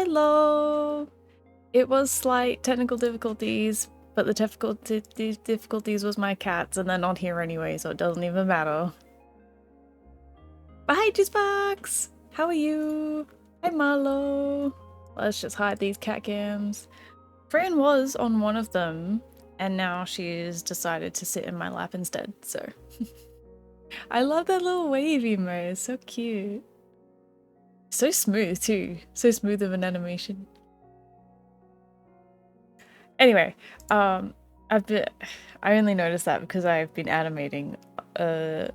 Hello! It was slight technical difficulties, but the difficulties was my cats, and they're not here anyway, so it doesn't even matter. But hi, Juicebox! How are you? Hi, Marlo! Let's just hide these cat cams. Fran was on one of them, and now she's decided to sit in my lap instead, so... I love that little wave emote, it's so cute. So smooth, too. So smooth of an animation. Anyway, I only noticed that because I've been animating a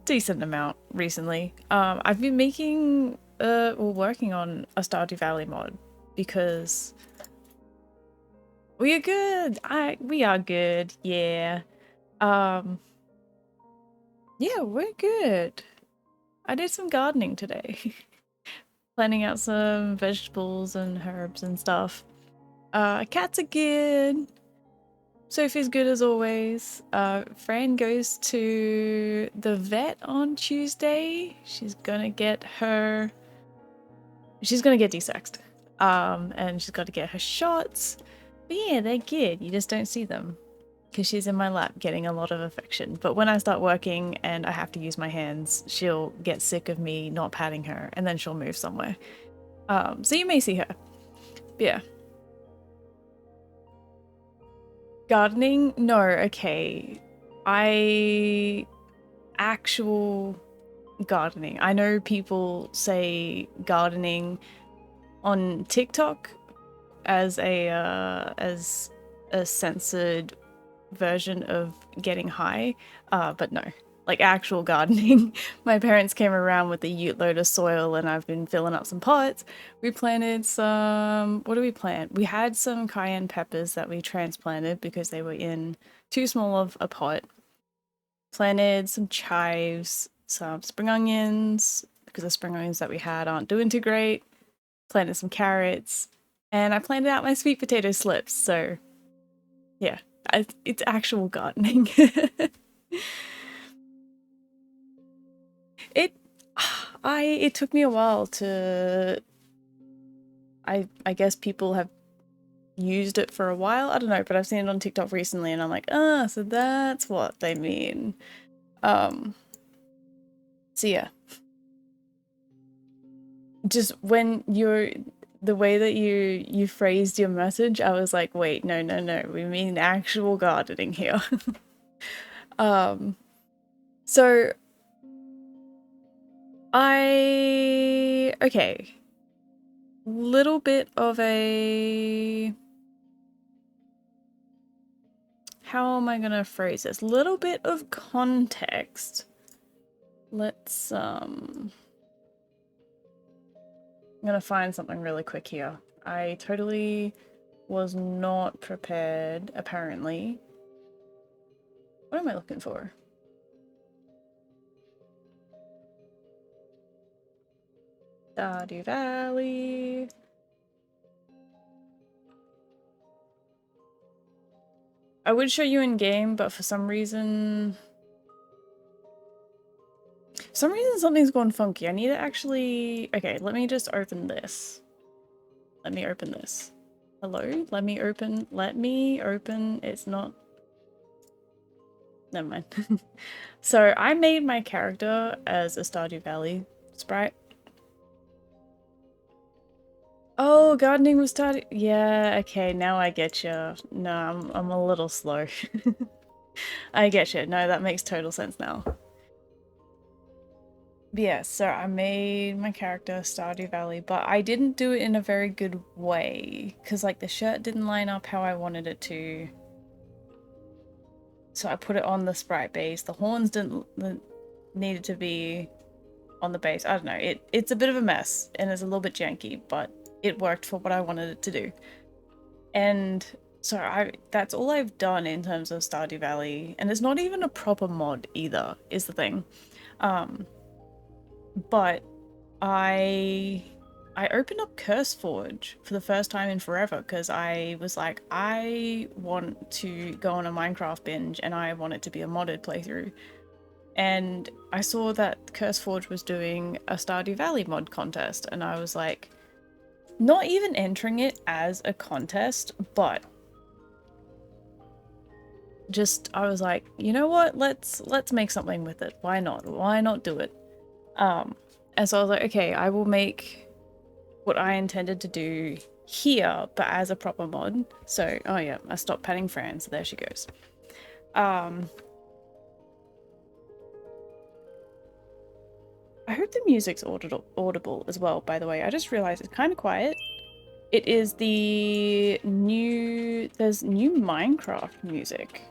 decent amount recently. I've been making working on a Stardew Valley mod because we are good. We are good. Yeah. Yeah, we're good. I did some gardening today. Planting out some vegetables and herbs and stuff. Cats are good. Sophie's good as always. Fran goes to the vet on Tuesday. She's gonna get desexed. And she's got to get her shots. But yeah, they're good. You just don't see them because she's in my lap getting a lot of affection. But when I start working and I have to use my hands, she'll get sick of me not patting her and then she'll move somewhere. So you may see her. But yeah. Gardening? No, okay. Actual gardening. I know people say gardening on TikTok as a censored version of getting high, but no. Like actual gardening. My parents came around with a ute load of soil and I've been filling up some pots. We planted some... What did we plant? We had some cayenne peppers that we transplanted because they were in too small of a pot. Planted some chives, some spring onions, because the spring onions that we had aren't doing too great. Planted some carrots. And I planted out my sweet potato slips, so... Yeah, it's actual gardening. It took me a while to... I guess people have used it for a while. I don't know, but I've seen it on TikTok recently and I'm like, so that's what they mean. So yeah. Just when the way that you phrased your message, I was like, wait, no, we mean actual gardening here. So okay. Little bit of a... How am I gonna phrase this? Little bit of context. Let's, I'm gonna find something really quick here. I totally was not prepared, apparently. What am I looking for? Stardew Valley. I would show you in game, but for some reason something's gone funky. I need to actually... Okay, let me just open this. Let me open this. Hello? Let me open. It's not... Never mind. So I made my character as a Stardew Valley sprite. Oh, gardening was started. Yeah, okay, now I get you. No, I'm a little slow. I get you. No, that makes total sense now. But yeah, so I made my character Stardew Valley, but I didn't do it in a very good way because like the shirt didn't line up how I wanted it to. So I put it on the sprite base. The horns needed to be on the base. I don't know. It's a bit of a mess and it's a little bit janky, but it worked for what I wanted it to do. And so that's all I've done in terms of Stardew Valley, and it's not even a proper mod either, is the thing. But I opened up CurseForge for the first time in forever because I was like, I want to go on a Minecraft binge and I want it to be a modded playthrough. And I saw that CurseForge was doing a Stardew Valley mod contest and I was like, not even entering it as a contest, but just I was like, you know what? Let's make something with it. Why not? Why not do it? And so I was like, okay, I will make what I intended to do here, but as a proper mod. So, oh yeah, I stopped patting Fran, so there she goes. I hope the music's audible as well, by the way. I just realized it's kind of quiet. It is there's new Minecraft music.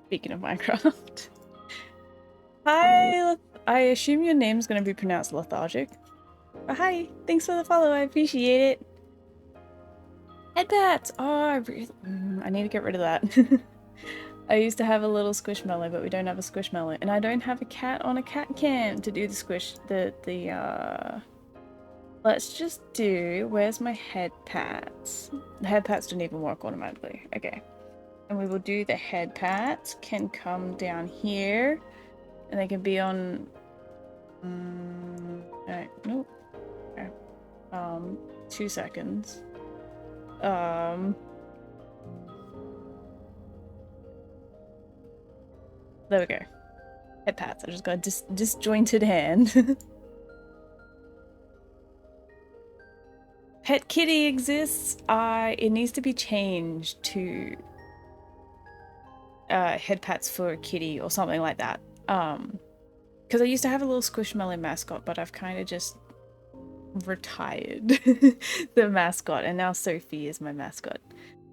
Speaking of Minecraft. Hi, I assume your name's going to be pronounced lethargic. Oh, hi, thanks for the follow, I appreciate it. Headbats! Oh, I need to get rid of that. I used to have a little squishmallow, but we don't have a squishmallow. And I don't have a cat on a cat cam to do the squish, Let's just do, where's my head pats? The head pats don't even work automatically. Okay. And we will do the head pats, can come down here, and they can be on, alright, nope. Okay. 2 seconds. There we go. Head pats. I just got a disjointed hand. Pet kitty exists. It needs to be changed to head pats for kitty or something like that. Because I used to have a little Squishmallow mascot, but I've kind of just retired the mascot, and now Sophie is my mascot.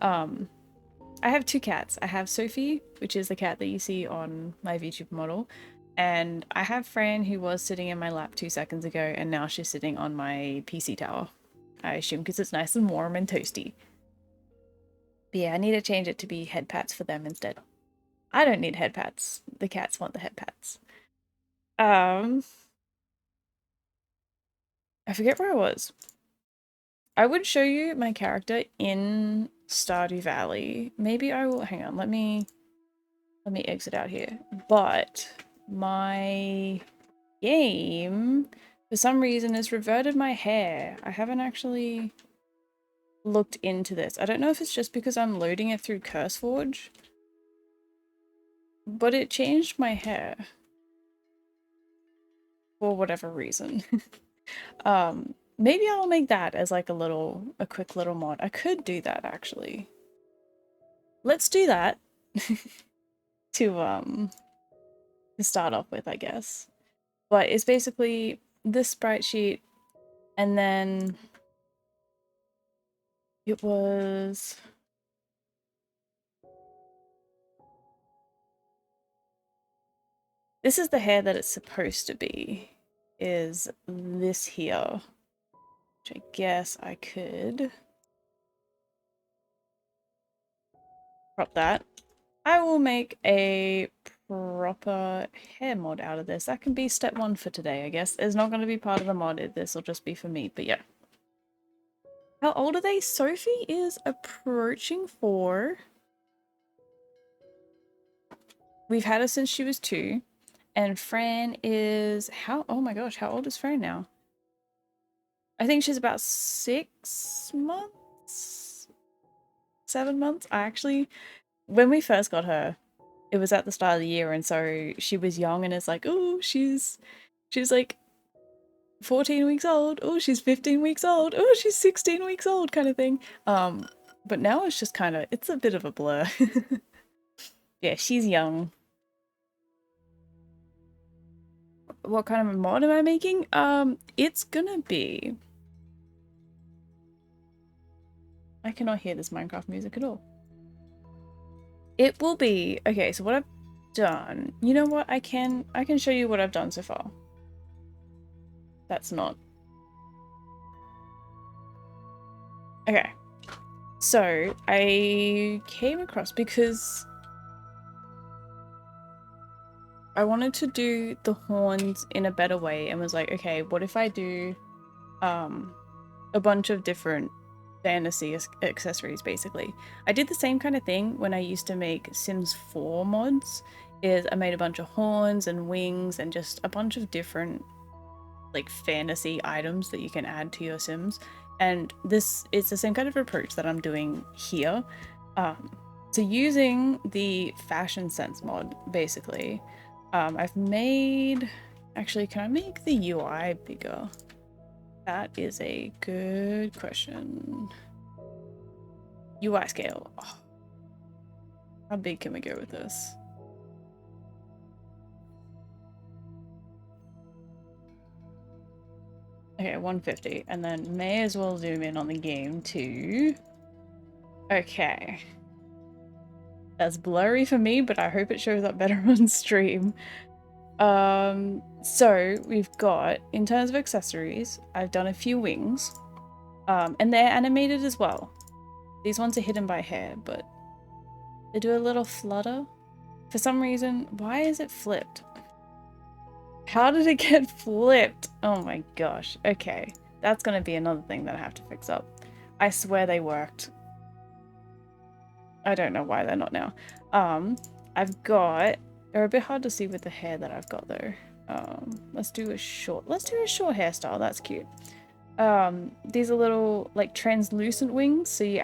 I have 2 cats. I have Sophie, which is the cat that you see on my VTuber model, and I have Fran, who was sitting in my lap 2 seconds ago, and now she's sitting on my PC tower. I assume because it's nice and warm and toasty. But yeah, I need to change it to be head pats for them instead. I don't need head pats. The cats want the head pats. I forget where I was. I would show you my character in Stardew Valley. Maybe I will, hang on, let me exit out here. But my game, for some reason, has reverted my hair. I haven't actually looked into this. I don't know if it's just because I'm loading it through CurseForge, but it changed my hair. For whatever reason. Maybe I'll make that as like a quick little mod. I could do that actually. Let's do that to start off with, I guess. But it's basically this sprite sheet, and then it was this is the hair that it's supposed to be, is this here, which I guess I could crop that. I will make a proper hair mod out of this. That can be step 1 for today, I guess. It's not going to be part of the mod. This will just be for me, but yeah. How old are they? Sophie is approaching 4. We've had her since she was 2. And Fran is oh my gosh, how old is Fran now? I think she's about 6 months? 7 months? When we first got her, it was at the start of the year, and so she was young, and it's like, oh, she's like 14 weeks old, oh, she's 15 weeks old, oh, she's 16 weeks old, kind of thing. But now it's just kind of, it's a bit of a blur. Yeah, she's young. What kind of a mod am I making? It's gonna be, I cannot hear this Minecraft music at all. It will be, okay, so what I've done, you know what, I can show you what I've done so far. That's not. Okay. So I came across, because I wanted to do the horns in a better way, and was like, okay, what if I do a bunch of different fantasy accessories, basically. I did the same kind of thing when I used to make Sims 4 mods, is I made a bunch of horns and wings and just a bunch of different like fantasy items that you can add to your Sims. And this is the same kind of approach that I'm doing here. So using the fashion sense mod, basically, I've made... Actually, can I make the UI bigger? That is a good question. UI scale. Oh, how big can we go with this? Okay, 150. And then may as well zoom in on the game too. Okay. That's blurry for me, but I hope it shows up better on stream. So we've got, in terms of accessories, I've done a few wings. And they're animated as well. These ones are hidden by hair, but they do a little flutter. For some reason, why is it flipped? How did it get flipped? Oh my gosh. Okay. That's gonna be another thing that I have to fix up. I swear they worked. I don't know why they're not now. I've got... They're a bit hard to see with the hair that I've got though. Let's do a short hairstyle. That's cute. These are little like translucent wings, so you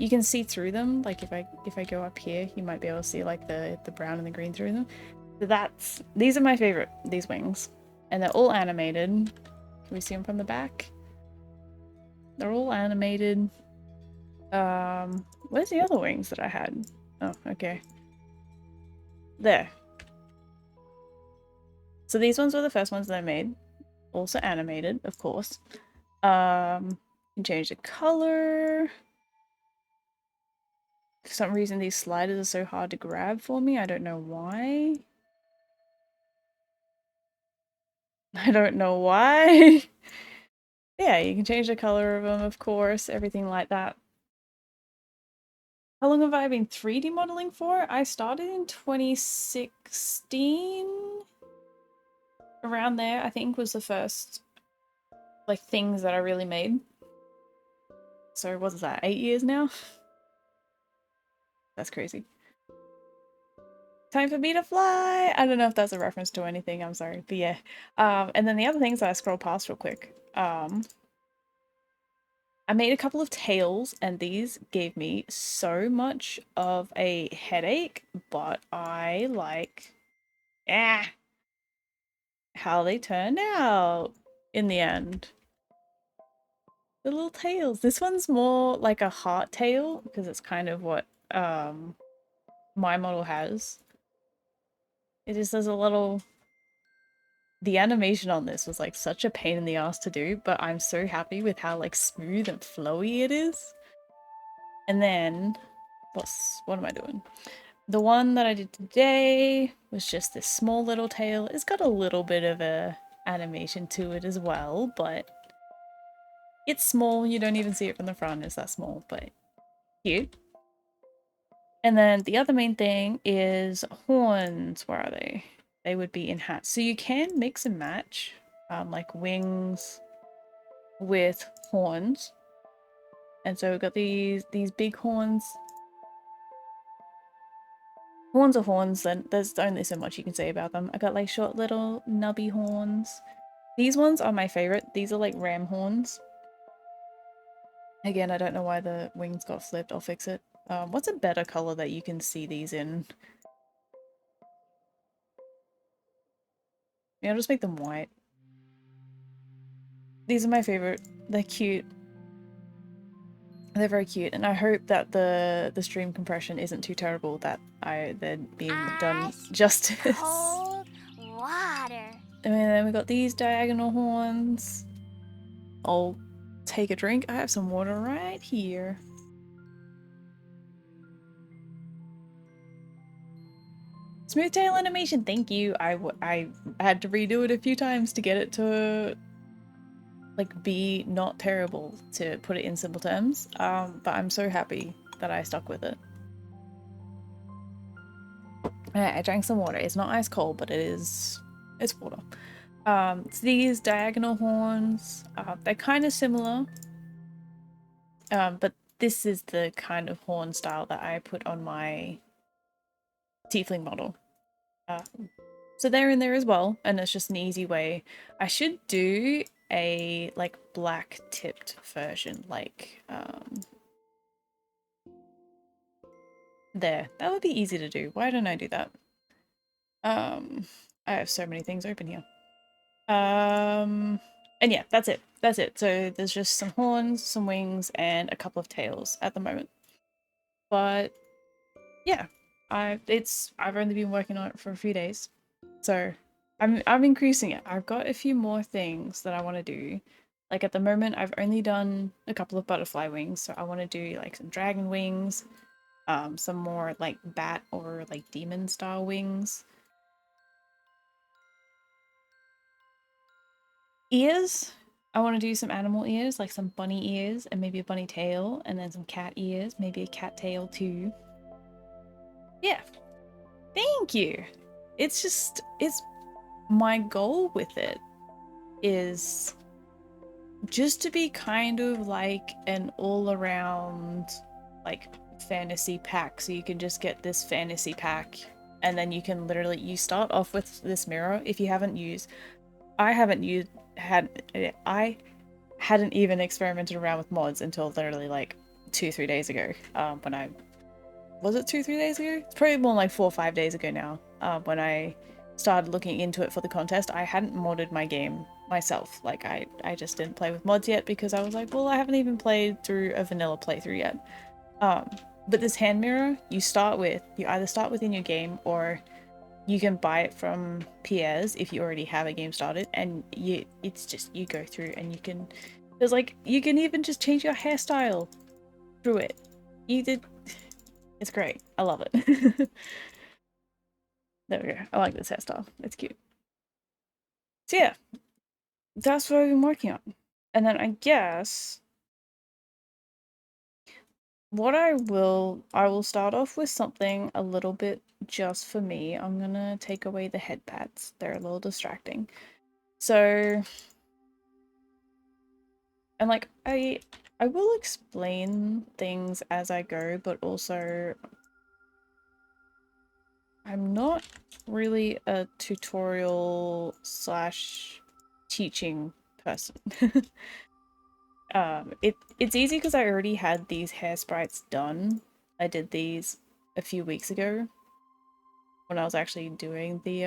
can see through them. Like if I go up here, you might be able to see like the brown and the green through them. So these are my favorite, these wings. And they're all animated. Can we see them from the back? They're all animated. Where's the other wings that I had? Oh, okay. There. So these ones were the first ones that I made. Also animated, of course. Can change the color. For some reason these sliders are so hard to grab for me. I don't know why. I don't know why. Yeah, you can change the color of them, of course, everything like that. How long have I been 3D modeling for? I started in 2016. Around there, I think, was the first like things that I really made. So what is that, 8 years now? That's crazy. Time for me to fly! I don't know if that's a reference to anything, I'm sorry, but yeah. And then the other things that I scroll past real quick. I made a couple of tails, and these gave me so much of a headache, but I like how they turned out in the end. The little tails. This one's more like a heart tail, because it's kind of what my model has. It just has a little... The animation on this was like such a pain in the ass to do, but I'm so happy with how like smooth and flowy it is. And then, what am I doing? The one that I did today was just this small little tail. It's got a little bit of a animation to it as well, but it's small. You don't even see it from the front. It's that small, but cute. And then the other main thing is horns. Where are they? They would be in hats. So you can mix and match like wings with horns. And so we've got these big horns. Horns are horns, then there's only so much you can say about them. I got like short little nubby horns. These ones are my favorite. These are like ram horns. Again, I don't know why the wings got flipped. I'll fix it. What's a better color that you can see these in? Yeah, I'll just make them white. These are my favorite. They're cute. They're very cute, and I hope that the stream compression isn't too terrible, that they're being done justice. Cold water. And then we got these diagonal horns. I'll take a drink. I have some water right here. Smooth tail animation, thank you. I had to redo it a few times to get it to like be not terrible, to put it in simple terms. But I'm so happy that I stuck with it. I drank some water. It's not ice cold, but it's water. It's these diagonal horns. They're kind of similar. But this is the kind of horn style that I put on my tiefling model. So they're in there as well, and it's just an easy way. I should do a like black tipped version, like there. That would be easy to do. Why don't I do that? I have so many things open here. And yeah, that's it. That's it. So there's just some horns, some wings, and a couple of tails at the moment. But yeah, I've only been working on it for a few days, so I'm increasing it. I've got a few more things that I want to do. Like at the moment, I've only done a couple of butterfly wings, so I want to do like some dragon wings, some more like bat or like demon style wings. Ears. I want to do some animal ears, like some bunny ears and maybe a bunny tail, and then some cat ears, maybe a cat tail too. Yeah, thank you. It's my goal with it is just to be kind of like an all-around like fantasy pack, so you can just get this fantasy pack and then you can literally you start off with this mirror. If you haven't used I haven't used had I hadn't even experimented around with mods until literally like 2-3 days ago, when I was it 2-3 days ago? It's probably more like 4 or 5 days ago now, when I started looking into it for the contest. I hadn't modded my game myself. Like I just didn't play with mods yet because I was like, well, I haven't even played through a vanilla playthrough yet. But this hand mirror, you either start within your game or you can buy it from peers if you already have a game started, and it's just you go through and there's like you can even just change your hairstyle through it. It's great. I love it. There we go. I like this hairstyle. It's cute. So yeah, that's what I've been working on. And then I guess I will start off with something a little bit just for me. I'm gonna take away the head pads. They're a little distracting. So, and like I will explain things as I go, but also I'm not really a tutorial slash teaching person. It's easy because I already had these hair sprites done. I did these a few weeks ago when I was actually doing the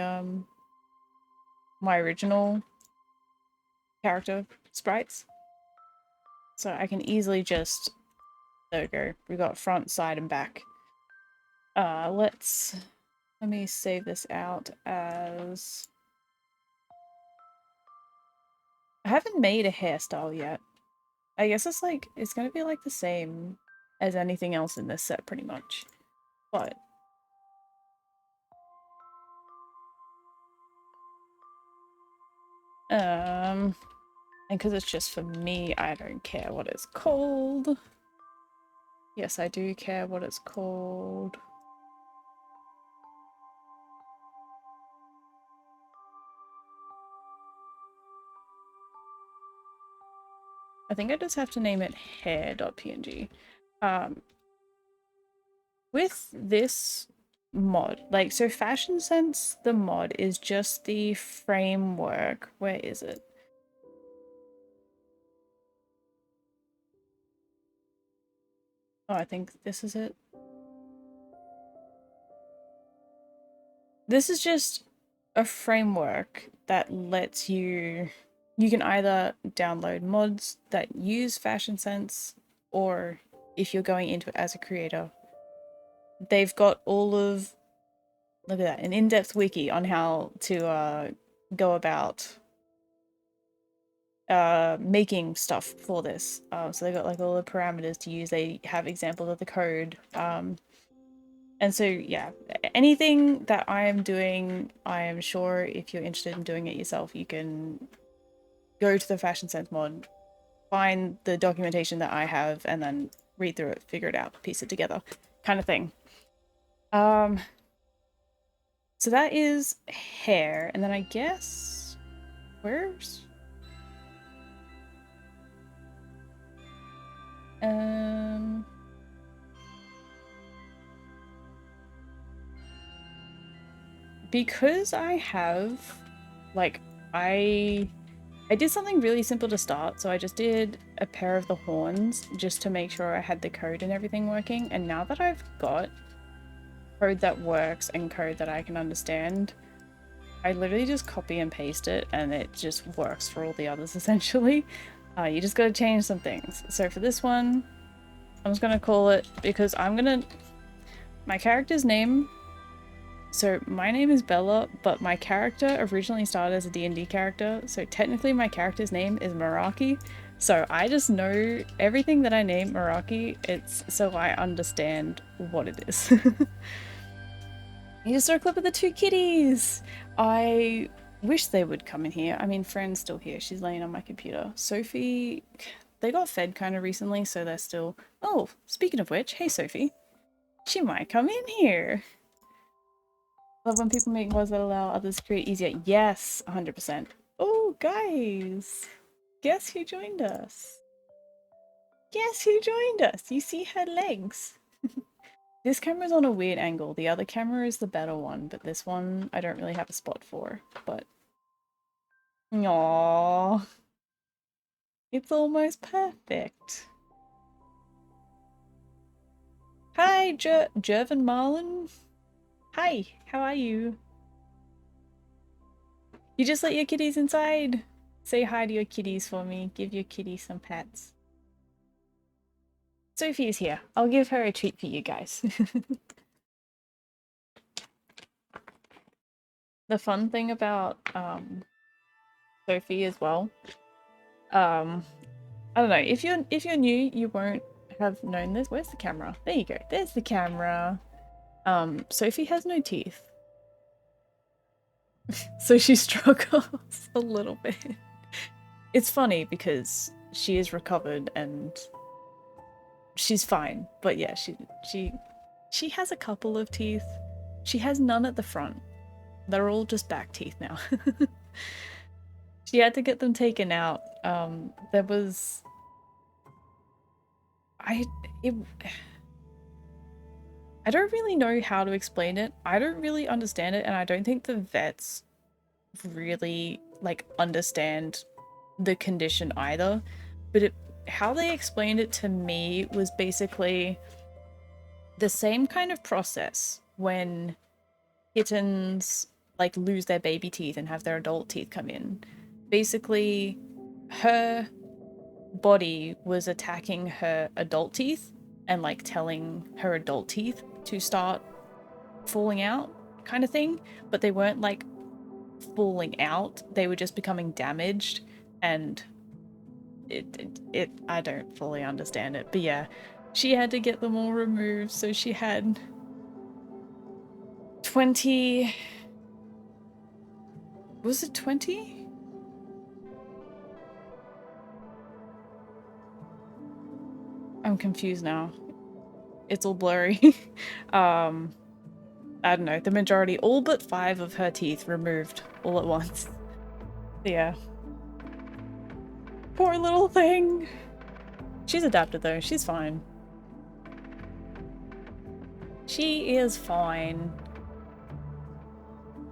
my original character sprites. So I can easily just there we go. We got front, side, and back. Let me save this out as I haven't made a hairstyle yet. I guess it's gonna be like the same as anything else in this set pretty much. But and because it's just for me, I don't care what it's called. Yes, I do care what it's called. I think I just have to name it hair.png. With this mod, like, so Fashion Sense, the mod is just the framework. Where is it? Oh, I think this is it. This is just a framework that lets you can either download mods that use Fashion Sense, or if you're going into it as a creator, they've got all of look at that, an in-depth wiki on how to go about making stuff for this. So they got like all the parameters to use. They have examples of the code. And so yeah, anything that I am doing, I am sure if you're interested in doing it yourself, you can go to the Fashion Sense mod, find the documentation that I have, and then read through it, figure it out, piece it together, kind of thing. So that is hair, and then I guess where's because I have like I I did something really simple to start, so I just did a pair of the horns just to make sure I had the code and everything working, and now that I've got code that works and code that I can understand, I literally just copy and paste it and it just works for all the others essentially. You just gotta change some things. So for this one, I'm just gonna call it, because my character's name, so my name is Bella, but my character originally started as a D&D character, so technically my character's name is Meraki. So I just know everything that I name Meraki, it's so I understand what it is. You just saw a clip of the two kitties! I wish they would come in here. I mean, Fran's still here. She's laying on my computer. Sophie, they got fed kind of recently, so they're still... Oh, speaking of which, hey Sophie. She might come in here. Love when people make mods that allow others to create easier. Yes, 100%. Oh, guys. Guess who joined us? Guess who joined us? You see her legs. This camera's on a weird angle. The other camera is the better one, but this one I don't really have a spot for, but... Aww. It's almost perfect. Hi, Jervin Marlin. Hi, how are you? You just let your kitties inside. Say hi to your kitties for me. Give your kitty some pets. Sophie is here. I'll give her a treat for you guys. The fun thing about Sophie as well, I don't know, if you're new, you won't have known this. Where's the camera? There you go. There's the camera. Sophie has no teeth. So she struggles a little bit. It's funny because she is recovered and she's fine. But yeah, she has a couple of teeth. She has none at the front. They're all just back teeth now. She had to get them taken out. There was... I don't really know how to explain it. I don't really understand it, and I don't think the vets really, like, understand the condition either. But how they explained it to me was basically the same kind of process when kittens, like, lose their baby teeth and have their adult teeth come in. Basically, her body was attacking her adult teeth and, like, telling her adult teeth to start falling out kind of thing, but they weren't, like, falling out, they were just becoming damaged, and I don't fully understand it, but yeah, she had to get them all removed, so she had 20... Was it 20? I'm confused now. It's all blurry. I don't know, the majority, all but 5 of her teeth removed all at once. Yeah. Poor little thing. She's adapted though, she's fine. She is fine.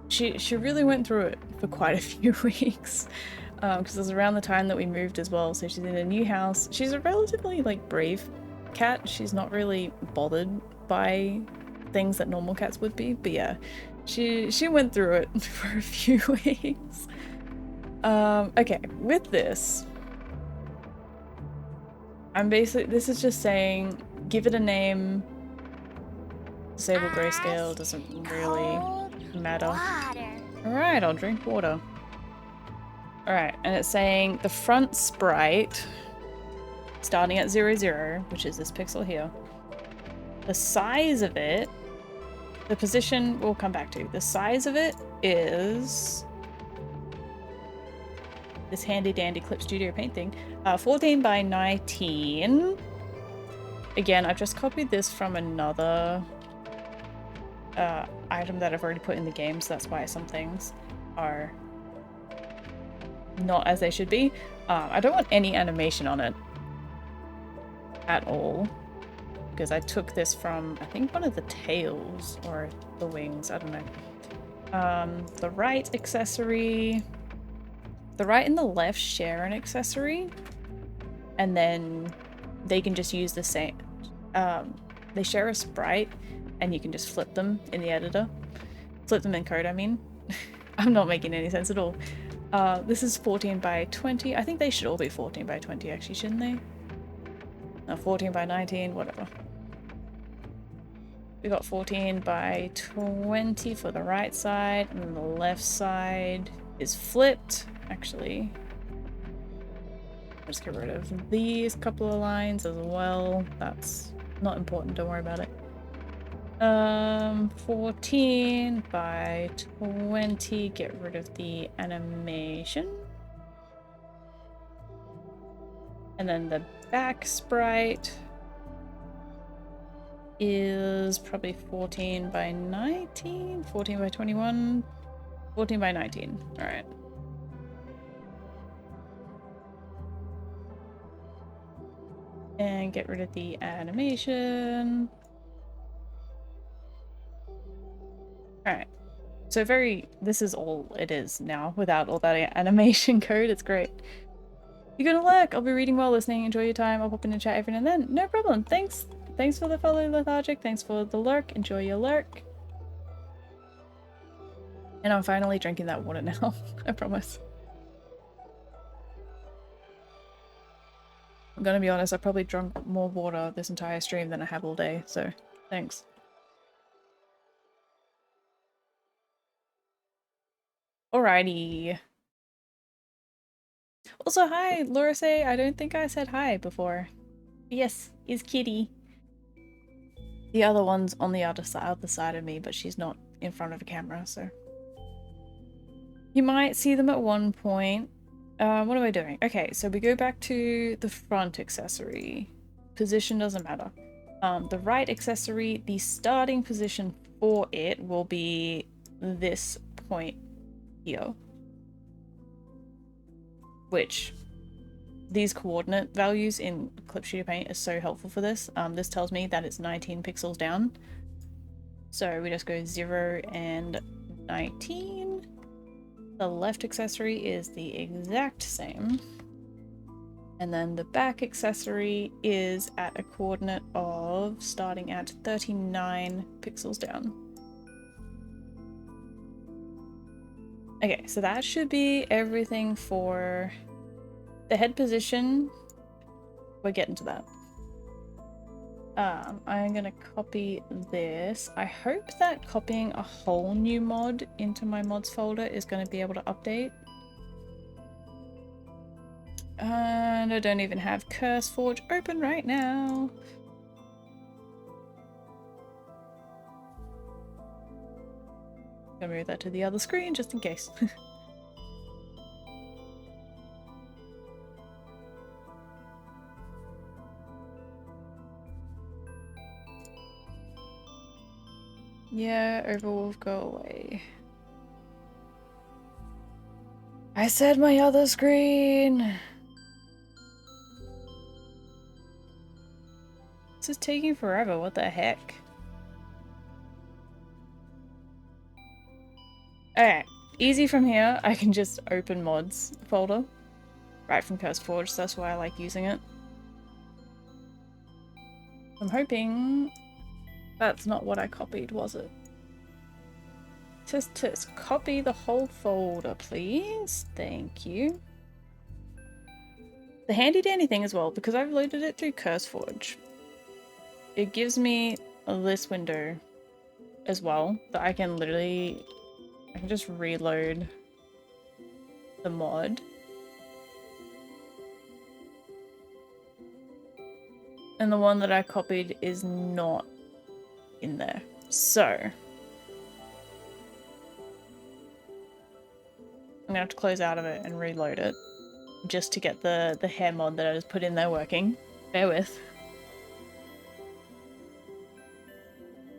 She really went through it for quite a few weeks. Because it was around the time that we moved as well, so she's in a new house. She's a relatively, like, brave cat. She's not really bothered by things that normal cats would be, but yeah, she went through it for a few weeks. Okay, with this, this is just saying, give it a name. Disable grayscale, doesn't really matter. Alright, I'll drink water. Alright, and it's saying the front sprite, starting at 0, which is this pixel here, the size of it, the position we'll come back to, the size of it is this handy dandy Clip Studio Paint thing, 14 by 19. Again, I've just copied this from another item that I've already put in the game, so that's why some things are not as they should be. I don't want any animation on it at all, because I took this from, I think, one of the tails or the wings, I don't know. The right accessory, the right and the left share an accessory, and then they can just use the same. They share a sprite, and you can just flip them in the editor. Flip them in code, I mean. I'm not making any sense at all. This is 14 by 20. I think they should all be 14 by 20, actually, shouldn't they? No, 14 by 19, whatever. We got 14 by 20 for the right side, and then the left side is flipped. Actually, let's get rid of these couple of lines as well. That's not important, don't worry about it. 14 by 20, get rid of the animation. And then the back sprite is probably 14 by 19, 14 by 21, 14 by 19. All right. And get rid of the animation. All right. So this is all it is now without all that animation code. It's great. You're gonna lurk. I'll be reading while listening. Enjoy your time. I'll pop in the chat every now and then. No problem. Thanks for the follow, Lethargic. Thanks for the lurk. Enjoy your lurk. And I'm finally drinking that water now. I promise. I'm gonna be honest, I probably drunk more water this entire stream than I have all day, so thanks. Alrighty. Also, hi, Laura say, I don't think I said hi before. Yes, is Kitty. The other one's on the other side of me, but she's not in front of a camera, so. You might see them at one point. What am I doing? Okay, so we go back to the front accessory. Position doesn't matter. The right accessory, the starting position for it will be this point here. Which these coordinate values in Clipshooter Paint are so helpful for this. This tells me that it's 19 pixels down. So we just go 0 and 19. The left accessory is the exact same. And then the back accessory is at a coordinate of starting at 39 pixels down. Okay, so that should be everything for the head position. We're getting to that. I'm gonna copy this. I hope that copying a whole new mod into my mods folder is gonna be able to update. And I don't even have CurseForge open right now. Gonna move that to the other screen just in case. Yeah, Overwolf, go away. I said my other screen! This is taking forever, what the heck? Okay, easy from here. I can just open mods folder right from CurseForge, so that's why I like using it. I'm hoping that's not what I copied, was it? Just copy the whole folder, please. Thank you. The handy dandy thing as well, because I've loaded it through CurseForge, it gives me this window as well that I can just reload the mod. And the one that I copied is not in there. So I'm gonna have to close out of it and reload it just to get the hair mod that I just put in there working. Bear with.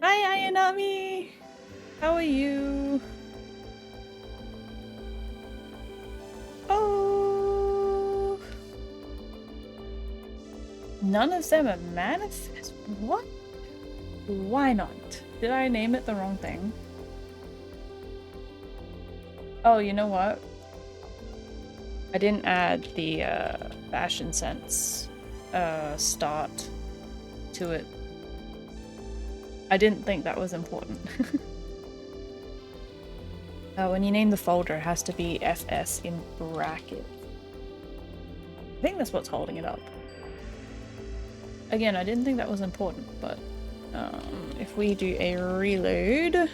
Hi Ayanami! How are you? Oh! None of them are manifest? What? Why not? Did I name it the wrong thing? Oh, you know what? I didn't add the fashion sense start to it. I didn't think that was important. When you name the folder, it has to be FS in brackets. I think that's what's holding it up. Again, I didn't think that was important, but if we do a reload...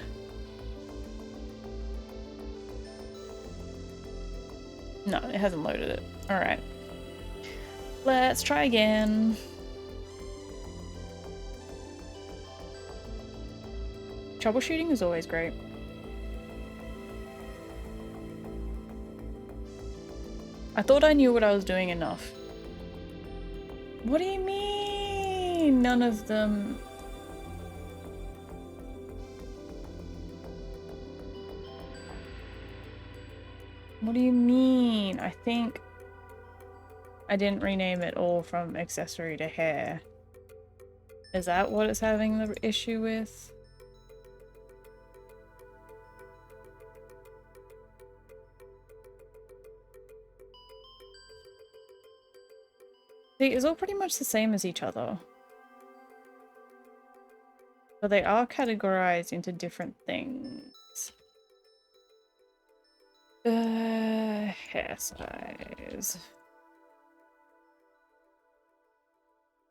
No, it hasn't loaded it. Alright. Let's try again. Troubleshooting is always great. I thought I knew what I was doing enough. What do you mean? None of them... What do you mean? I think I didn't rename it all from accessory to hair. Is that what it's having the issue with? See, it's all pretty much the same as each other. But they are categorized into different things. Hair size.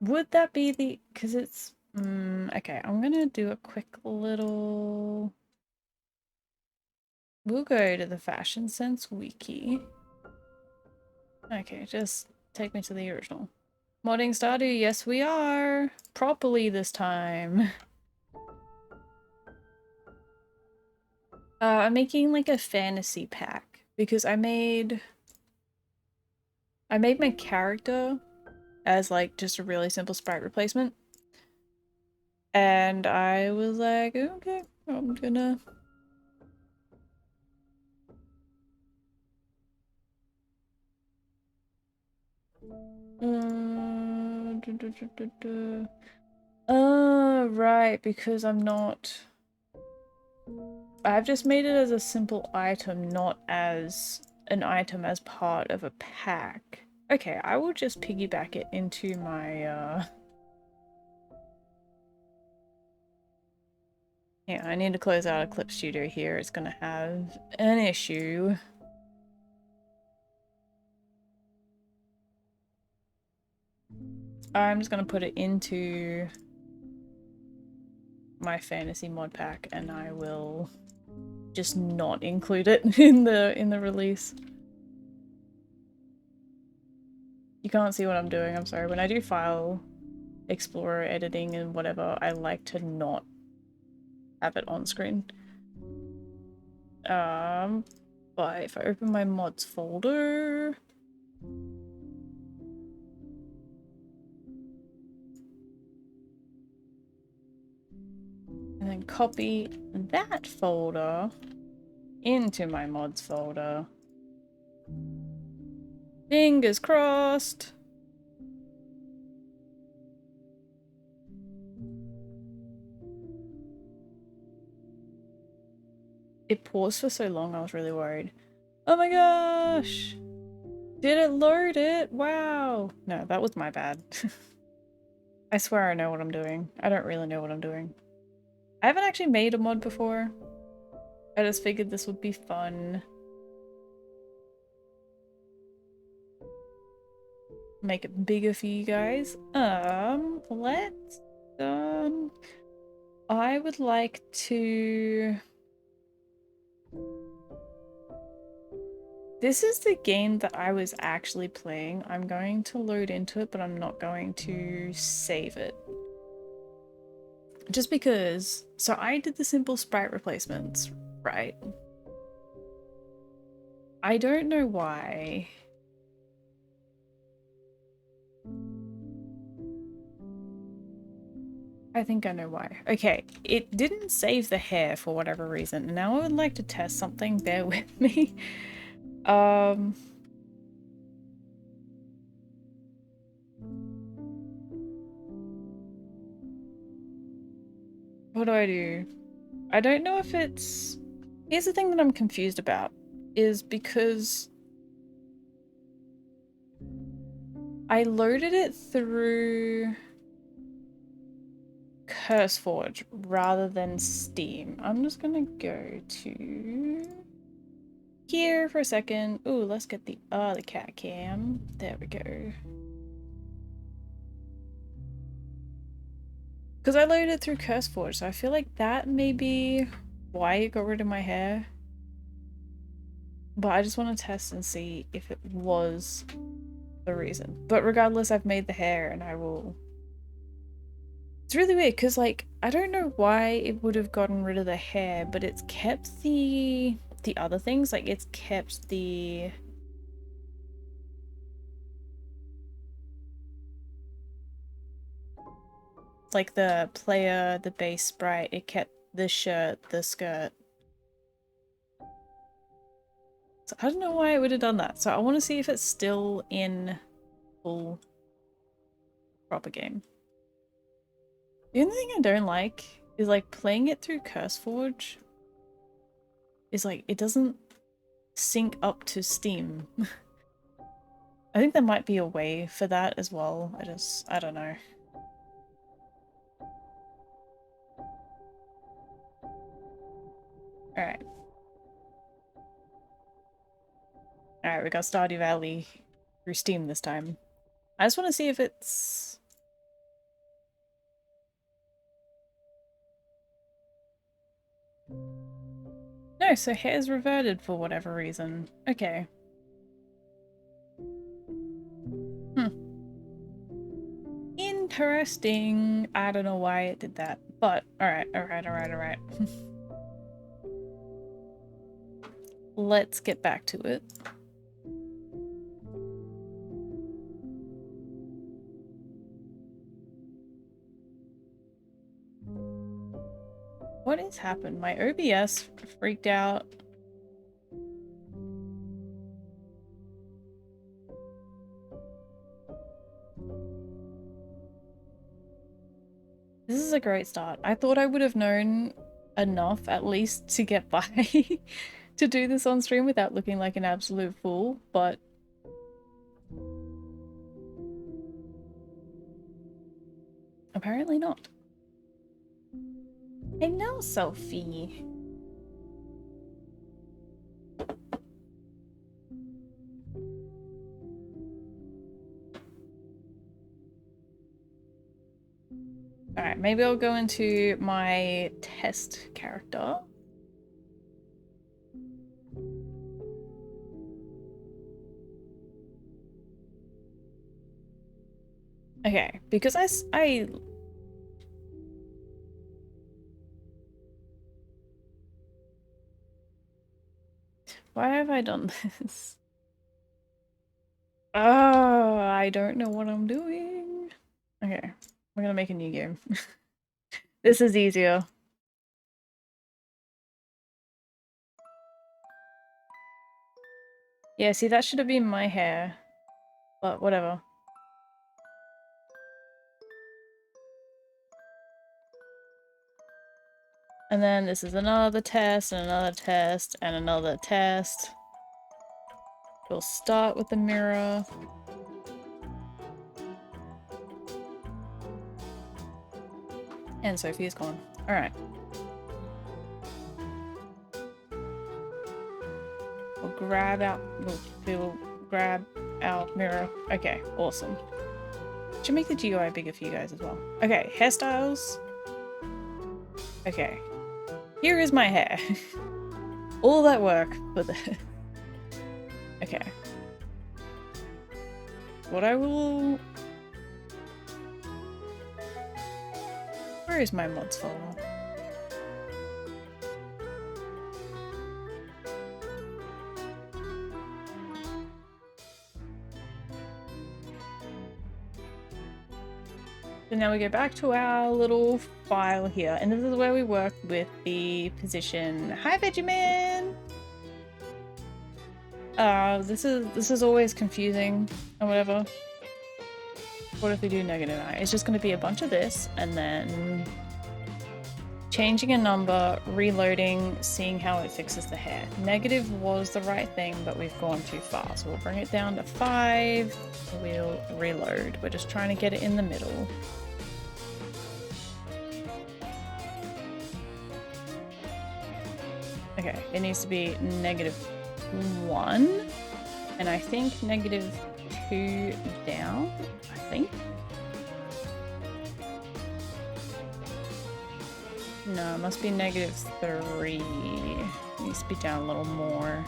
Would that be the... Because it's... okay, I'm gonna do a quick little... We'll go to the Fashion Sense wiki. Okay, just take me to the original. Modding Stardew, yes we are! Properly this time. I'm making like a fantasy pack because I made my character as like just a really simple sprite replacement. And I was like, okay, I'm gonna... right, because I'm not... I've just made it as a simple item, not as an item as part of a pack. Okay, I will just piggyback it into my, Yeah, I need to close out Eclipse Studio here. It's gonna have an issue. I'm just gonna put it into my fantasy mod pack and I will just not include it in the release. You can't see what I'm doing, I'm sorry. When I do file explorer editing and whatever, I like to not have it on screen. But if I open my mods folder, and then copy that folder into my mods folder. Fingers crossed. It paused for so long, I was really worried. Oh my gosh! Did it load it? Wow! No, that was my bad. I swear I know what I'm doing. I don't really know what I'm doing. I haven't actually made a mod before. I just figured this would be fun. Make it bigger for you guys. Let's, I would like to... This is the game that I was actually playing. I'm going to load into it, but I'm not going to save it. Just because... So I did the simple sprite replacements, right? I don't know why. I think I know why. Okay, it didn't save the hair for whatever reason. Now I would like to test something. Bear with me. What do I do? I don't know if it's... Here's the thing that I'm confused about. Is because I loaded it through CurseForge rather than Steam. I'm just gonna go to here for a second. Ooh, let's get the cat cam. There we go. Because I loaded it through CurseForge, so I feel like that may be why it got rid of my hair. But I just want to test and see if it was the reason. But regardless, I've made the hair and I will... It's really weird because, like, I don't know why it would have gotten rid of the hair, but it's kept the other things. Like, it's kept the... like the player, the base sprite, it kept the shirt, the skirt. So I don't know why it would have done that. So I want to see if it's still in full proper game. The only thing I don't like is like playing it through CurseForge is like it doesn't sync up to Steam. I think there might be a way for that as well. I don't know. Alright. Alright, we got Stardew Valley through Steam this time. I just want to see if it's... No, so hair's reverted for whatever reason. Okay. Interesting. I don't know why it did that, but alright. Let's get back to it. What has happened? My OBS freaked out. This is a great start. I thought I would have known enough, at least, to get by to do this on stream without looking like an absolute fool, but... apparently not. Hello, Sophie. Alright, maybe I'll go into my test character. Okay, because I why have I done this? Oh, I don't know what I'm doing. Okay, we're gonna make a new game. This is easier. Yeah, see, that should have been my hair, but whatever. And then this is another test, and another test, and another test. We'll start with the mirror. And Sophie is gone. Alright. We'll grab our mirror. Okay, awesome. Should make the GUI bigger for you guys as well. Okay, hairstyles. Okay. Here is my hair. All that work for the... Okay. What I will... Where is my mods folder? So now we go back to our little file here, and this is where we work with the position. Hi, Vegeman! This is always confusing or whatever. What if we do negative I? It's just going to be a bunch of this, and then changing a number, reloading, seeing how it fixes the hair. Negative was the right thing, but we've gone too far. So we'll bring it down to 5. We'll reload. We're just trying to get it in the middle. Okay, it needs to be -1. And I think -2 down, I think. No, it must be -3. It needs to be down a little more.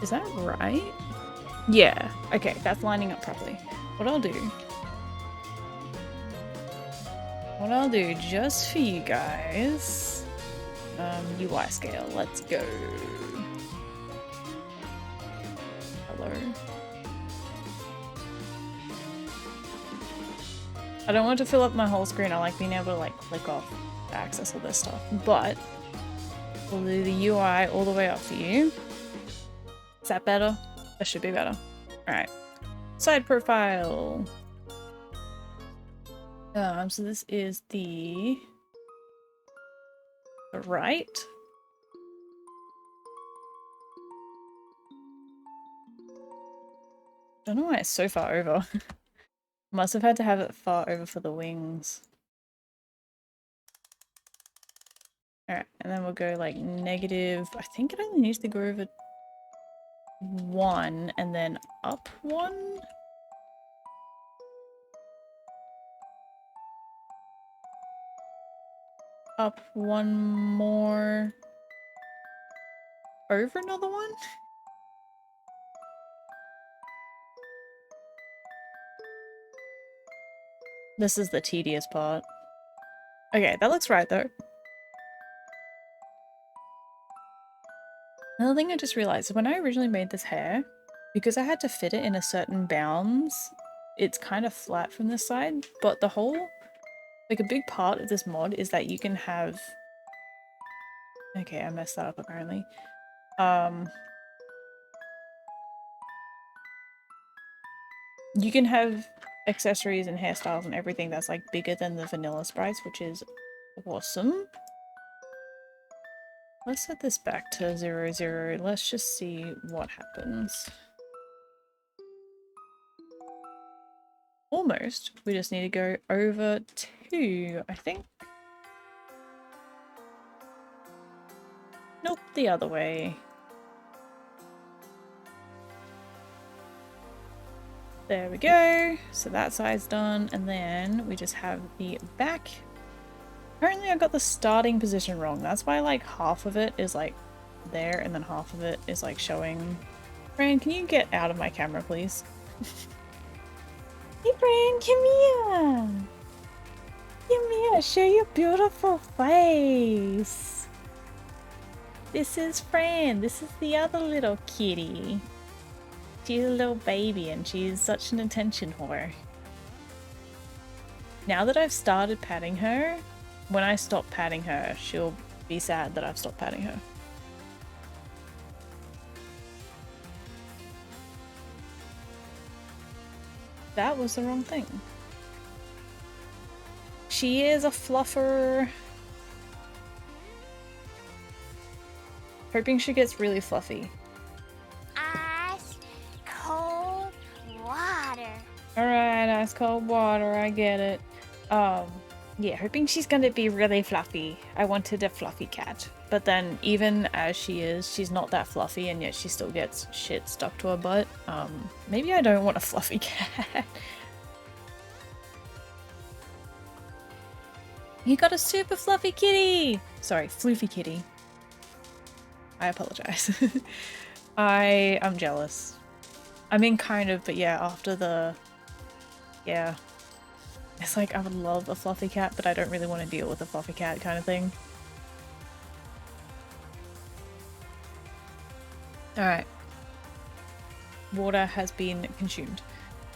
Is that right? Yeah, okay, that's lining up properly. What I'll do just for you guys, UI scale, let's go. Hello. I don't want to fill up my whole screen. I like being able to like click off to access all this stuff, but we'll do the UI all the way up for you. Is that better? That should be better. All right. Side profile. So this is the right. Don't know why it's so far over. Must have had to have it far over for the wings. Alright, and then we'll go like negative. I think it only needs to go over 1 and then up 1. Up 1 more. Over another 1? This is the tedious part. Okay, that looks right though. Another thing I just realized, when I originally made this hair, because I had to fit it in a certain bounds, it's kind of flat from this side, but the whole, like a big part of this mod is that you can have, okay, I messed that up apparently. You can have accessories and hairstyles and everything that's like bigger than the vanilla sprites, which is awesome. Let's set this back to 0, 0. Let's just see what happens. Almost. We just need to go over 2, I think. Nope, the other way. There we go. So that side's done, and then we just have the back. Apparently I got the starting position wrong. That's why like half of it is like there and then half of it is like showing. Fran, can you get out of my camera, please? Hey Fran, come here! Come here, show your beautiful face! This is Fran, this is the other little kitty. She's a little baby and she's such an attention whore. Now that I've started patting her, when I stop patting her, she'll be sad that I've stopped patting her. That was the wrong thing. She is a fluffer. Hoping she gets really fluffy. Ice cold water. Alright, ice cold water, I get it. Yeah, hoping she's gonna be really fluffy. I wanted a fluffy cat. But then, even as she is, she's not that fluffy and yet she still gets shit stuck to her butt. Maybe I don't want a fluffy cat. You got a super fluffy kitty! Sorry, floofy kitty. I apologize. I'm jealous. I mean, kind of, but yeah, after the... Yeah. It's like, I would love a fluffy cat, but I don't really want to deal with a fluffy cat kind of thing. Alright. Water has been consumed.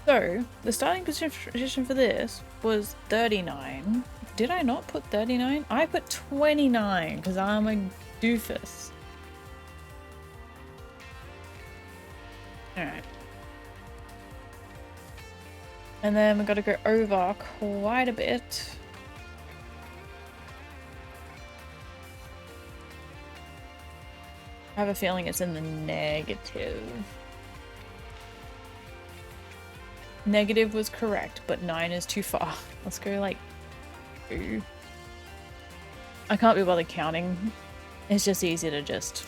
So, the starting position for this was 39. Did I not put 39? I put 29, because I'm a doofus. Alright. And then we've got to go over quite a bit. I have a feeling it's in the negative. Negative was correct, but 9 is too far. Let's go like 2. I can't be bothered counting. It's just easier to just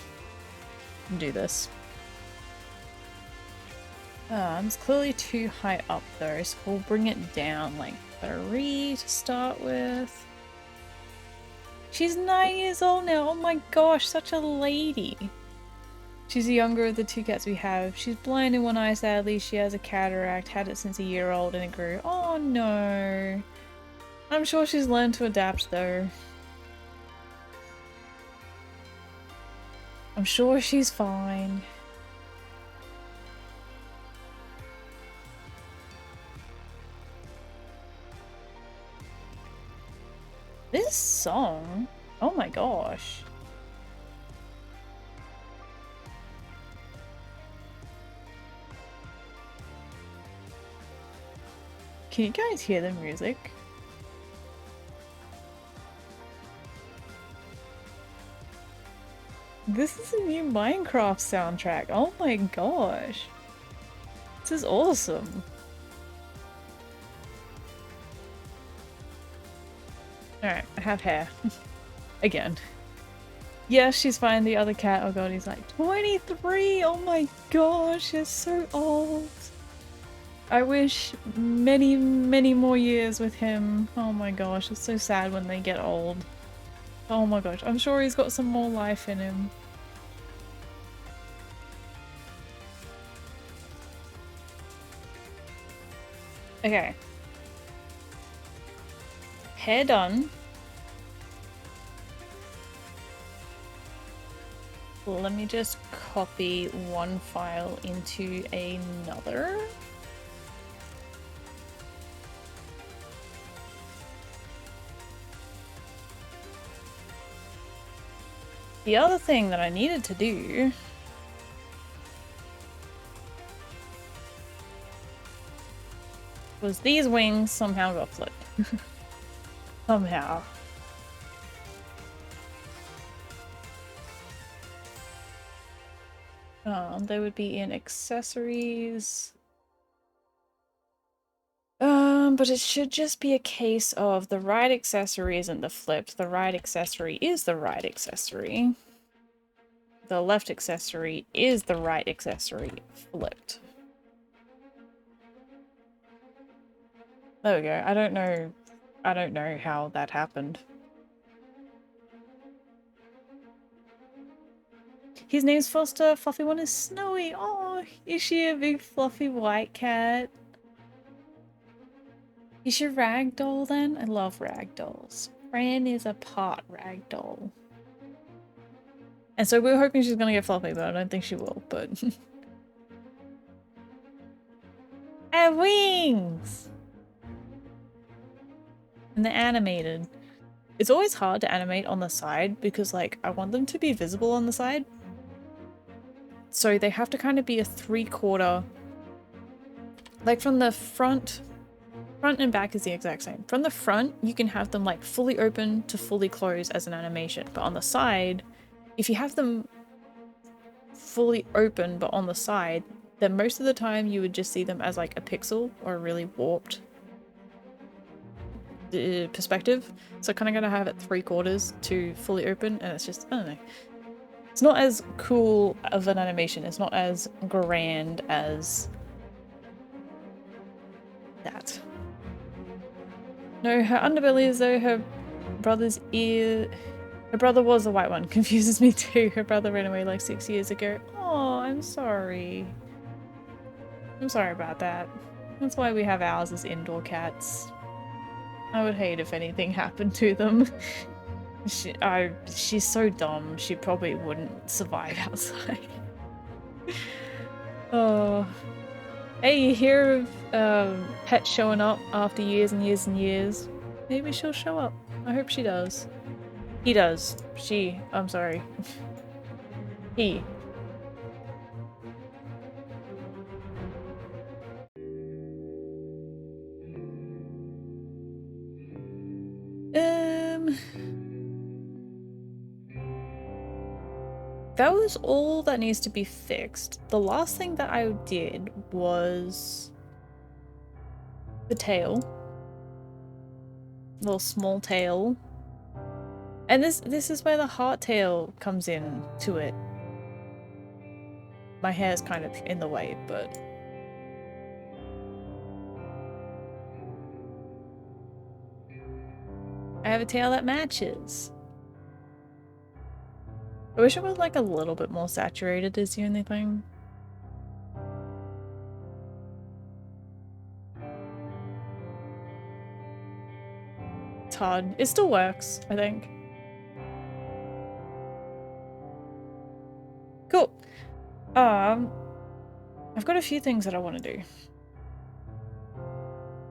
do this. It's clearly too high up though, so we'll bring it down like 3 to start with. She's 9 years old now. Oh my gosh, such a lady. She's the younger of the 2 cats we have. She's blind in one eye, sadly. She has a cataract, had it since a year old and it grew. Oh no. I'm sure she's learned to adapt though. I'm sure she's fine. This song? Oh my gosh. Can you guys hear the music? This is a new Minecraft soundtrack. Oh my gosh. This is awesome. Alright, I have hair. Again. Yes, she's fine. The other cat, oh god, he's like 23! Oh my gosh, he's so old. I wish many, many more years with him. Oh my gosh, it's so sad when they get old. Oh my gosh, I'm sure he's got some more life in him. Okay. Hair done. Let me just copy one file into another. The other thing that I needed to do was these wings somehow got flipped. Somehow. They would be in accessories. But it should just be a case of the right accessory isn't the flipped. The right accessory is the right accessory. The left accessory is the right accessory flipped. There we go. I don't know how that happened. His name's Foster. Fluffy one is Snowy. Oh, is she a big fluffy white cat? Is she ragdoll then? I love ragdolls. Fran is a part ragdoll. And so we were hoping she's gonna get fluffy, but I don't think she will, but... And wings! And they're animated. It's always hard to animate on the side because, like, I want them to be visible on the side. So they have to kind of be a 3/4... Like, from the front and back is the exact same. From the front, you can have them, like, fully open to fully close as an animation. But on the side, if you have them fully open but on the side, then most of the time you would just see them as, like, a pixel or a really warped perspective. So kind of gonna have it 3/4 to fully open, and it's just, I don't know. It's not as cool of an animation. It's not as grand as that. No, her underbelly is though her brother's ear. Her brother was the white one. Confuses me too. Her brother ran away like 6 years ago. Oh, I'm sorry. I'm sorry about that. That's why we have ours as indoor cats. I would hate if anything happened to them. She's so dumb, she probably wouldn't survive outside. Oh. Hey, you hear of pets showing up after years and years and years? Maybe she'll show up. I hope she does. He does. She. I'm sorry. He. that was all that needs to be fixed. The last thing that I did was the tail. Little small tail. And this is where the heart tail comes in to it. My hair's kind of in the way, but I have a tail that matches. I wish it was like a little bit more saturated is the only thing. It's hard. It still works, I think. Cool. I've got a few things that I want to do.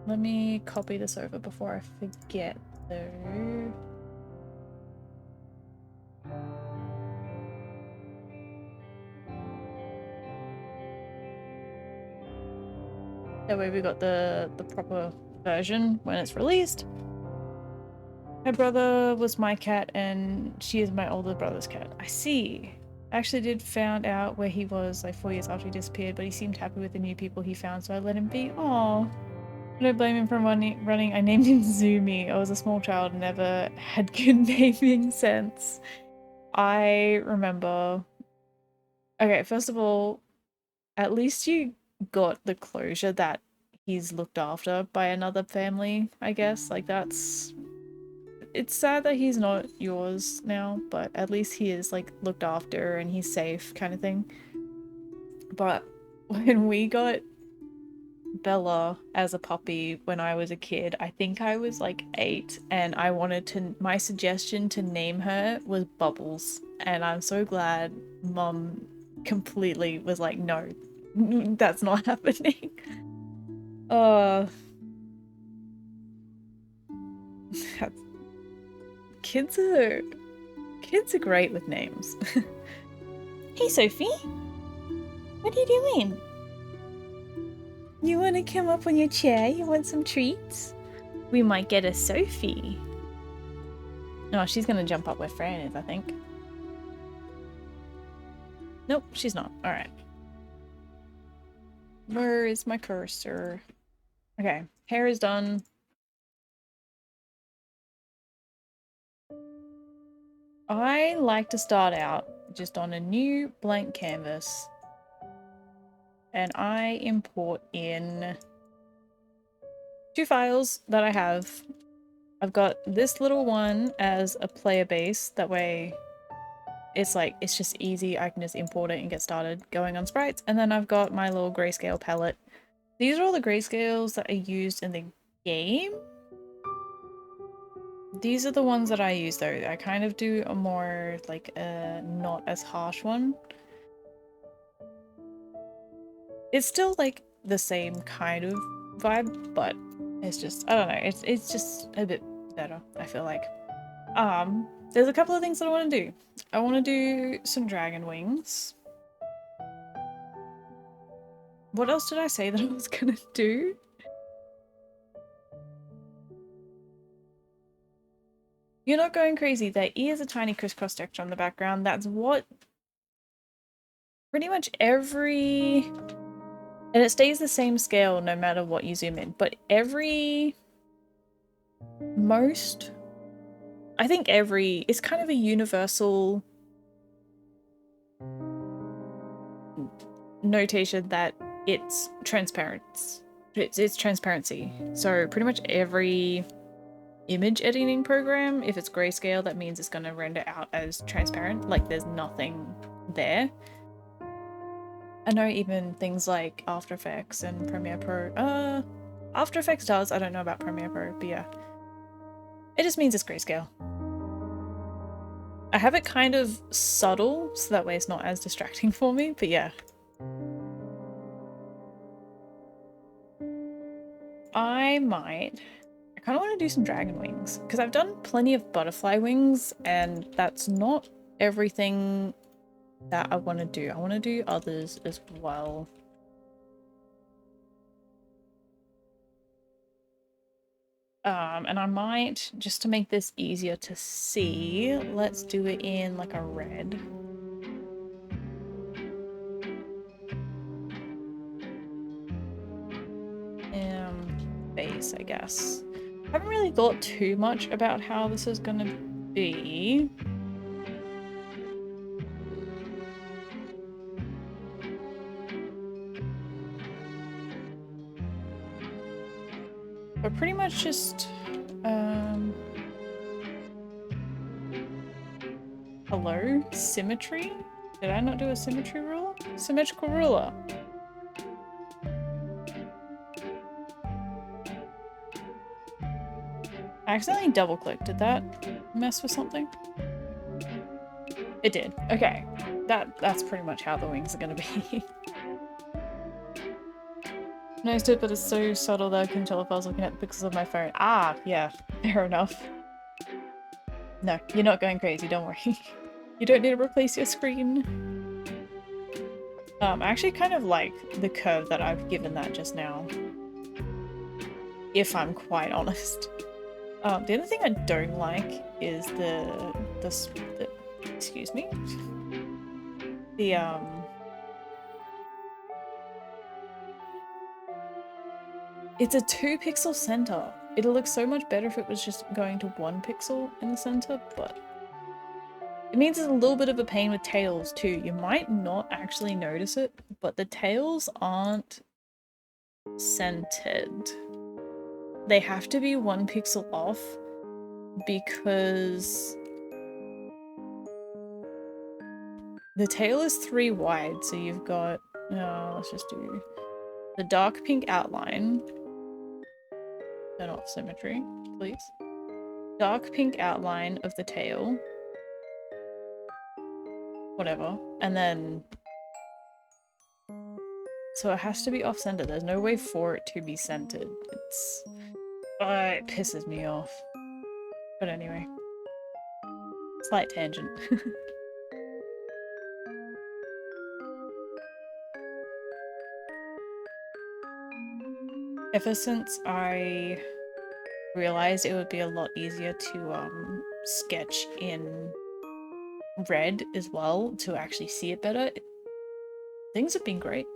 Let me copy this over before I forget though. That way we got the proper version when it's released. My brother was my cat and she is my older brother's cat. I see. I actually did found out where he was like 4 years after he disappeared, but he seemed happy with the new people he found, so I let him be. Aww. I don't blame him for running. I named him Zumi. I was a small child and never had good naming sense. I remember... Okay, first of all, at least you got the closure that he's looked after by another family, I guess. Like, that's... It's sad that he's not yours now, but at least he is, like, looked after and he's safe kind of thing. But when we got Bella as a puppy when I was a kid, I think I was like 8, and I wanted to... My suggestion to name her was Bubbles, and I'm so glad Mum completely was like, no, that's not happening. Kids are great with names. Hey Sophie, what are you doing? You want to come up on your chair? You want some treats? We might get a Sophie. Oh, she's gonna jump up where Fran is, I think. Nope, she's not. Alright. Where is my cursor? Okay, hair is done. I like to start out just on a new blank canvas. And I import in 2 files that I have. I've got this little one as a player base, that way it's like, it's just easy, I can just import it and get started going on sprites. And then I've got my little grayscale palette. These are all the grayscales that are used in the game. These are the ones that I use though. I kind of do a more like a not as harsh one. It's still like the same kind of vibe, but it's just, I don't know, it's just a bit better, I feel like. There's a couple of things that I want to do. I want to do some dragon wings. What else did I say that I was gonna do? You're not going crazy. Their ears are tiny crisscross texture on the background. That's what pretty much every... And it stays the same scale no matter what you zoom in, but I think it's kind of a universal notation that it's transparent. It's transparency. So pretty much every image editing program, if it's grayscale, that means it's going to render out as transparent, like there's nothing there. I know even things like After Effects and Premiere Pro, After Effects does, I don't know about Premiere Pro, but yeah. It just means it's grayscale. I have it kind of subtle, so that way it's not as distracting for me, but yeah. I kind of want to do some dragon wings, because I've done plenty of butterfly wings, and that's not everything that I want to do. I want to do others as well. And I might, just to make this easier to see, let's do it in like a red. base, I guess. I haven't really thought too much about how this is gonna be. But pretty much just, hello? Symmetry? Did I not do a symmetry rule? Symmetrical ruler. I accidentally double-clicked. Did that mess with something? It did. Okay. That's pretty much how the wings are gonna be. Noticed it, but it's so subtle that I couldn't tell if I was looking at the pixels of my phone. Ah, yeah. Fair enough. No, you're not going crazy, don't worry. You don't need to replace your screen. I actually kind of like the curve that I've given that just now. If I'm quite honest. The other thing I don't like is the excuse me? It's a 2-pixel center. It'll look so much better if it was just going to 1 pixel in the center, but it means it's a little bit of a pain with tails too. You might not actually notice it, but the tails aren't centered. They have to be 1 pixel off because the tail is 3 wide, so you've got, let's just do the dark pink outline. Turn off symmetry, please. Dark pink outline of the tail. Whatever. And then... So it has to be off-center. There's no way for it to be centered. It's... it pisses me off. But anyway. Slight tangent. Ever since I realized it would be a lot easier to sketch in red as well to actually see it better, things have been great.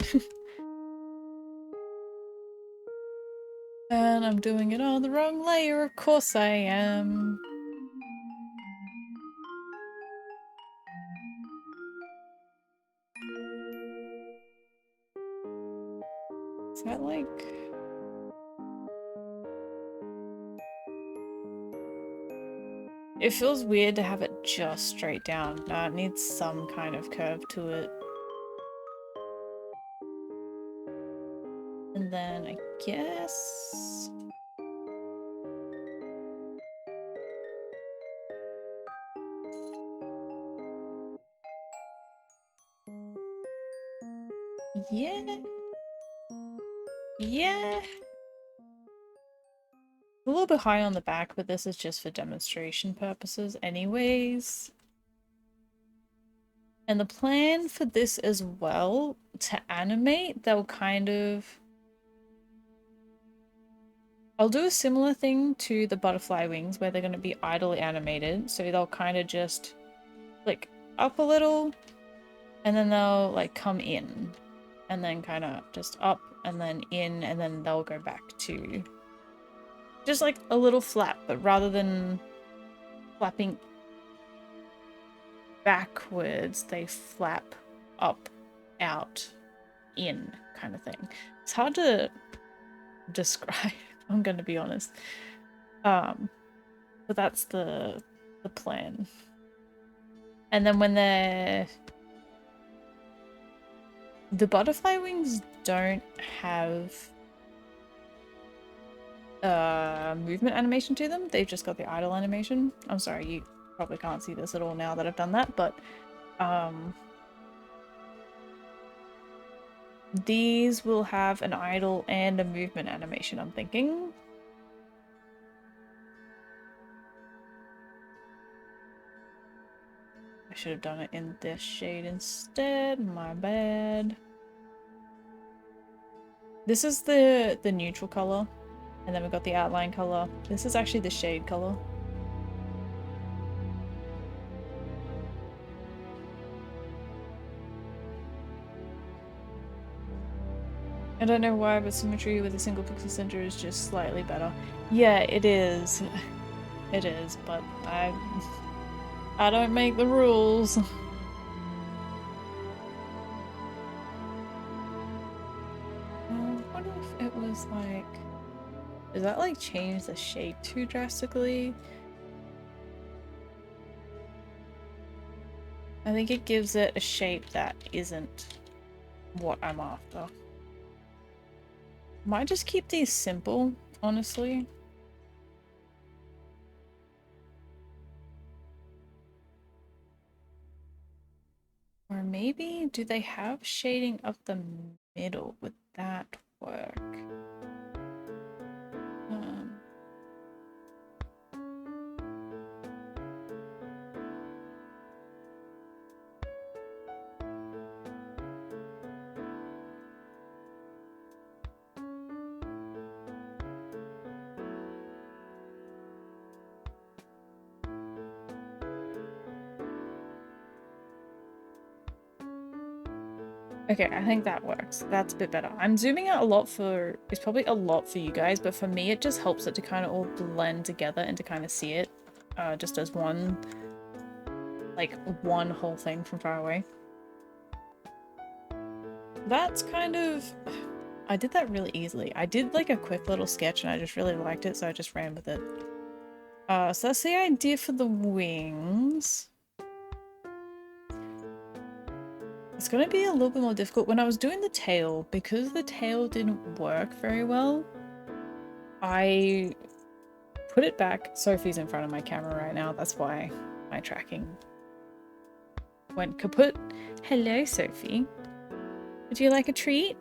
And I'm doing it on the wrong layer, of course I am. Is that like... It feels weird to have it just straight down. No, it needs some kind of curve to it. And then I guess... Yeah. Yeah. A little bit high on the back, but this is just for demonstration purposes anyways. And the plan for this as well, to animate, they'll kind of... I'll do a similar thing to the butterfly wings where they're going to be idly animated. So they'll kind of just like up a little and then they'll like come in and then kind of just up and then in and then they'll go back to just like a little flap, but rather than flapping backwards, they flap up, out, in kind of thing. It's hard to describe, I'm going to be honest. But that's the plan. And then when the butterfly wings don't have movement animation to them. They've just got the idle animation. I'm sorry, you probably can't see this at all now that I've done that, but these will have an idle and a movement animation, I'm thinking. I should have done it in this shade instead, my bad. This is the neutral color, and then we've got the outline color. This is actually the shade color. I don't know why, but symmetry with a single pixel center is just slightly better. Yeah, it is. It is, but I don't make the rules. What if it was like... Does that like change the shape too drastically? I think it gives it a shape that isn't what I'm after. Might just keep these simple, honestly. Or maybe, do they have shading up the middle? Would that work? Okay, I think that works. That's a bit better. I'm zooming out a lot for... It's probably a lot for you guys, but for me it just helps it to kind of all blend together and to kind of see it just as one... like, one whole thing from far away. That's kind of... I did that really easily. I did like a quick little sketch and I just really liked it, so I just ran with it. So that's the idea for the wings. It's gonna be a little bit more difficult. When I was doing the tail, because the tail didn't work very well, I put it back. Sophie's in front of my camera right now, that's why my tracking went kaput. Hello, Sophie. Would you like a treat?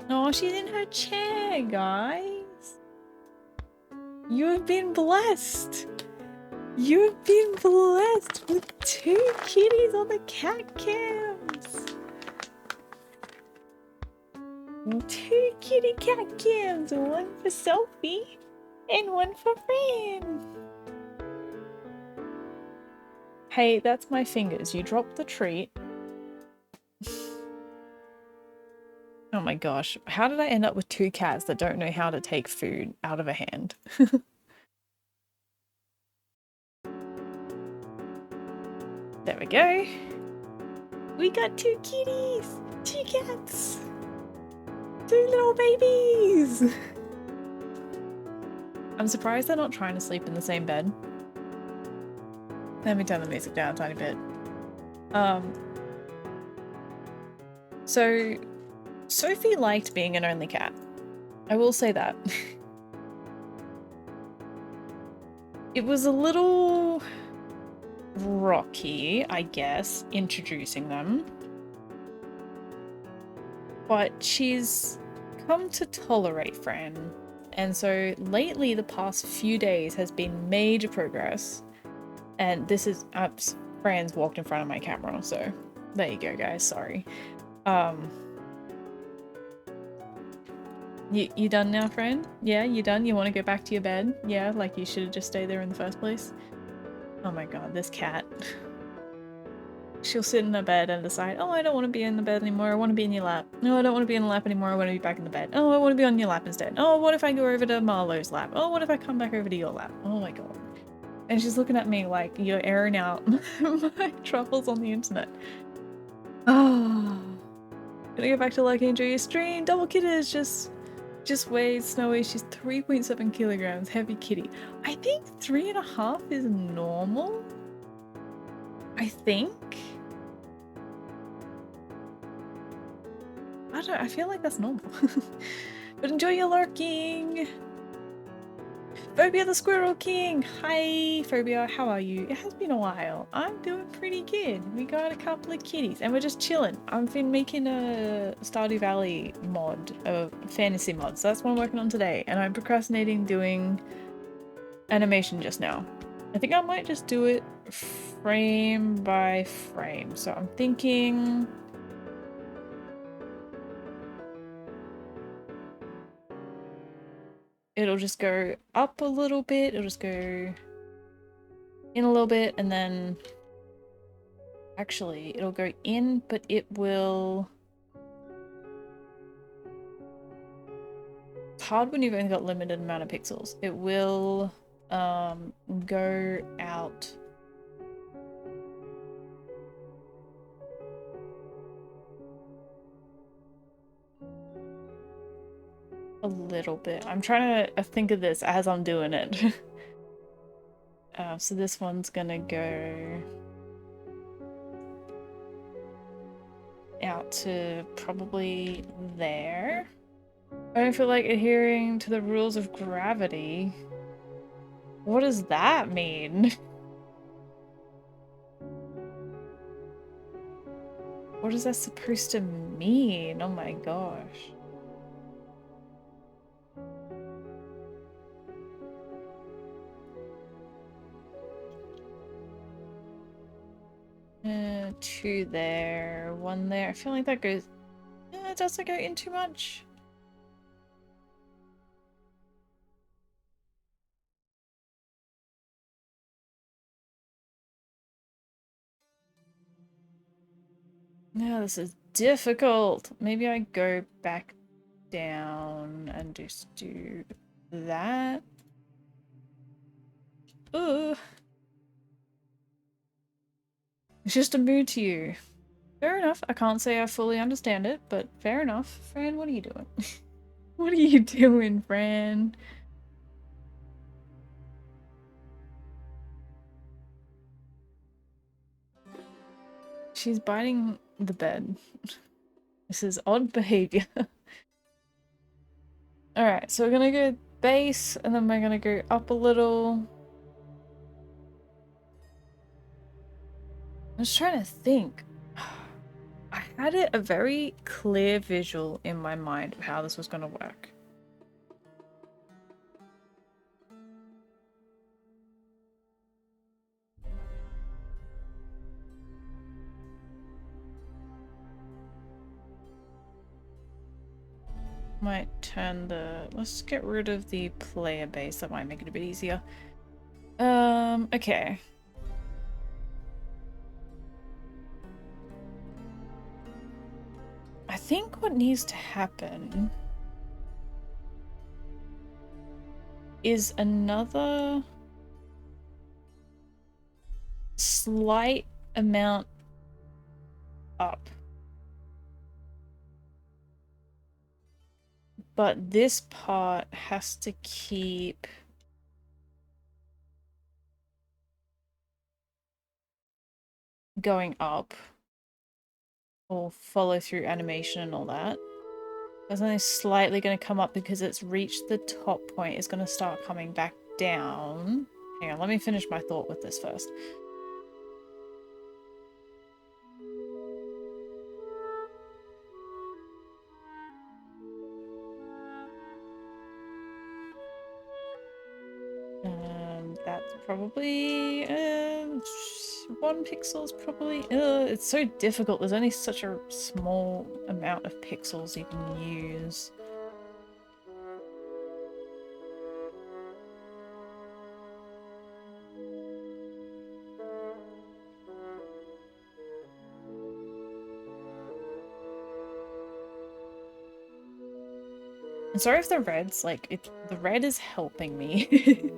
Oh, she's in her chair, guys. You have been blessed. You've been blessed with 2 kitties on the cat cams. 2 kitty cat cams, one for Sophie and one for Fran. Hey, that's my fingers. You dropped the treat. Oh my gosh, how did I end up with 2 cats that don't know how to take food out of a hand? There we go. We got 2 kitties! 2 cats! 2 little babies! I'm surprised they're not trying to sleep in the same bed. Let me turn the music down a tiny bit. So Sophie liked being an only cat. I will say that. It was a little rocky, I guess, introducing them. But she's come to tolerate Fran. And so lately, the past few days has been major progress. And this is... Fran's walked in front of my camera, so there you go, guys. Sorry. You done now, Fran? Yeah, you done? You want to go back to your bed? Yeah, like you should have just stayed there in the first place? Oh my god, this cat. She'll sit in her bed and decide, oh, I don't want to be in the bed anymore, I want to be in your lap. No, I don't want to be in the lap anymore, I want to be back in the bed. Oh, I want to be on your lap instead. Oh, what if I go over to Marlowe's lap? Oh, what if I come back over to your lap? Oh my god. And she's looking at me like, you're airing out my troubles on the internet. Oh. Gonna go back to Lucky and enjoy your stream. Double Kitters just weighed Snowy. She's 3.7 kilograms. Heavy kitty. I think 3.5 is normal. I think. I don't know, I feel like that's normal. But enjoy your lurking. Phobia the Squirrel King! Hi Phobia, how are you? It has been a while. I'm doing pretty good. We got a couple of kitties and we're just chilling. I've been making a Stardew Valley mod, a fantasy mod, so that's what I'm working on today. And I'm procrastinating doing animation just now. I think I might just do it frame by frame. So I'm thinking... it'll just go up a little bit, it'll just go in a little bit, and then actually it'll go in, but it will hard when you've only got limited amount of pixels. It will go out a little bit. I'm trying to think of this as I'm doing it. So this one's gonna go out to probably there. I don't feel like adhering to the rules of gravity. What does that mean? What is that supposed to mean? Oh my gosh. Two there, one there. I feel like that goes... it doesn't go in too much. No, this is difficult. Maybe I go back down and just do that. Ugh. It's just a mood to you. Fair enough. I can't say I fully understand it, but fair enough. Fran, what are you doing? What are you doing, Fran? She's biting the bed. This is odd behavior. Alright, so we're gonna go base, and then we're gonna go up a little. I was trying to think. I had a very clear visual in my mind of how this was gonna work. Might turn the... let's get rid of the player base. That might make it a bit easier. Okay. I think what needs to happen is another slight amount up. But this part has to keep going up, or follow through animation and all that. It's only slightly going to come up because it's reached the top point. It's going to start coming back down. Hang on, let me finish my thought with this first. That's probably 1 pixel is probably it's so difficult. There's only such a small amount of pixels you can use. I'm sorry if the red's like the red is helping me.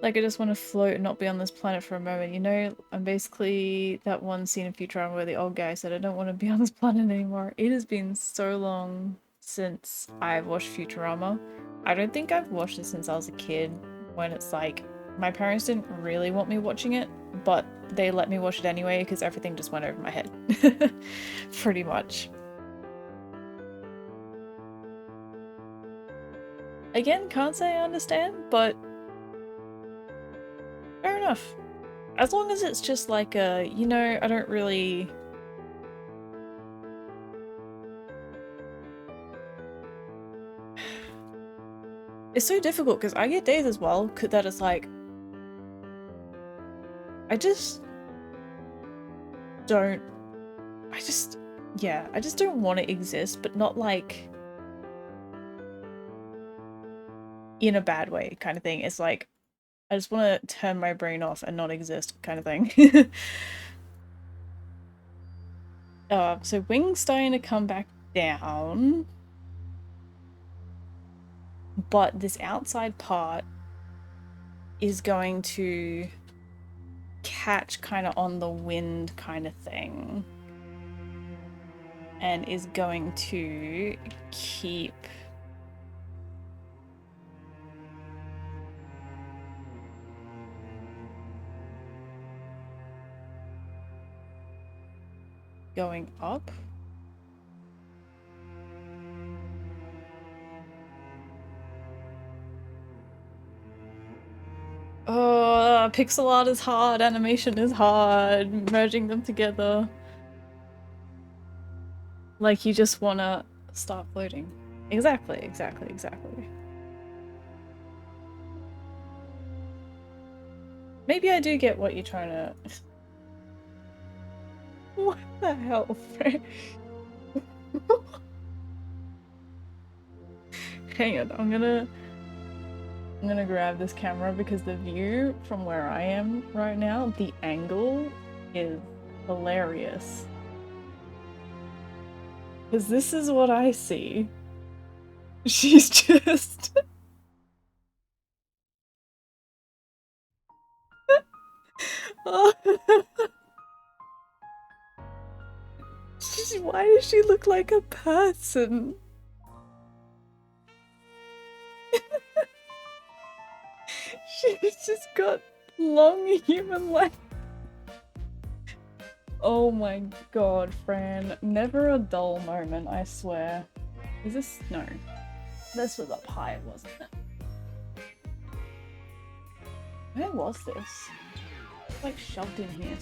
Like, I just want to float and not be on this planet for a moment, you know? I'm basically that one scene in Futurama where the old guy said, I don't want to be on this planet anymore. It has been so long since I've watched Futurama. I don't think I've watched it since I was a kid, when it's like, my parents didn't really want me watching it, but they let me watch it anyway because everything just went over my head. Pretty much. Again, can't say I understand, but fair enough. As long as it's just like a, you know, I don't really... It's so difficult because I get days as well that it's like... I just don't... Yeah, I just don't want to exist, but not like... in a bad way kind of thing. It's like, I just want to turn my brain off and not exist kind of thing. So wings starting to come back down. but this outside part is going to catch kind of on the wind kind of thing and is going to keep going up. Oh, pixel art is hard, animation is hard, merging them together. Like, you just wanna start floating. Exactly, exactly, exactly. Maybe I do get what you're trying to... What the hell, Frank? Hang on, I'm gonna grab this camera because the view from where I am right now, the angle is hilarious. Because this is what I see. She's just... Why does she look like a person? She's just got long human legs. Oh my god, Fran. Never a dull moment, I swear. Is this... No. This was up high, wasn't it? Where was this? It's like shoved in here.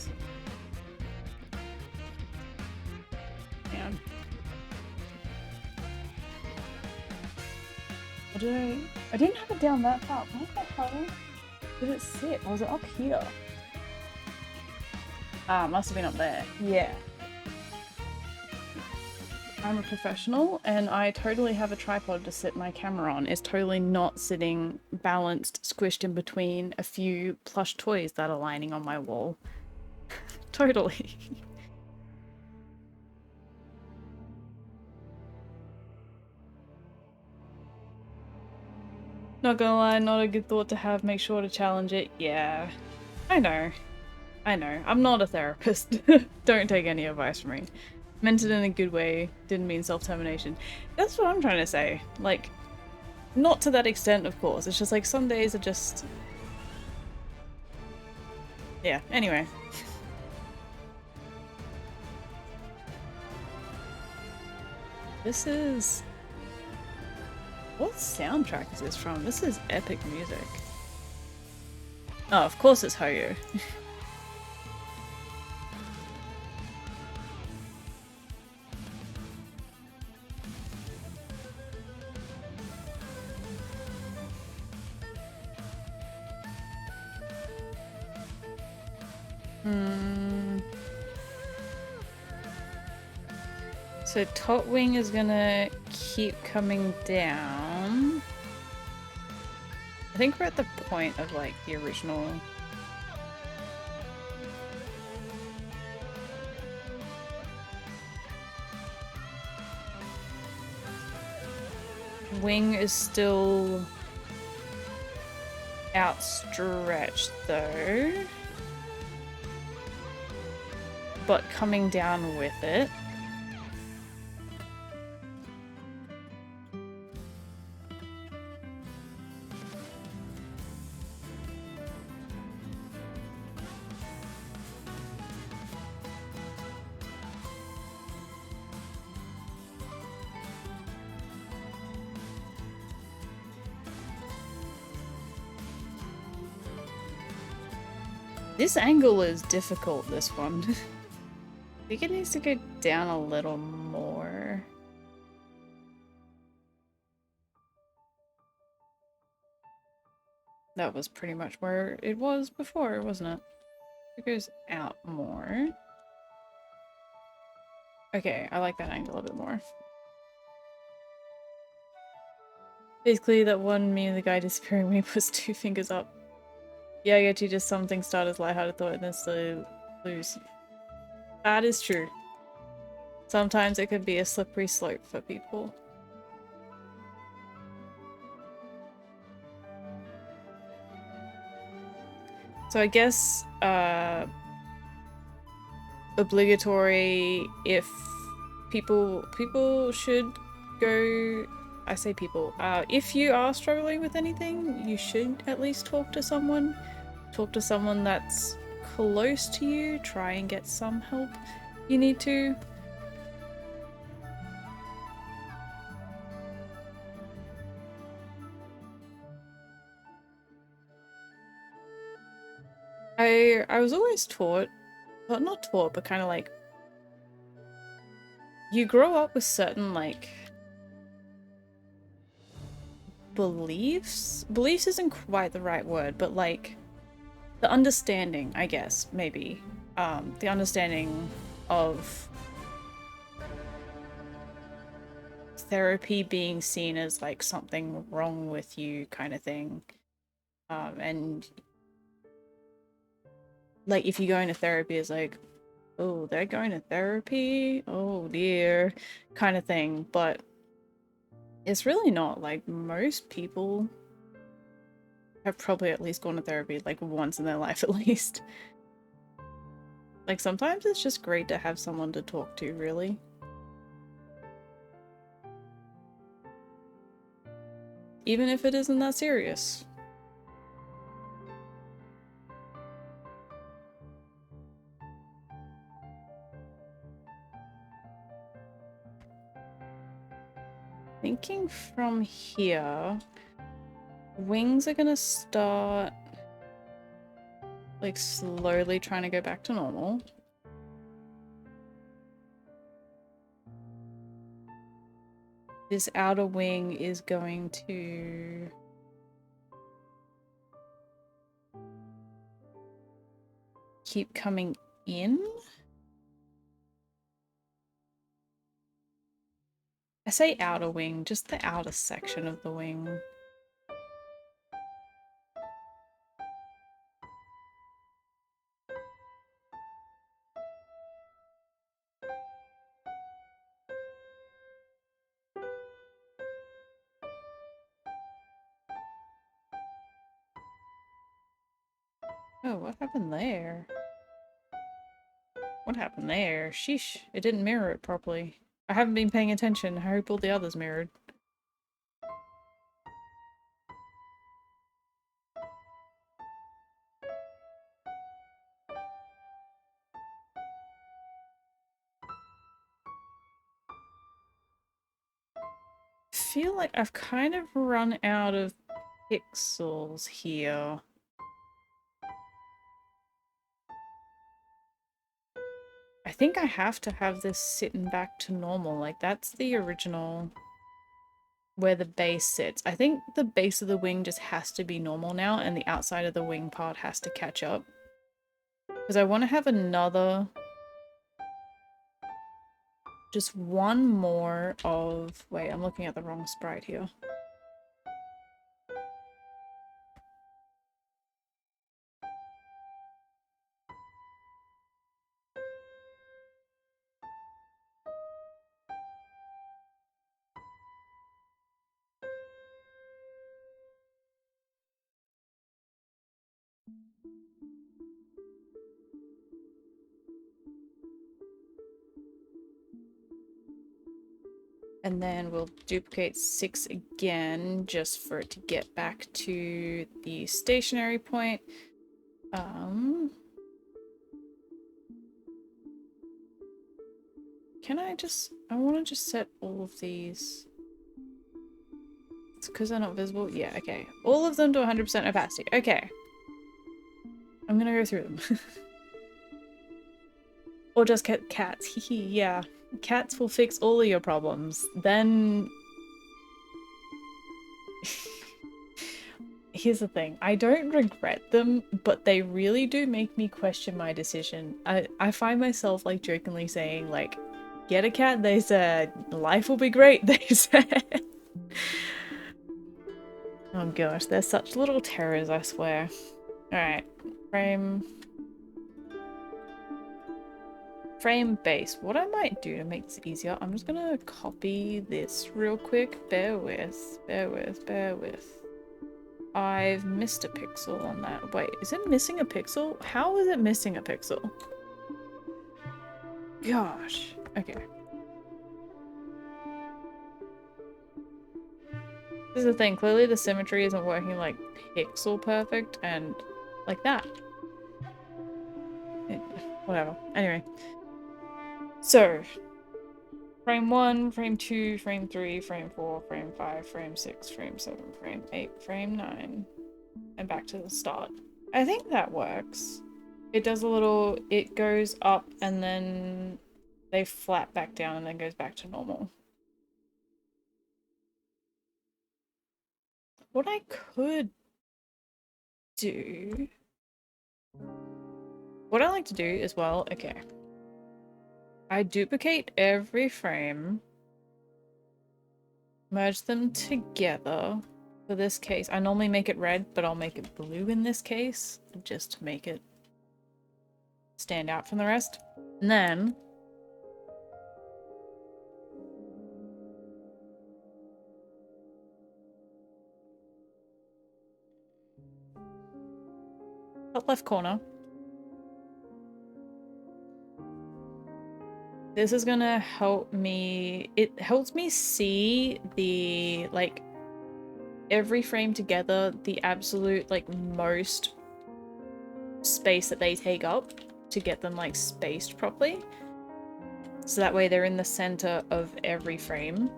Damn. What did I didn't have it down that far. What the hell did it sit? Or was it up here? Ah, must have been up there. Yeah. I'm a professional and I totally have a tripod to sit my camera on. It's totally not sitting balanced, squished in between a few plush toys that are lining on my wall. Totally. Not gonna lie, not a good thought to have. Make sure to challenge it. Yeah. I know. I know. I'm not a therapist. Don't take any advice from me. Meant it in a good way. Didn't mean self-termination. That's what I'm trying to say. Like, not to that extent, of course. It's just like some days are just... Yeah, anyway. This is... What soundtrack is this from? This is epic music. Oh, of course it's Hoyo. So top wing is gonna keep coming down. I think we're at the point of like the original. Wing is still outstretched though, but coming down with it. This angle is difficult, this one. I think it needs to go down a little more. That was pretty much where it was before, wasn't it? It goes out more. Okay, I like that angle a bit more. Basically, that one me and the guy disappearing when he puts 2 fingers up. Yeah, I get you, just something start as lighthearted thought and then slowly lose. That is true. Sometimes it could be a slippery slope for people. So I guess obligatory if people should go. I say people. If you are struggling with anything, you should at least talk to someone. Talk to someone that's close to you. Try and get some help you need to. I was always taught, well, not taught, but kind of like you grow up with certain like beliefs. Beliefs isn't quite the right word, but like the understanding, I guess, maybe. The understanding of therapy being seen as like something wrong with you kind of thing. And like if you go into therapy it's like, oh, they're going to therapy? Oh dear, kind of thing. But it's really not. Like most people have probably at least gone to therapy like once in their life at least. Like sometimes it's just great to have someone to talk to, really. Even if it isn't that serious. Thinking from here, wings are gonna start like slowly trying to go back to normal. This outer wing is going to keep coming in. I say outer wing, just the outer section of the wing. Oh, what happened there? What happened there? Sheesh, it didn't mirror it properly. I haven't been paying attention. I hope all the others mirrored. I feel like I've kind of run out of pixels here. I think I have to have this sitting back to normal. Like that's the original where the base sits. I think the base of the wing just has to be normal now and the outside of the wing part has to catch up. Because I want to have another... just one more of... Wait, I'm looking at the wrong sprite here. And then we'll duplicate 6 again just for it to get back to the stationary point. Can I just... I want to just set all of these... It's because they're not visible? Yeah, okay. All of them to 100% opacity. Okay. I'm gonna go through them. Or just cats. Hehe, yeah. Cats will fix all of your problems. Then... Here's the thing. I don't regret them, but they really do make me question my decision. I find myself like jokingly saying like, get a cat, they said. Life will be great, they said. Oh gosh, they're such little terrors, I swear. Alright. Frame base. What I might do to make this easier, I'm just gonna copy this real quick. Bear with. I've missed a pixel on that. Wait, is it missing a pixel? How is it missing a pixel? Gosh. Okay. This is the thing. Clearly the symmetry isn't working like pixel perfect and like that. Whatever. Anyway. So, frame 1, frame 2, frame 3, frame 4, frame 5, frame 6, frame 7, frame 8, frame 9. And back to the start. I think that works. It does a little, it goes up and then they flat back down and then goes back to normal. What I could do, what I like to do as well, okay. I duplicate every frame, merge them together. For this case, I normally make it red, but I'll make it blue in this case, just to make it stand out from the rest. And then top left corner. This is gonna help me, it helps me see the, like, every frame together, the absolute, like, most space that they take up to get them, like, spaced properly. So that way they're in the center of every frame.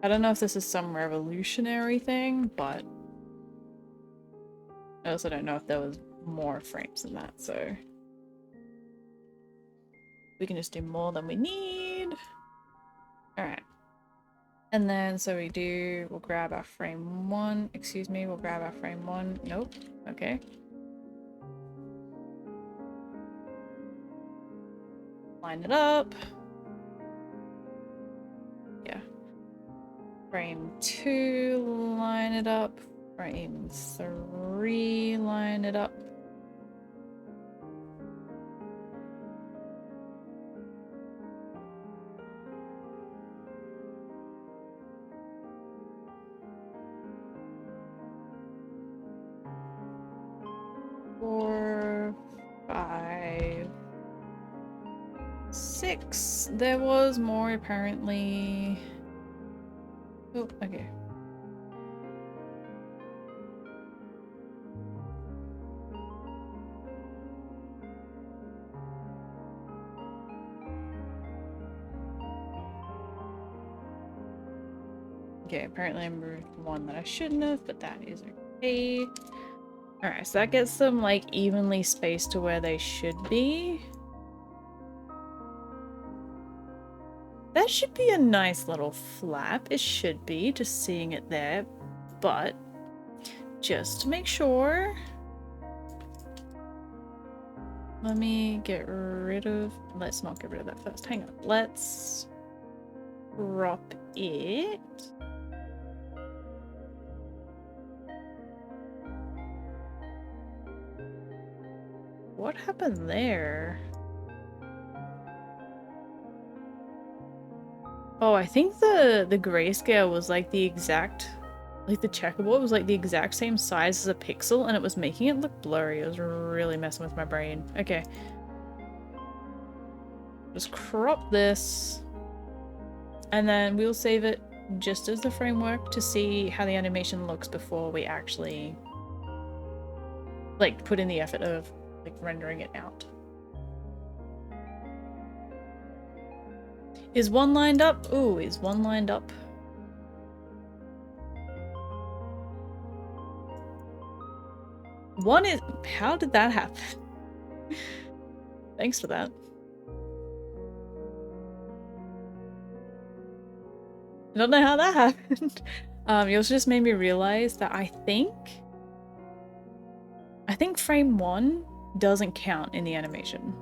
I don't know if this is some revolutionary thing, but I also don't know if there was more frames than that, so we can just do more than we need. Alright. And then, so we'll grab our frame 1. Excuse me, we'll grab our frame 1. Nope. Okay. Line it up. Yeah. Frame 2, line it up. Frame 3, line it up. Four, 5, 6. There was more apparently. Oh, okay. Okay, apparently I moved one that I shouldn't have, but that is okay. Alright, so that gets them, like, evenly spaced to where they should be. That should be a nice little flap. It should be, just seeing it there. But, just to make sure... Let me get rid of... Let's not get rid of that first. Hang on. Let's... crop it. What happened there? Oh, I think the grayscale was like the exact, like the checkerboard was like the exact same size as a pixel and it was making it look blurry. It was really messing with my brain. Okay. Just crop this. And then we'll save it just as the framework to see how the animation looks before we actually like put in the effort of like rendering it out. Is one lined up? Ooh, is one lined up? One is... How did that happen? Thanks for that. I don't know how that happened. You also just made me realize that I think frame 1 doesn't count in the animation.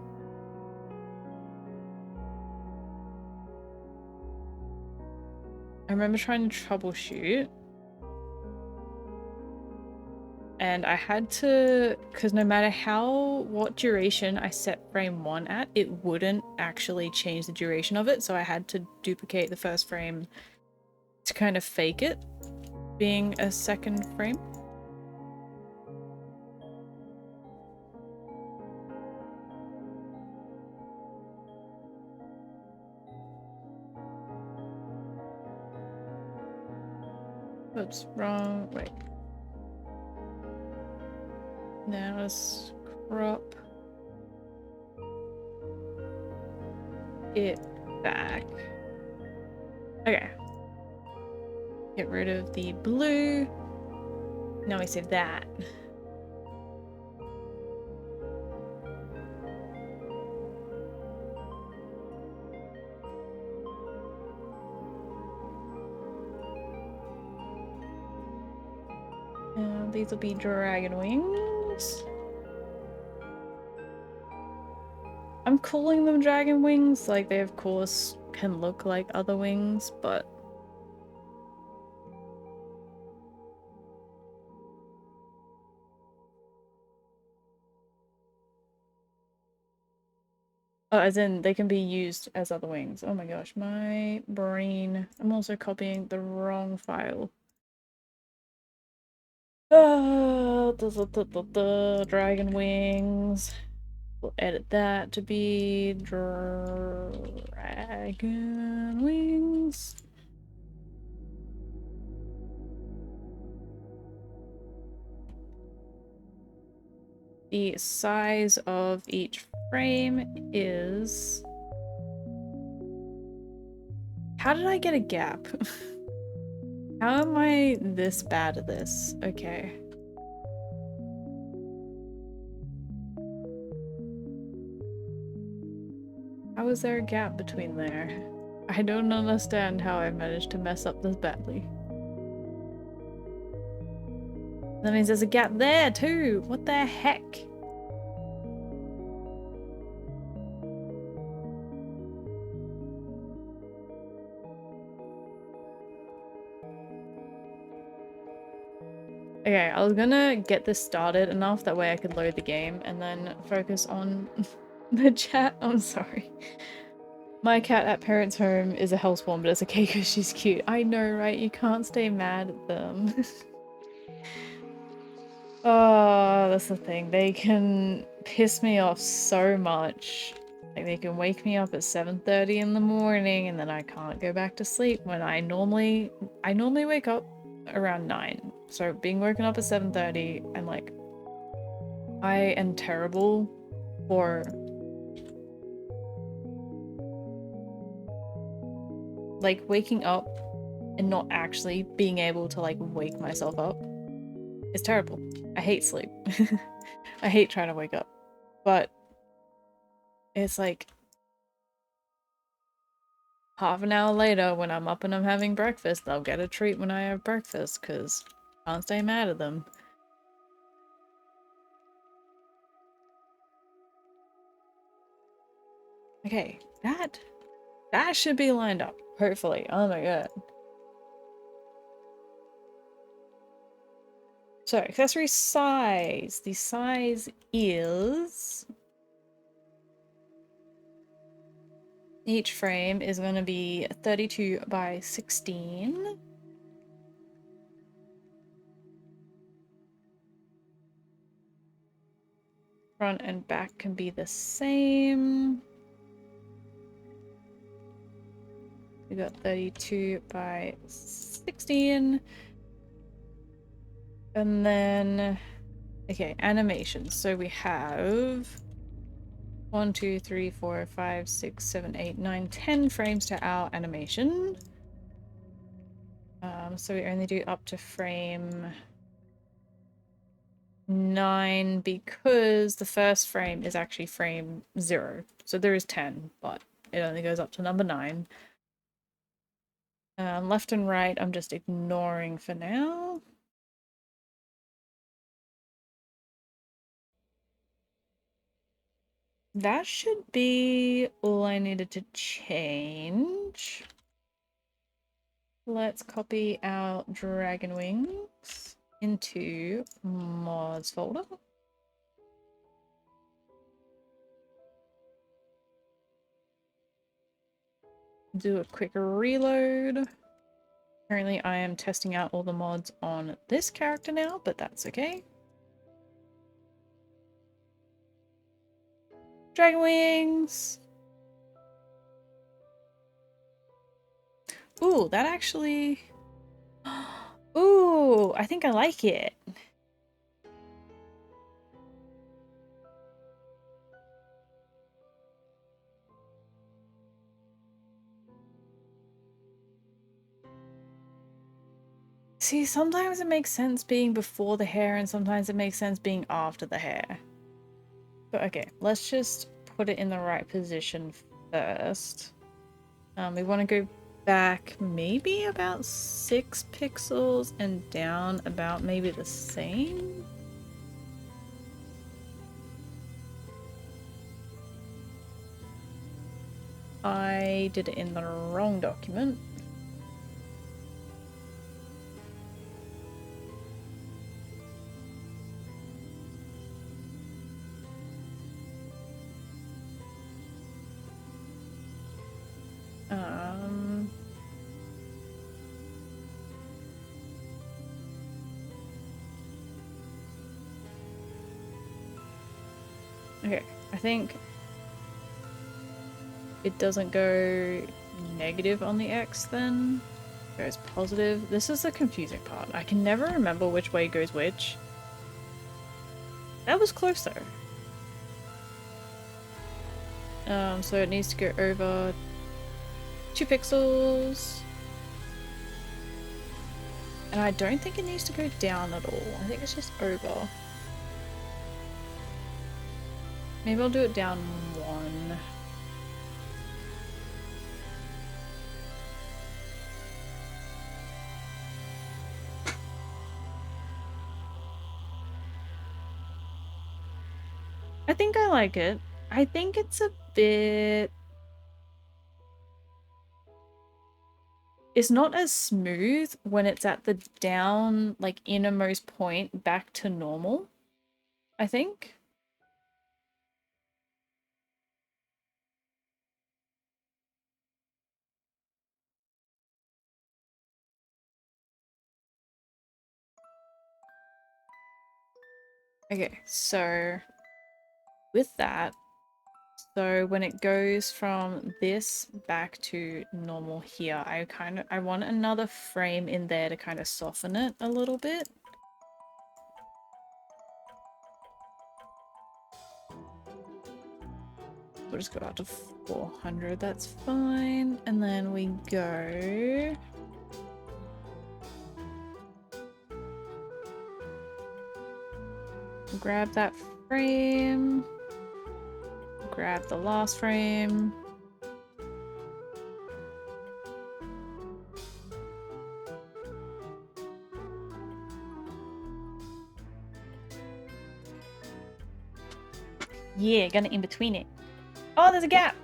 I remember trying to troubleshoot and I had to, because no matter what duration I set frame 1 at, it wouldn't actually change the duration of it, so I had to duplicate the first frame to kind of fake it being a second frame. Oops, wrong, wait. Now let's crop it back. Okay. Get rid of the blue. Now we save that. These will be dragon wings. I'm calling them dragon wings, like they of course can look like other wings, but oh, as in they can be used as other wings. Oh my gosh, my brain. I'm also copying the wrong file. Dragon wings. We'll edit that to be dragon wings. The size of each frame is... How did I get a gap? How am I this bad at this? Okay. How is there a gap between there? I don't understand how I managed to mess up this badly. That means there's a gap there too! What the heck? Okay, I was gonna get this started enough that way I could load the game and then focus on the chat. I'm sorry. My cat at parents' home is a hellspawn, but it's okay because she's cute. I know, right? You can't stay mad at them. Oh, that's the thing. They can piss me off so much. Like, they can wake me up at 7:30 in the morning and then I can't go back to sleep when I normally wake up around 9. So being woken up at 7:30, I'm like, I am terrible for like waking up and not actually being able to like wake myself up. It's terrible. I hate sleep. I hate trying to wake up. But it's like half an hour later when I'm up and I'm having breakfast, I'll get a treat when I have breakfast because I can't stay mad at them. Okay, that should be lined up, hopefully. Oh my god. So, accessory size. The size is... Each frame is going to be 32 by 16. Front and back can be the same. We got 32 by 16. And then, okay, animations. So we have 1, 2, 3, 4, 5, 6, 7, 8, 9, 10 frames to our animation. So we only do up to frame 9 because the first frame is actually frame 0. So there is 10, but it only goes up to number 9. Left and right, I'm just ignoring for now. That should be all I needed to change. Let's copy our dragon wings into mods folder. Do a quick reload. Apparently I am testing out all the mods on this character now, but that's okay. Dragon wings! Ooh, that actually... Ooh, I think I like it. See, sometimes it makes sense being before the hair and sometimes it makes sense being after the hair. But okay, let's just put it in the right position first. We want to go back maybe about 6 pixels and down about maybe the same. I did it in the wrong document. Okay, I think it doesn't go negative on the X then. It goes positive. This is the confusing part. I can never remember which way goes which. That was close though. So it needs to go over 2 pixels. And I don't think it needs to go down at all. I think it's just over. Maybe I'll do it down 1. I think I like it. I think it's a bit... It's not as smooth when it's at the down, like, innermost point back to normal, I think. Okay, so with that, so when it goes from this back to normal here, I want another frame in there to kind of soften it a little bit. We'll just go out to 400, that's fine. And then we go... Grab that frame. Grab the last frame. Yeah, gonna in between it. Oh, there's a gap!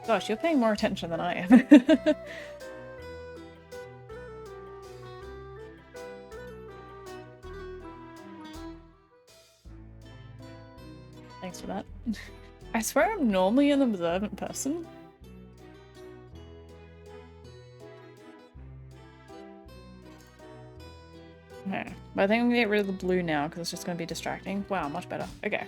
Gosh, you're paying more attention than I am. Thanks for that. I swear I'm normally an observant person. Okay, but I think I'm gonna get rid of the blue now because it's just gonna be distracting. Wow, much better. Okay.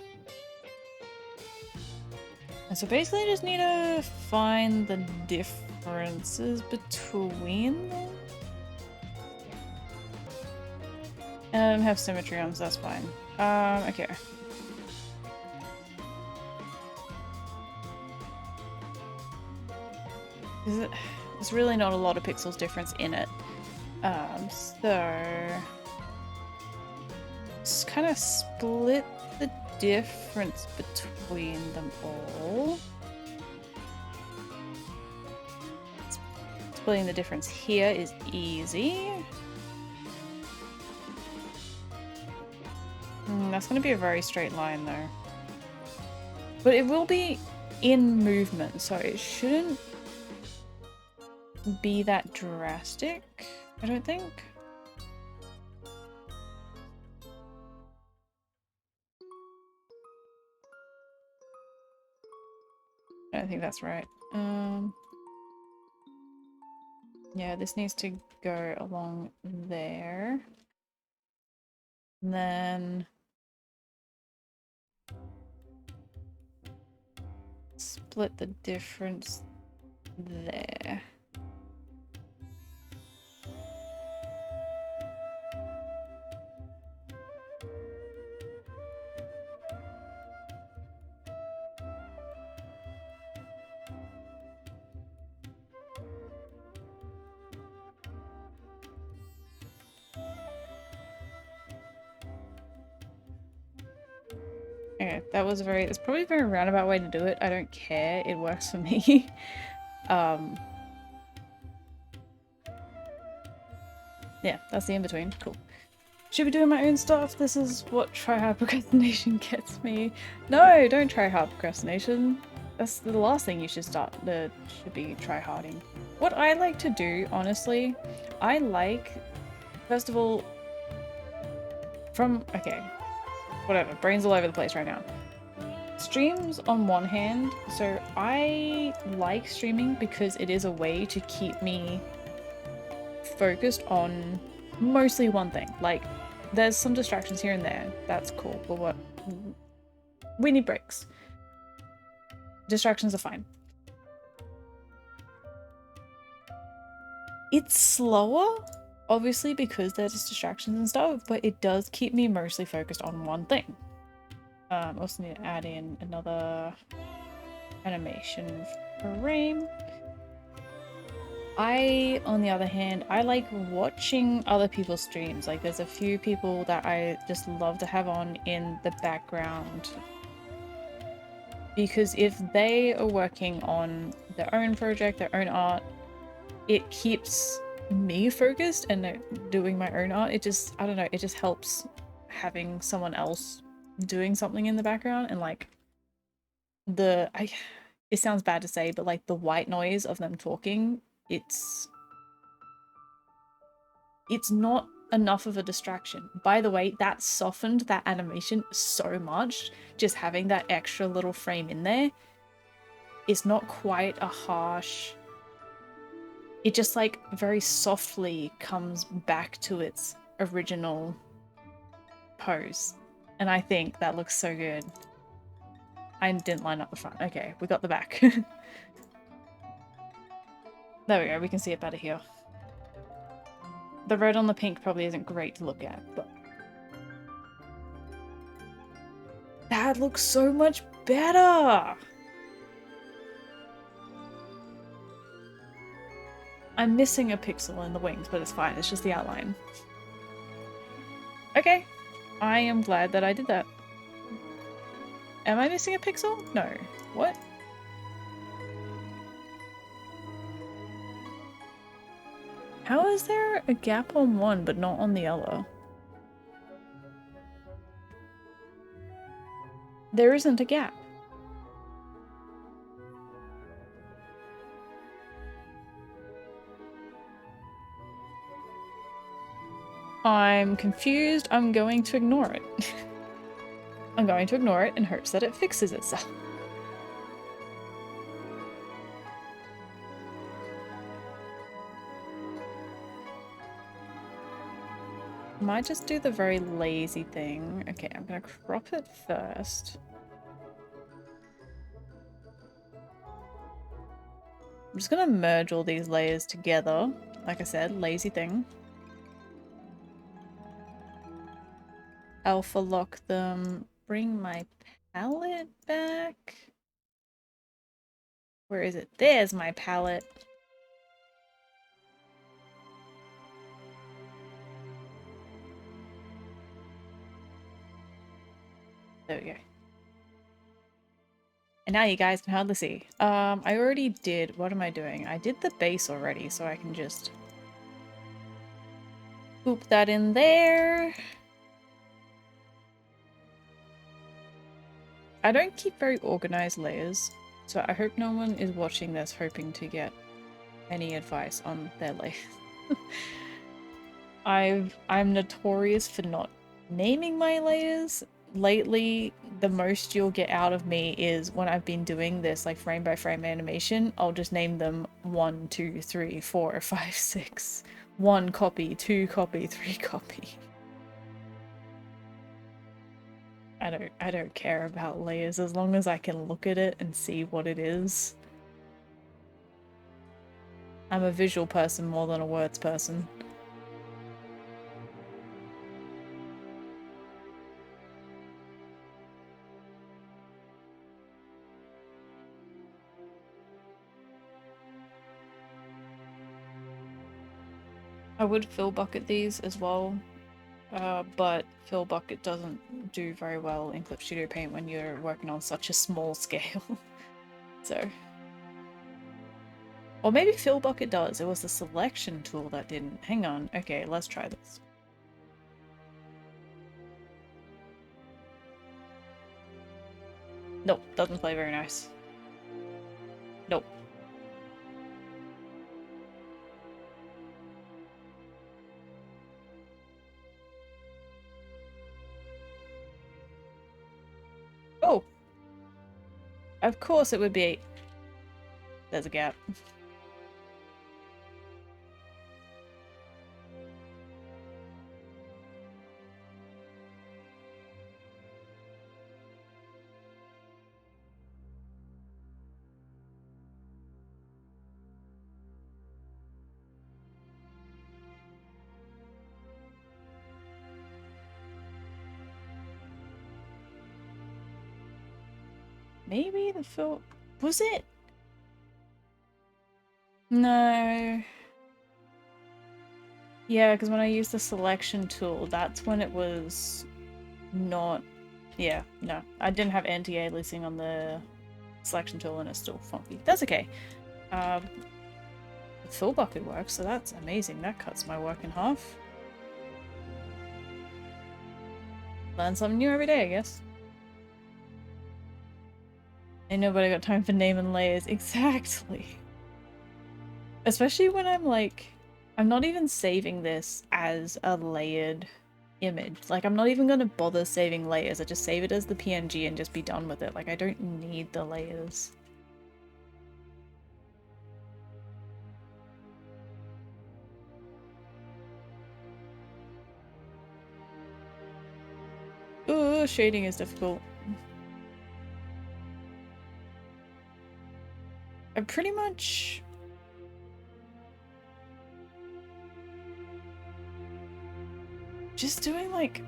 And so basically I just need to find the differences between them. And I don't have symmetry on, so that's fine. Okay. There's really not a lot of pixels difference in it. So just kind of split the difference between them all. Splitting the difference here is easy. That's going to be a very straight line though. But it will be in movement, so it shouldn't be that drastic, I don't think. don't think that's right. Yeah, this needs to go along there. And then split the difference there. Okay, it's probably a very roundabout way to do it. I don't care, it works for me. Yeah, that's the in-between, cool. Should be doing my own stuff, this is what try-hard procrastination gets me. No, don't try hard procrastination. That's the last thing you should should be try-harding. What I like to do, honestly, first of all, okay, whatever, brain's all over the place right now. Streams on one hand, so I like streaming because it is a way to keep me focused on mostly one thing. Like, there's some distractions here and there, that's cool, but we need breaks. Distractions are fine. It's slower, obviously, because there's distractions and stuff, but it does keep me mostly focused on one thing. Also need to add in another animation frame. On the other hand, I like watching other people's streams. Like, there's a few people that I just love to have on in the background. Because if they are working on their own project, their own art, it keeps me focused and doing my own art. I don't know, it just helps having someone else doing something in the background, and like it sounds bad to say, but like the white noise of them talking, it's not enough of a distraction. By the way, that softened that animation so much, just having that extra little frame in there. It's not quite a harsh, it just like very softly comes back to its original pose. And I think that looks so good. I didn't line up the front. Okay, we got the back. There we go, we can see it better here. The red on the pink probably isn't great to look at, but that looks so much better! I'm missing a pixel in the wings, but it's fine, it's just the outline. Okay, I am glad that I did that. Am I missing a pixel? No. What? How is there a gap on one but not on the other? There isn't a gap. I'm confused. I'm going to ignore it. I'm going to ignore it in hopes that it fixes itself. Might just do the very lazy thing. Okay, I'm gonna crop it first. I'm just gonna merge all these layers together. Like I said, lazy thing. Alpha lock them. Bring my palette back. Where is it? There's my palette. There we go. And now you guys can hardly see. I already did, what am I doing? I did the base already, so I can just swoop that in there. I don't keep very organized layers, so I hope no one is watching this hoping to get any advice on their layers. I'm notorious for not naming my layers. lately, the most you'll get out of me is when I've been doing this like frame by frame animation, I'll just name them 1, 2, 3, 4, 5, 6. 1 copy, 2 copy, 3 copy. I don't care about layers as long as I can look at it and see what it is. I'm a visual person more than a words person. I would fill bucket these as well, but fill bucket doesn't do very well in Clip Studio Paint when you're working on such a small scale. So, or maybe fill bucket does. It was the selection tool that didn't. Hang on. Okay, let's try this. Nope, doesn't play very nice. Nope. Oh! Of course it would be. There's a gap. Maybe the fill... Was it? No. Yeah, because when I used the selection tool, that's when it was not... Yeah, no. I didn't have anti-aliasing on the selection tool and it's still funky. That's okay. The fill bucket works, so that's amazing. That cuts my work in half. Learn something new every day, I guess. Ain't nobody got time for naming layers. Exactly. Especially when I'm like... I'm not even saving this as a layered image. Like, I'm not even gonna bother saving layers. I just save it as the PNG and just be done with it. Like, I don't need the layers. Ooh, shading is difficult. I pretty much... just doing like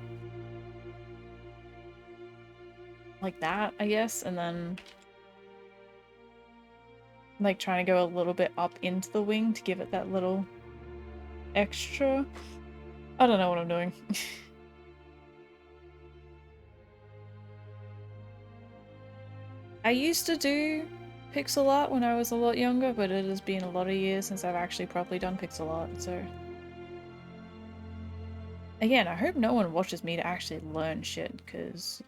that, I guess, and then like trying to go a little bit up into the wing to give it that little extra. I don't know what I'm doing. I used to do pixel art when I was a lot younger, but it has been a lot of years since I've actually properly done pixel art, so... Again, I hope no one watches me to actually learn shit, because...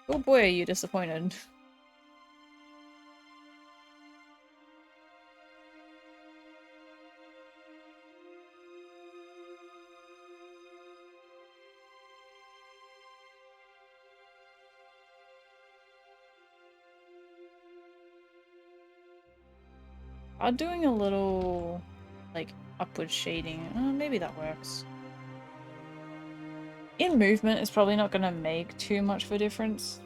oh boy, are you disappointed. I'm doing a little, like, upward shading. Maybe that works. In movement, it's probably not going to make too much of a difference.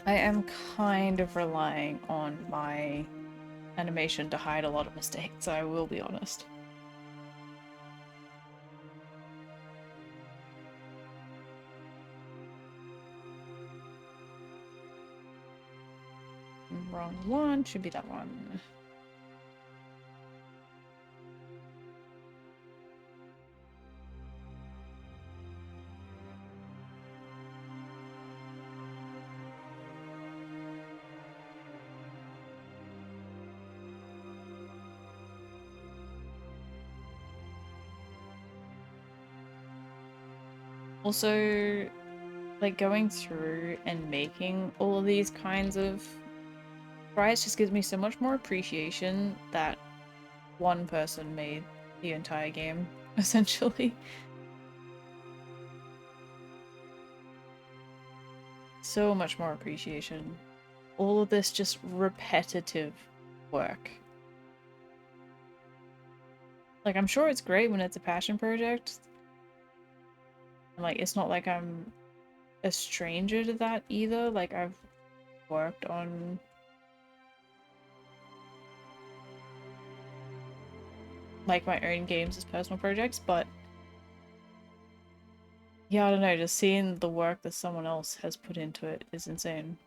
I am kind of relying on my animation to hide a lot of mistakes, I will be honest. Wrong one, should be that one. Also, like, going through and making all of these kinds of sprites just gives me so much more appreciation that one person made the entire game, essentially. So much more appreciation. All of this just repetitive work. Like, I'm sure it's great when it's a passion project. Like, it's not like I'm a stranger to that either. Like, I've worked on like my own games as personal projects, but yeah, I don't know, just seeing the work that someone else has put into it is insane.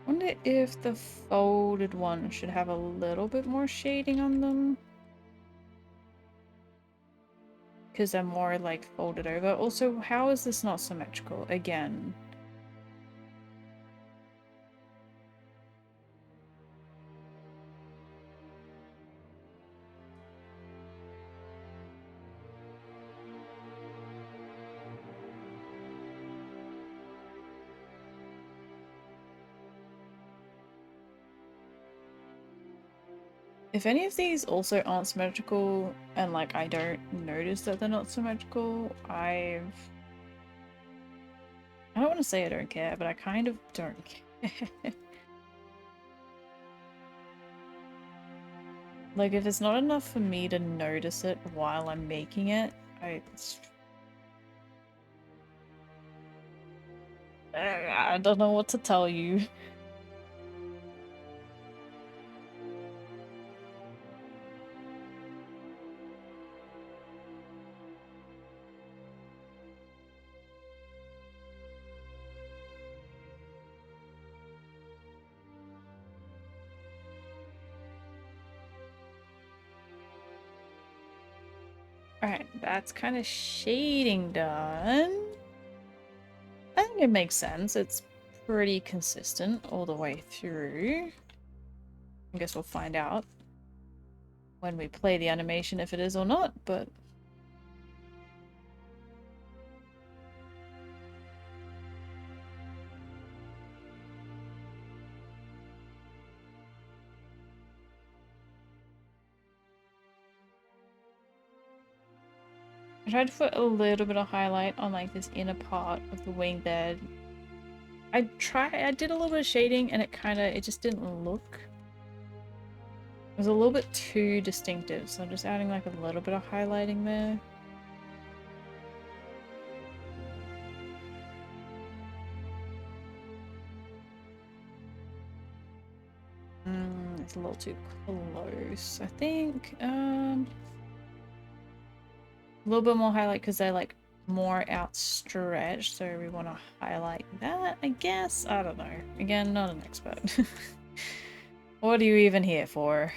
I wonder if the folded one should have a little bit more shading on them. Because they're more like folded over. Also, how is this not symmetrical? Again. If any of these also aren't symmetrical and like I don't notice that they're not symmetrical, I don't want to say I don't care, but I kind of don't care. Like, if it's not enough for me to notice it while I'm making it, I don't know what to tell you. Alright, that's kind of shading done. I think it makes sense. It's pretty consistent all the way through. I guess we'll find out when we play the animation if it is or not, but I tried to put a little bit of highlight on like this inner part of the wing there. I did a little bit of shading and it just didn't look. It was a little bit too distinctive, so I'm just adding like a little bit of highlighting there. It's a little too close, I think. A little bit more highlight because they're like more outstretched, so we want to highlight that, I guess. I don't know. Again, not an expert. What are you even here for?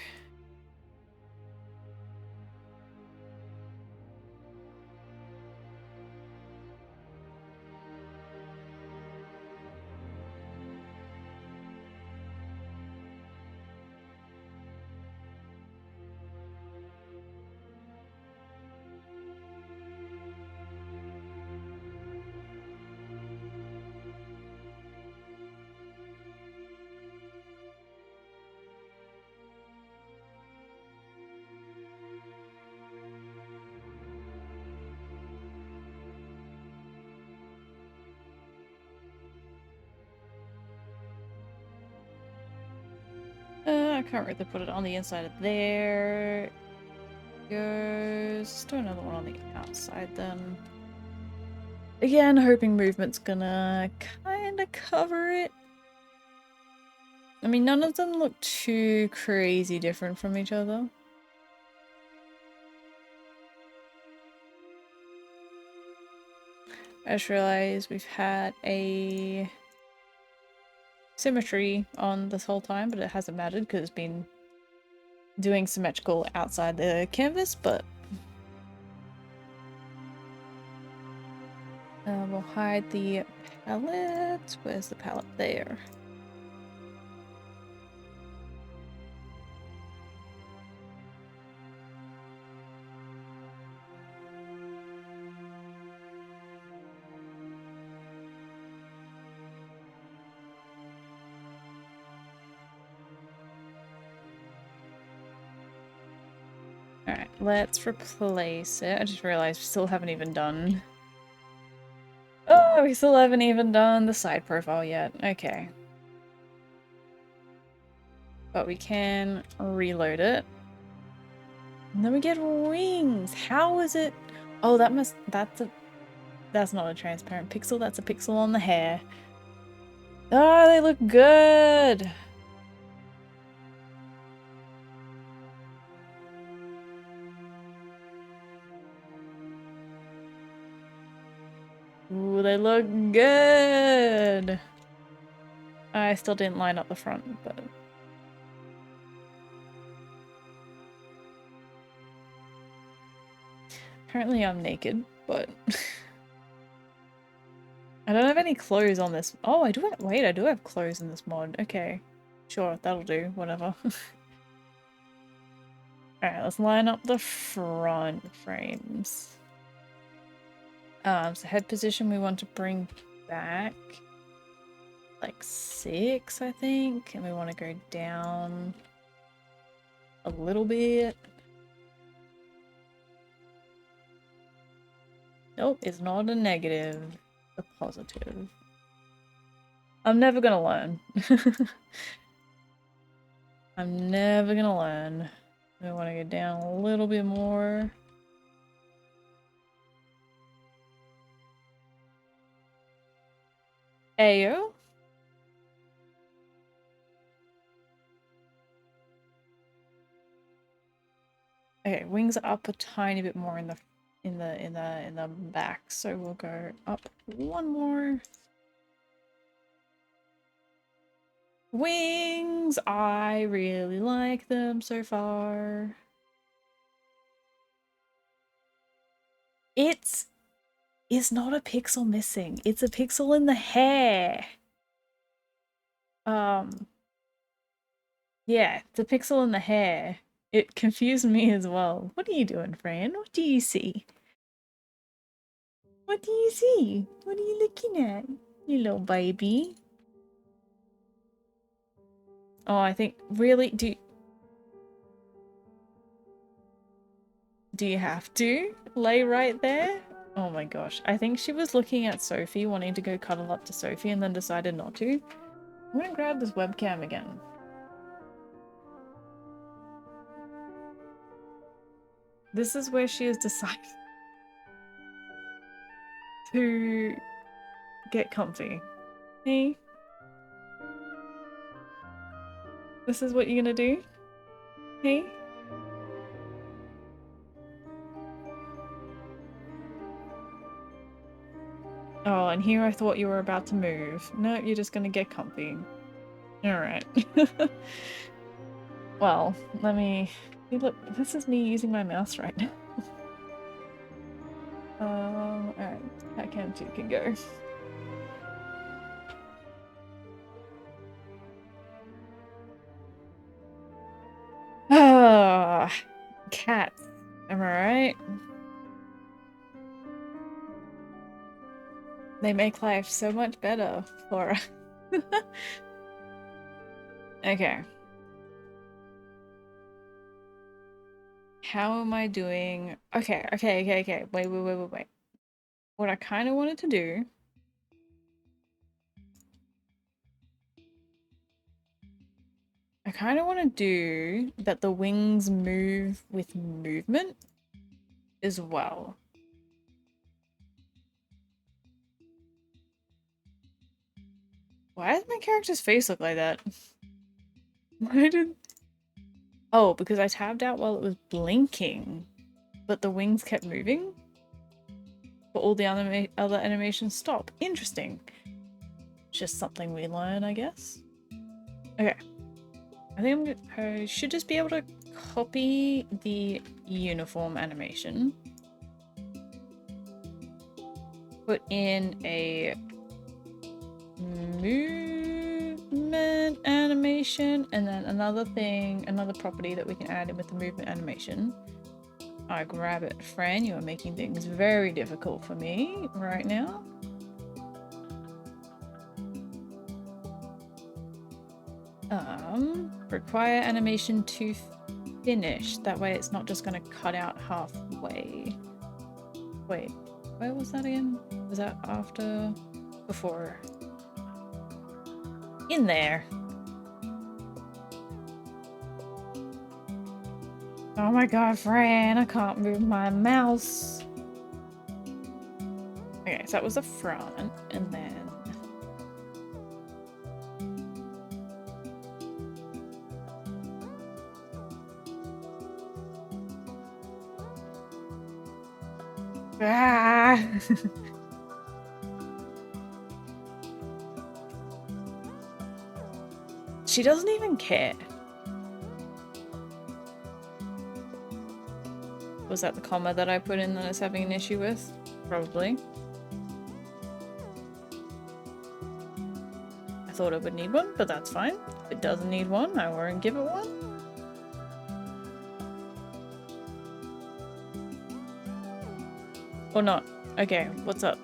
I can't really put it on the inside of there. Goes. Let's do another one on the outside then. Again, hoping movement's gonna kinda cover it. I mean, none of them look too crazy different from each other. I just realized we've had a symmetry on this whole time, but it hasn't mattered because it's been doing symmetrical outside the canvas, but We'll hide the pallet. Where's the pallet? There. Alright, let's replace it. I just realized we still haven't even done... Oh, we still haven't even done the side profile yet. Okay. But we can reload it. And then we get wings! How is it... Oh, that's not a transparent pixel, that's a pixel on the hair. Oh, they look good! Ooh, they look good! I still didn't line up the front, but... Apparently I'm naked, but... I don't have any clothes on this. Oh, I do have- wait, I do have clothes in this mod. Okay. Sure, that'll do. Whatever. Alright, let's line up the front frames. So head position we want to bring back like 6, I think. And we want to go down a little bit. Nope, it's not a negative. A positive. I'm never gonna learn. I'm never gonna learn. I want to go down a little bit more. Ayo. Okay, wings are up a tiny bit more in the back, so we'll go up one more. Wings! I really like them so far. It's not a pixel missing. It's a pixel in the hair. Yeah, the pixel in the hair. It confused me as well. What are you doing, Fran? What do you see? What do you see? What are you looking at? You little baby. Oh, I think really do you have to lay right there? Oh my gosh. I think she was looking at Sophie, wanting to go cuddle up to Sophie, and then decided not to. I'm gonna grab this webcam again. This is where she has decided to get comfy. Hey? This is what you're gonna do? Hey? Oh, and here I thought you were about to move. No, you're just gonna get comfy. Alright. Well, let me... Look, this is me using my mouse right now. Alright. Cat Cam 2 can go. Ah, cats. Am I right? They make life so much better for us. Okay. How am I doing? Okay. Wait. What I kind of wanted to do... I kind of want to do that the wings move with movement as well. Why does my character's face look like that? Why did... Oh, because I tabbed out while it was blinking, but the wings kept moving? But all the other animations stop. Interesting. Just something we learn, I guess. Okay. I think I should just be able to copy the uniform animation. put in a movement animation, and then another property that we can add in with the movement animation. I grab it. Fran, you are making things very difficult for me right now. Require animation to finish. That way it's not just gonna cut out halfway. Wait, where was that again? Was that after? Before? In there. Oh my god, Fran, I can't move my mouse. Okay, so that was the front, and then... Ah! She doesn't even care. Was that the comma that I put in that I was having an issue with? Probably. I thought it would need one, but that's fine. If it doesn't need one, I won't give it one. Or not. Okay, what's up?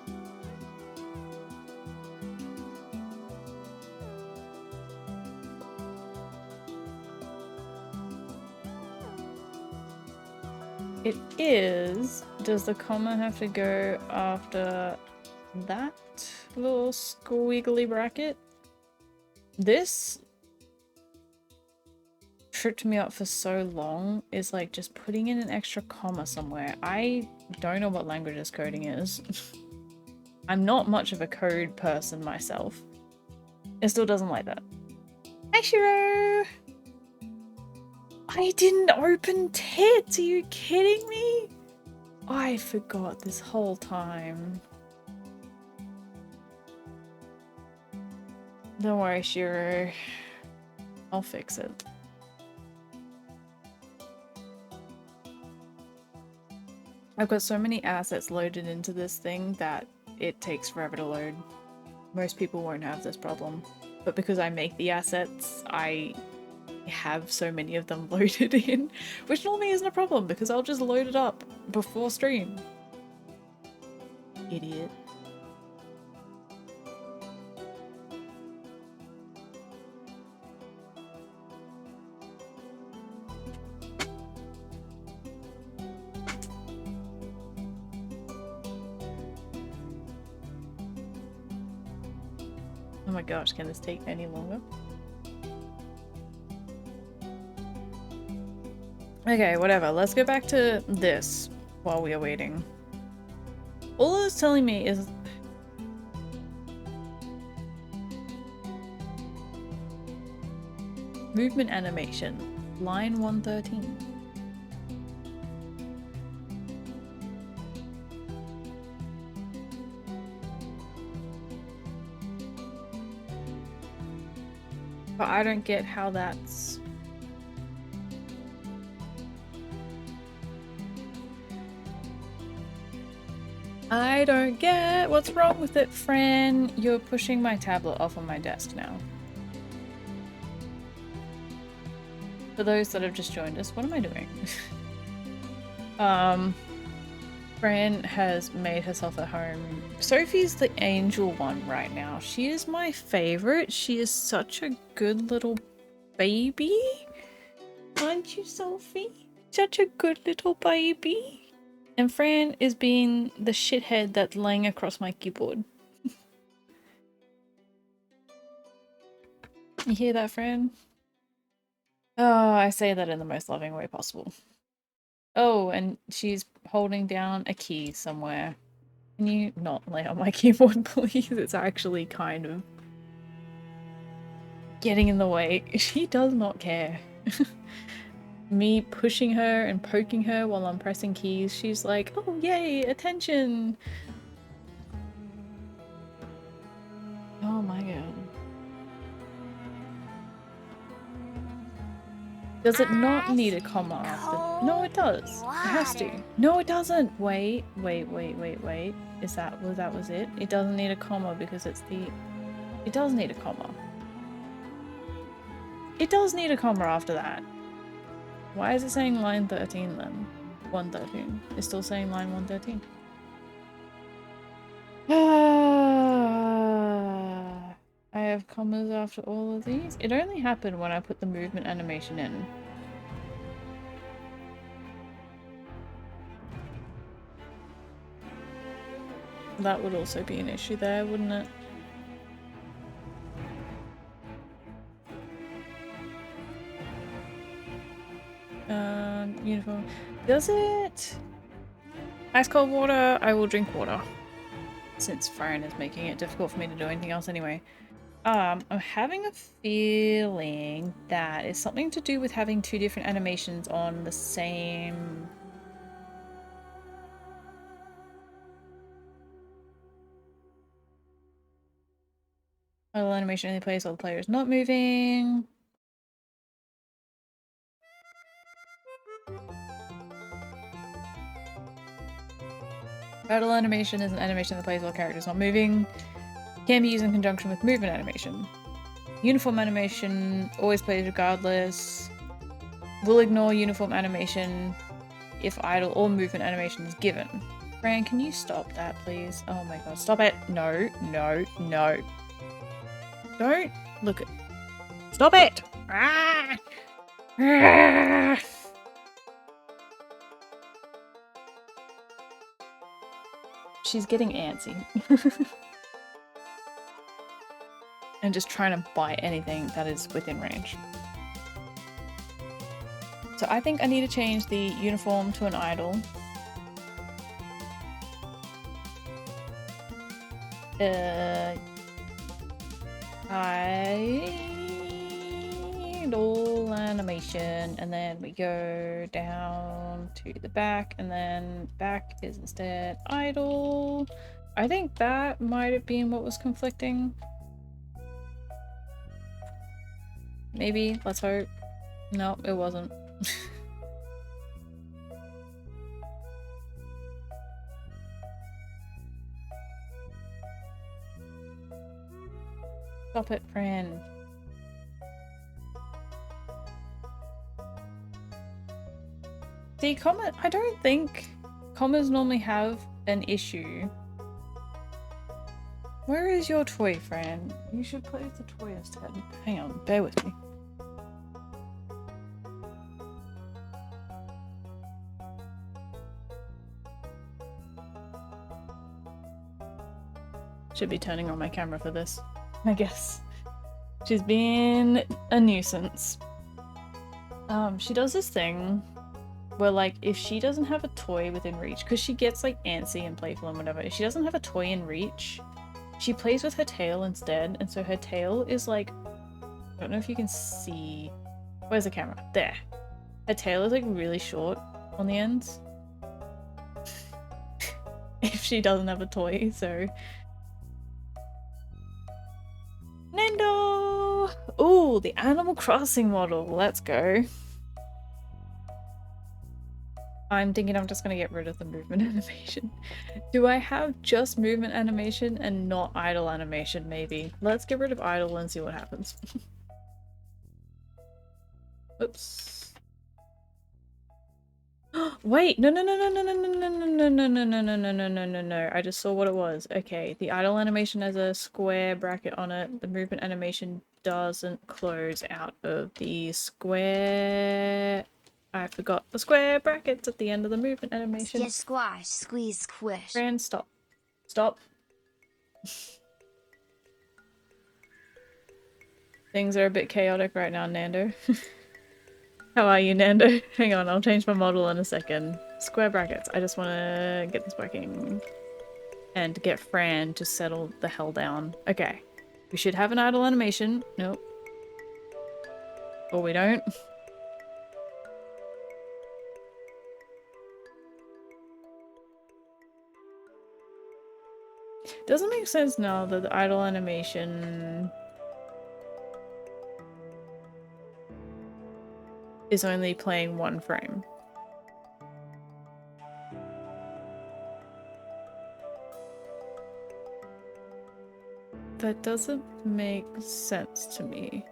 It is. Does the comma have to go after that little squiggly bracket? This tripped me up for so long is like just putting in an extra comma somewhere. I don't know what language this coding is. I'm not much of a code person myself. It still doesn't like that. Hi, Shiro! I didn't open tits! Are you kidding me? I forgot this whole time. Don't worry, Shiro. I'll fix it. I've got so many assets loaded into this thing that it takes forever to load. Most people won't have this problem. But because I make the assets, I have so many of them loaded in, which normally isn't a problem because I'll just load it up before stream. Idiot. Oh my gosh, can this take any longer? Okay, whatever. Let's go back to this while we are waiting. All it's telling me is... movement animation. Line 113. But I don't get how that's... I don't get what's wrong with it, Fran. You're pushing my tablet off on my desk now. For those that have just joined us, what am I doing? Fran has made herself at home. Sophie's the angel one right now. She is my favorite. She is such a good little baby. Aren't you, Sophie? Such a good little baby. And Fran is being the shithead that's laying across my keyboard. You hear that, Fran? Oh, I say that in the most loving way possible. Oh, and she's holding down a key somewhere. Can you not lay on my keyboard, please? It's actually kind of getting in the way. She does not care. Me pushing her and poking her while I'm pressing keys, she's like, oh yay, attention! Oh my god. Does it not need a comma after? No, it does. It has to. No, it doesn't. Wait. It that was it? It doesn't need a comma because it does need a comma. It does need a comma after that. Why is it saying line 13 then? 113. It's still saying line 113. I have commas after all of these. It only happened when I put the movement animation in. That would also be an issue there, wouldn't it? Uniform. Does it? Ice cold water? I will drink water. Since Fran is making it difficult for me to do anything else anyway. I'm having a feeling that it's something to do with having two different animations on the same... Idle animation only plays while the player is not moving. Idle animation is an animation that plays while the character is not moving. Can be used in conjunction with movement animation. Uniform animation always plays regardless. Will ignore uniform animation if idle or movement animation is given. Fran, can you stop that, please? Oh my god, stop it! No, no, no. Don't look at... Stop it! Ah! Ah! She's getting antsy. And just trying to bite anything that is within range. So I think I need to change the uniform to an idle. Idle animation, and then we go down to the back, and then back is instead idle. I think that might have been what was conflicting. Maybe, let's hope. No, it wasn't. Stop it, Fran. See, I don't think commas normally have an issue. Where is your toy, Fran? You should play with the toy instead. Hang on, bear with me. Should be turning on my camera for this, I guess. She's been a nuisance. She does this thing where, like, if she doesn't have a toy within reach, because she gets, like, antsy and playful and whatever, if she doesn't have a toy in reach, she plays with her tail instead, and so her tail is, like, I don't know if you can see... Where's the camera? There. Her tail is, like, really short on the ends. If she doesn't have a toy, so... Nendo! Ooh, the Animal Crossing model. Let's go. I'm thinking I'm just gonna get rid of the movement animation. Do I have just movement animation and not idle animation, maybe? Let's get rid of idle and see what happens. Oops. Wait, no, no, no, no, no, no, no, no, no, no, no, no, no, no, no, no, no, no, no. I just saw what it was. Okay, the idle animation has a square bracket on it. The movement animation doesn't close out of the square. I forgot the square brackets at the end of the movement animation. Yes, squash, squeeze, squish. Fran, stop. Stop. Things are a bit chaotic right now, Nando. How are you, Nando? Hang on, I'll change my model in a second. Square brackets. I just want to get this working. And get Fran to settle the hell down. Okay. We should have an idle animation. Nope. Or we don't. Doesn't make sense now that the idle animation is only playing one frame. That doesn't make sense to me.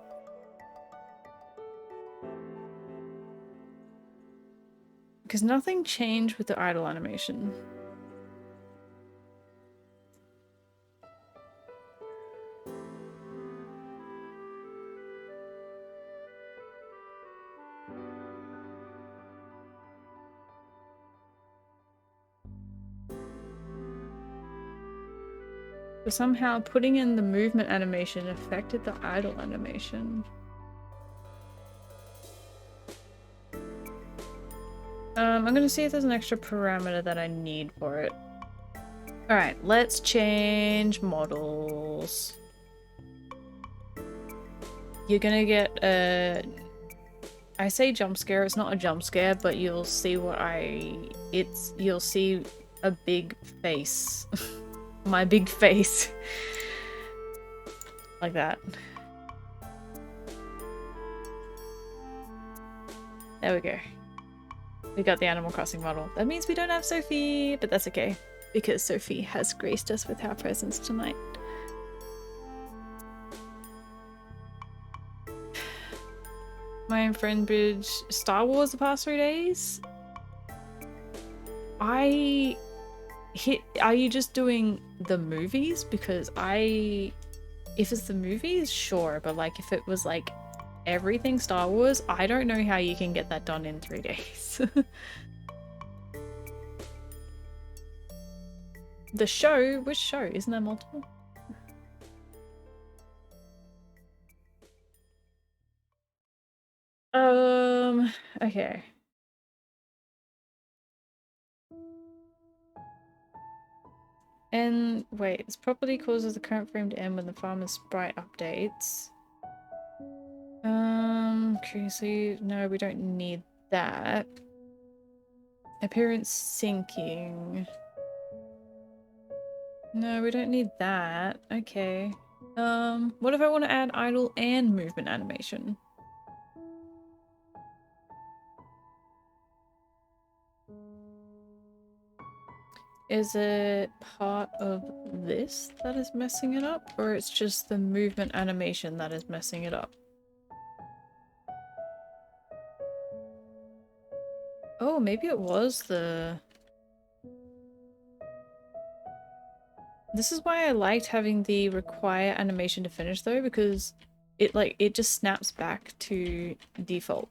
Because nothing changed with the idle animation. But somehow putting in the movement animation affected the idle animation. I'm gonna see if there's an extra parameter that I need for it. Alright, let's change models. You're gonna get a... I say jump scare, it's not a jump scare, but you'll see what you'll see a big face. My big face. Like that. There we go. We got the Animal Crossing model. That means we don't have Sophie, but that's okay. Because Sophie has graced us with her presence tonight. My friend bridge Star Wars the past 3 days? Are you just doing the movies? Because if it's the movies, sure, but like if it was like everything Star Wars, I don't know how you can get that done in 3 days. The show? Which show? Isn't there multiple? Okay. And wait, this property causes the current frame to end when the farmer's sprite updates. Okay, so no, we don't need that. Appearance syncing. No, we don't need that. Okay. What if I want to add idle and movement animation? Is it part of this that is messing it up? Or it's just the movement animation that is messing it up? Oh, maybe it was the... This is why I liked having the require animation to finish though, because it just snaps back to default.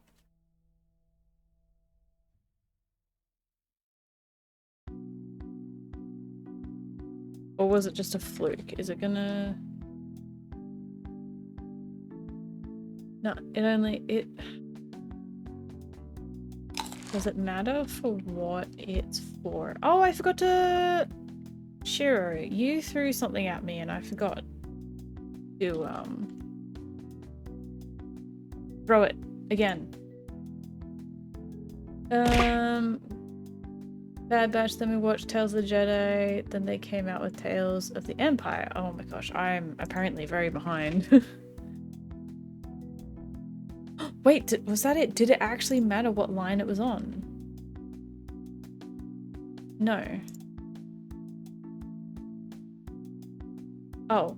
Or was it just a fluke? Is it gonna... No, it... Does it matter for what it's for? Oh, I forgot to... Shiro, you threw something at me and I forgot to, throw it again. Bad Batch, then we watched Tales of the Jedi, then they came out with Tales of the Empire. Oh my gosh, I'm apparently very behind. Wait, was that it? Did it actually matter what line it was on? No. Oh.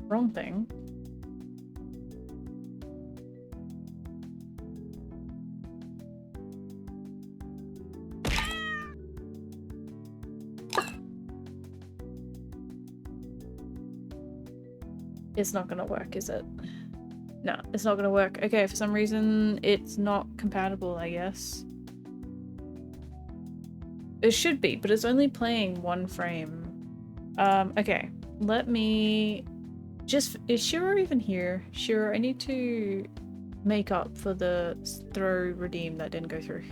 Wrong thing. It's not gonna work, is it? No, it's not gonna work. Okay, for some reason it's not compatible, I guess. It should be, but it's only playing one frame. Okay. Let me just... Is Shiro even here? Shiro, I need to make up for the throw redeem that didn't go through.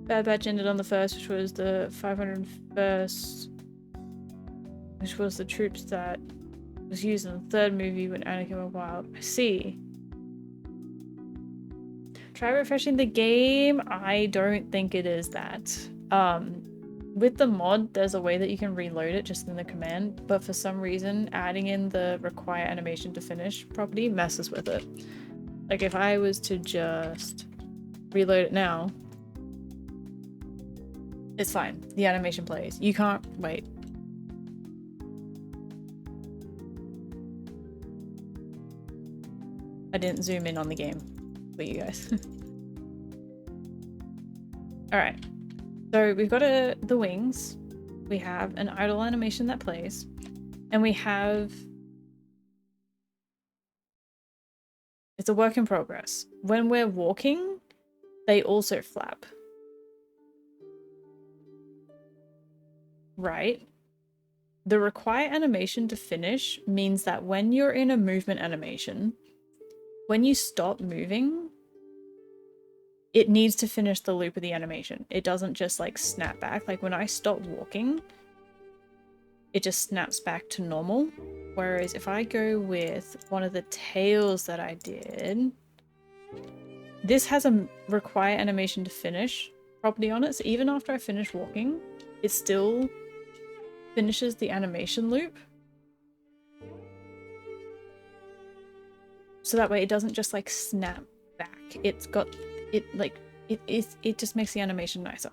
Bad Batch ended on the 1st, which was the 501st, which was the troops that was used in the 3rd movie when Anakin went wild. I see. Try refreshing the game. I don't think it is that. With the mod, there's a way that you can reload it just in the command, but for some reason, adding in the require animation to finish property messes with it. Like if I was to just reload it now, It's fine. The animation plays. You can't wait. I didn't zoom in on the game for you guys. Alright. So we've got the wings. We have an idle animation that plays. And we have... It's a work in progress. When we're walking, they also flap. Right? The require animation to finish means that when you're in a movement animation, when you stop moving, it needs to finish the loop of the animation. It doesn't just like snap back. Like when I stop walking, it just snaps back to normal. Whereas if I go with one of the tails that I did, this has a require animation to finish property on it. So even after I finish walking, it still finishes the animation loop. So that way it doesn't just like snap back. It's got it like it just makes the animation nicer.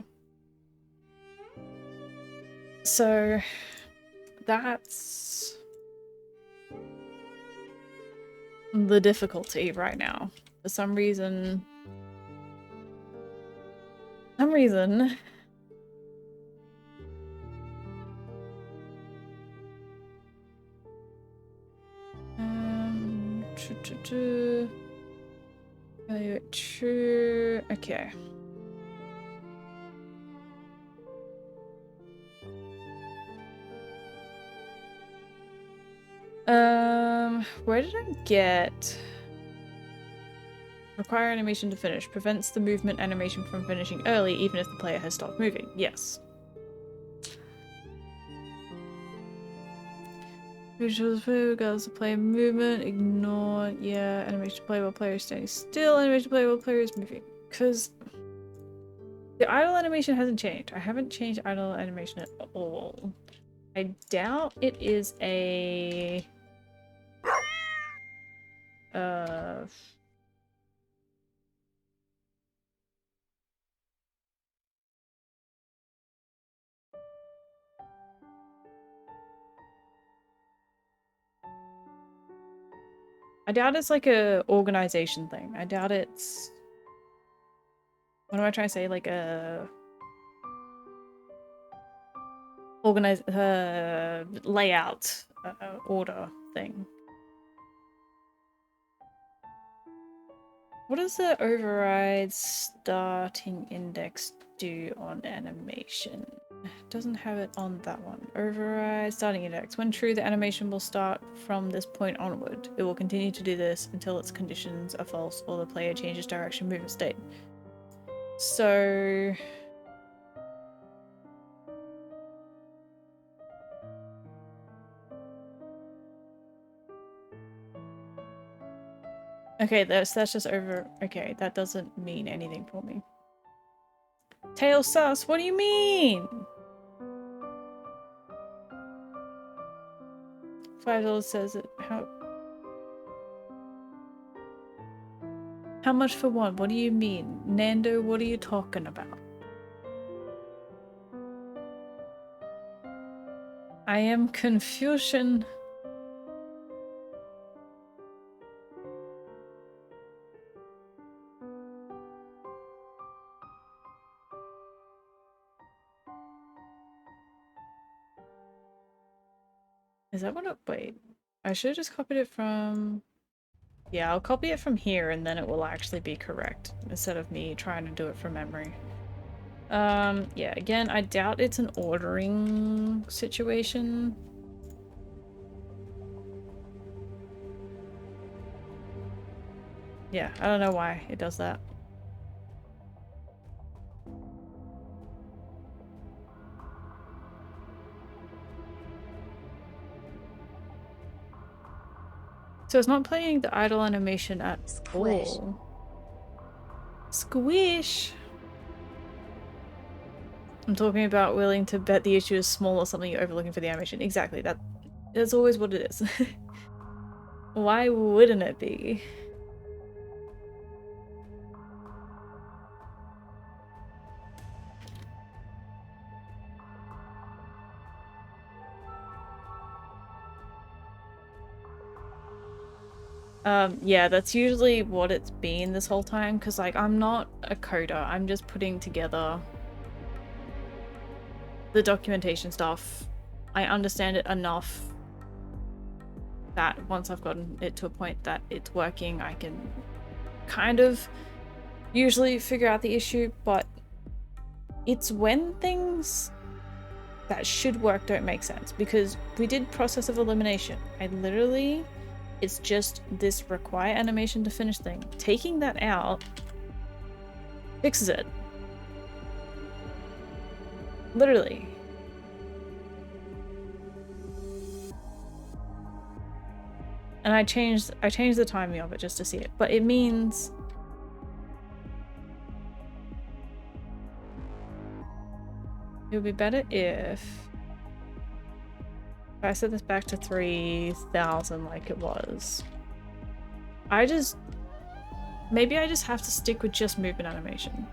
So that's the difficulty right now. For some reason true. Okay. Where did I get? Require animation to finish. Prevents the movement animation from finishing early, even if the player has stopped moving. Yes. Visuals play regardless of player movement. Ignore. Yeah. Animation to play while player is standing still. Animation to play while player is moving. Because the idle animation hasn't changed. I haven't changed idle animation at all. I doubt it is a... I doubt it's like a organization thing. I doubt it's... What am I trying to say? Like a... layout order thing. What does the override starting index do on animation? It doesn't have it on that one. Override starting index. When true, the animation will start from this point onward. It will continue to do this until its conditions are false or the player changes direction, movement state. So... Okay, that's just over. Okay, that doesn't mean anything for me. Tail sus, what do you mean? $5 says it. How much for one? What do you mean? Nando, what are you talking about? I am Confucian. Is that what it... Wait. I should have just copied it from... Yeah, I'll copy it from here and then it will actually be correct instead of me trying to do it from memory. Yeah, again, I doubt it's an ordering situation. Yeah, I don't know why it does that. So it's not playing the idle animation at all. Squish! I'm talking about willing to bet the issue is small or something you're overlooking for the animation. Exactly, that's always what it is. Why wouldn't it be? Yeah, that's usually what it's been this whole time, because like I'm not a coder, I'm just putting together the documentation stuff. I understand it enough that once I've gotten it to a point that it's working, I can kind of usually figure out the issue, but it's when things that should work don't make sense, because we did process of elimination. It's just this require animation to finish thing. Taking that out fixes it. Literally. And I changed the timing of it just to see it, but it means it would be better if I set this back to 3000 like it was. Maybe I just have to stick with just movement animation.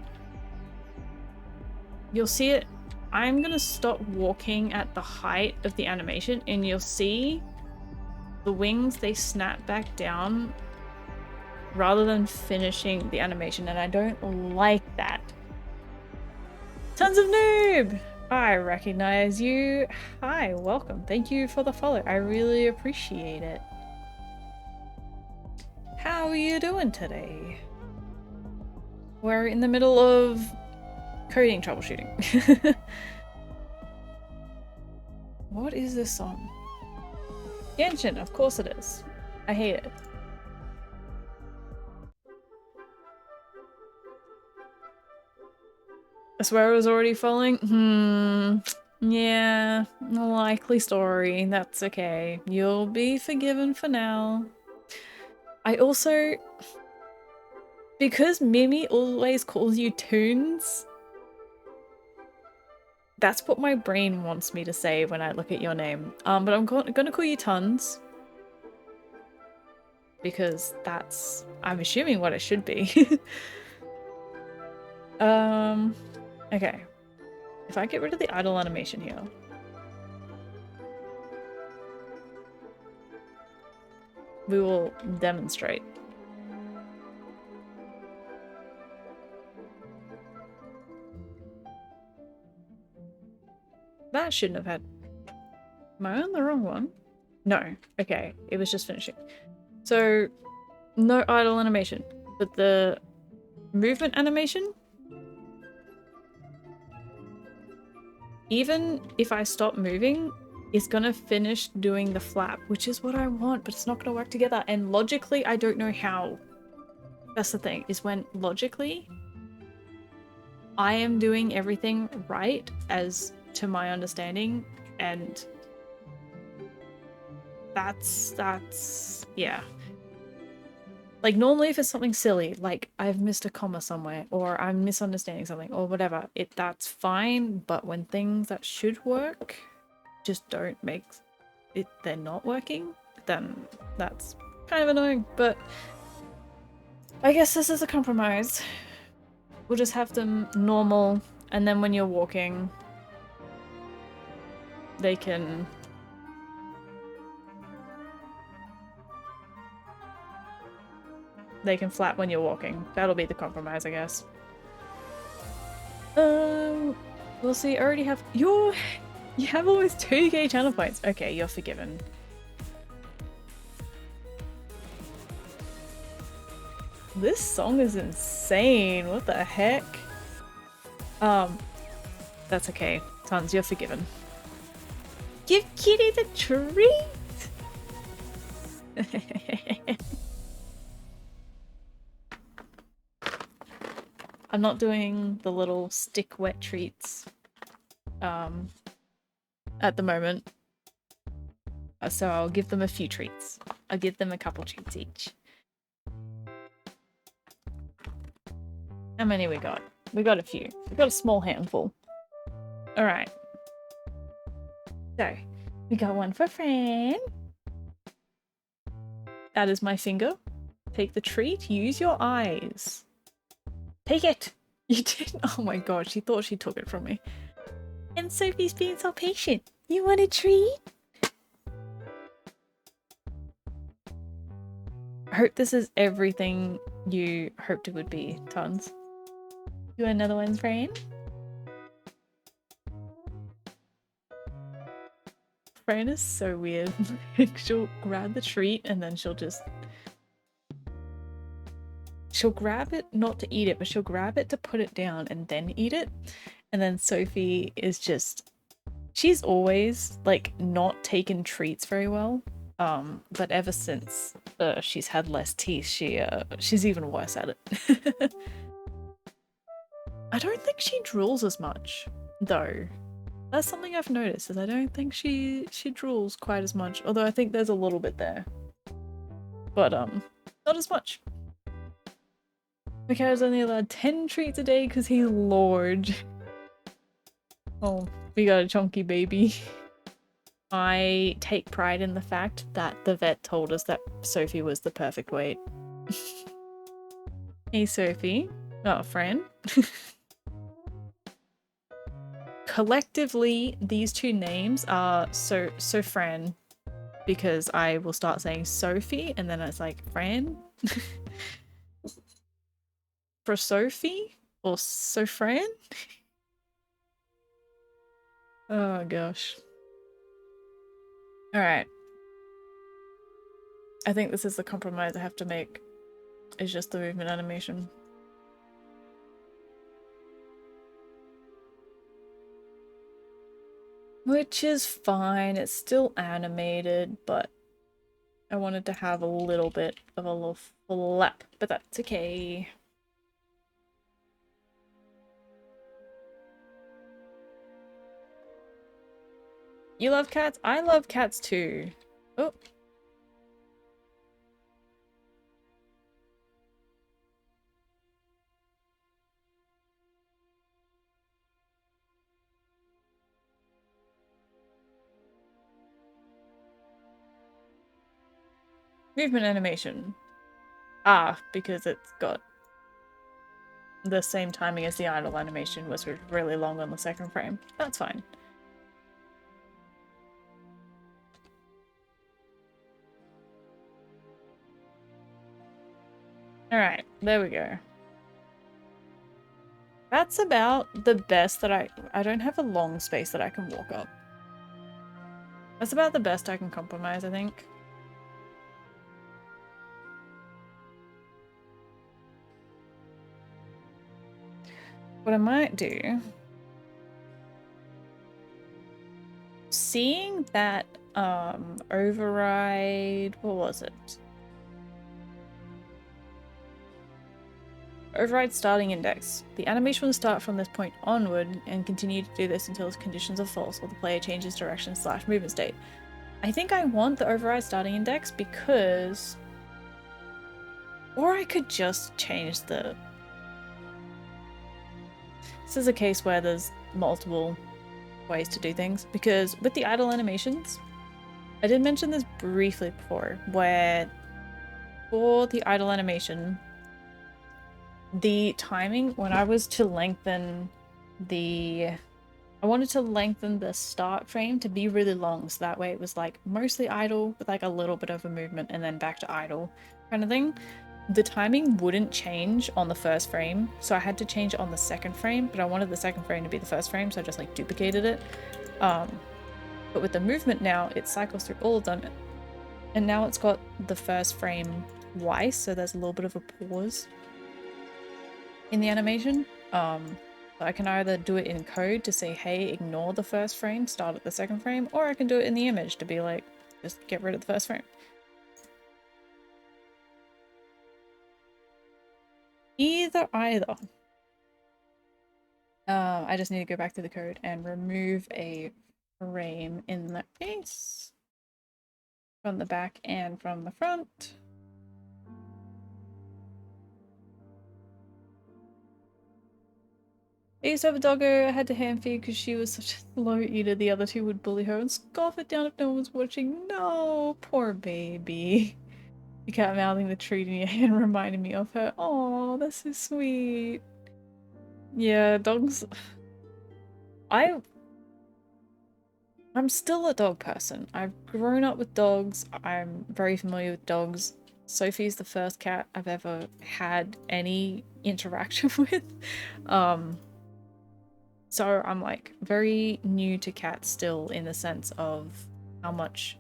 You'll see it. I'm gonna stop walking at the height of the animation and you'll see the wings, they snap back down rather than finishing the animation, and I don't like that. Tons of noob! I recognize you. Hi, welcome. Thank you for the follow. I really appreciate it. How are you doing today? We're in the middle of coding troubleshooting. What is this song? Genshin, of course it is. I hate it. I swear it was already falling? Yeah, likely story. That's okay. You'll be forgiven for now. I also... Because Mimi always calls you Toons, that's what my brain wants me to say when I look at your name. But I'm gonna call you Tons. Because that's, I'm assuming, what it should be. Okay. If I get rid of the idle animation here. We will demonstrate. That shouldn't have had... Am I on the wrong one? No. Okay. It was just finishing. So, no idle animation. But the movement animation, even if I stop moving, it's gonna finish doing the flap, which is what I want, but it's not gonna work together. And logically, I don't know how. That's the thing, is when logically, I am doing everything right as to my understanding, and that's yeah. Like normally if it's something silly, like I've missed a comma somewhere or I'm misunderstanding something or whatever, that's fine, but when things that should work just don't make it, they're not working, then that's kind of annoying. But I guess this is a compromise. We'll just have them normal, and then when you're walking, they can flap when you're walking. That'll be the compromise, I guess. We'll see. I already have you have almost 2k channel points. Okay, you're forgiven. This song is insane. What the heck? That's okay. Tons, you're forgiven. Give Kitty the treat! I'm not doing the little stick wet treats at the moment. So I'll give them a few treats. I'll give them a couple treats each. How many we got? We got a few. We got a small handful. Alright. So, we got one for Fran. That is my finger. Take the treat. Use your eyes. Take it! You did? Oh my god, she thought she took it from me. And Sophie's being so patient. You want a treat? I hope this is everything you hoped it would be, Tons. You want another one's brain? Fran is so weird. She'll grab the treat and then she'll grab it not to eat it, but she'll grab it to put it down and then eat it. And then Sophie is she's always like not taken treats very well. But ever since she's had less teeth, she's even worse at it. I don't think she drools as much, though. That's something I've noticed, is I don't think she drools quite as much, although I think there's a little bit there. But not as much. Mikael's only allowed 10 treats a day because he's Lord. Oh, we got a chunky baby. I take pride in the fact that the vet told us that Sophie was the perfect weight. Hey Sophie. Oh, Fran. Collectively, these two names are Fran, because I will start saying Sophie and then it's like Fran. For Sophie or Sofran? Oh gosh. Alright. I think this is the compromise I have to make. It's just the movement animation. Which is fine, it's still animated, but I wanted to have a little bit of a little flap, but that's okay. You love cats? I love cats too. Oh. Movement animation. Ah, because it's got the same timing as the idle animation, was really long on the second frame. That's fine. Alright, there we go. That's about the best that I don't have a long space that I can walk up. That's about the best I can compromise, I think. What I might do... Seeing that override... What was it? Override starting index. The animation will start from this point onward and continue to do this until its conditions are false or the player changes direction / movement state. I think I want the override starting index because... Or I could just change the... This is a case where there's multiple ways to do things, because with the idle animations, I did mention this briefly before, where for the idle animation, the timing, when I was to lengthen I wanted to lengthen the start frame to be really long, so that way it was like mostly idle with like a little bit of a movement and then back to idle kind of thing. The timing wouldn't change on the first frame, so I had to change it on the second frame, but I wanted the second frame to be the first frame, so I just like duplicated it. But with the movement now, it cycles through all of them, and now it's got the first frame twice, so there's a little bit of a pause in the animation. So I can either do it in code to say, hey, ignore the first frame, start at the second frame, or I can do it in the image to be like, just get rid of the first frame. Either. I just need to go back to the code and remove a frame in the face from the back and from the front. I used to have a doggo I had to hand feed because she was such a slow eater. The other two would bully her and scoff it down if no one was watching. No, poor baby. You kept mouthing the treat in your hand, reminding me of her. Oh, that's so sweet. Yeah, dogs. I'm still a dog person. I've grown up with dogs. I'm very familiar with dogs. Sophie's the first cat I've ever had any interaction with. So I'm like very new to cats still, in the sense of how much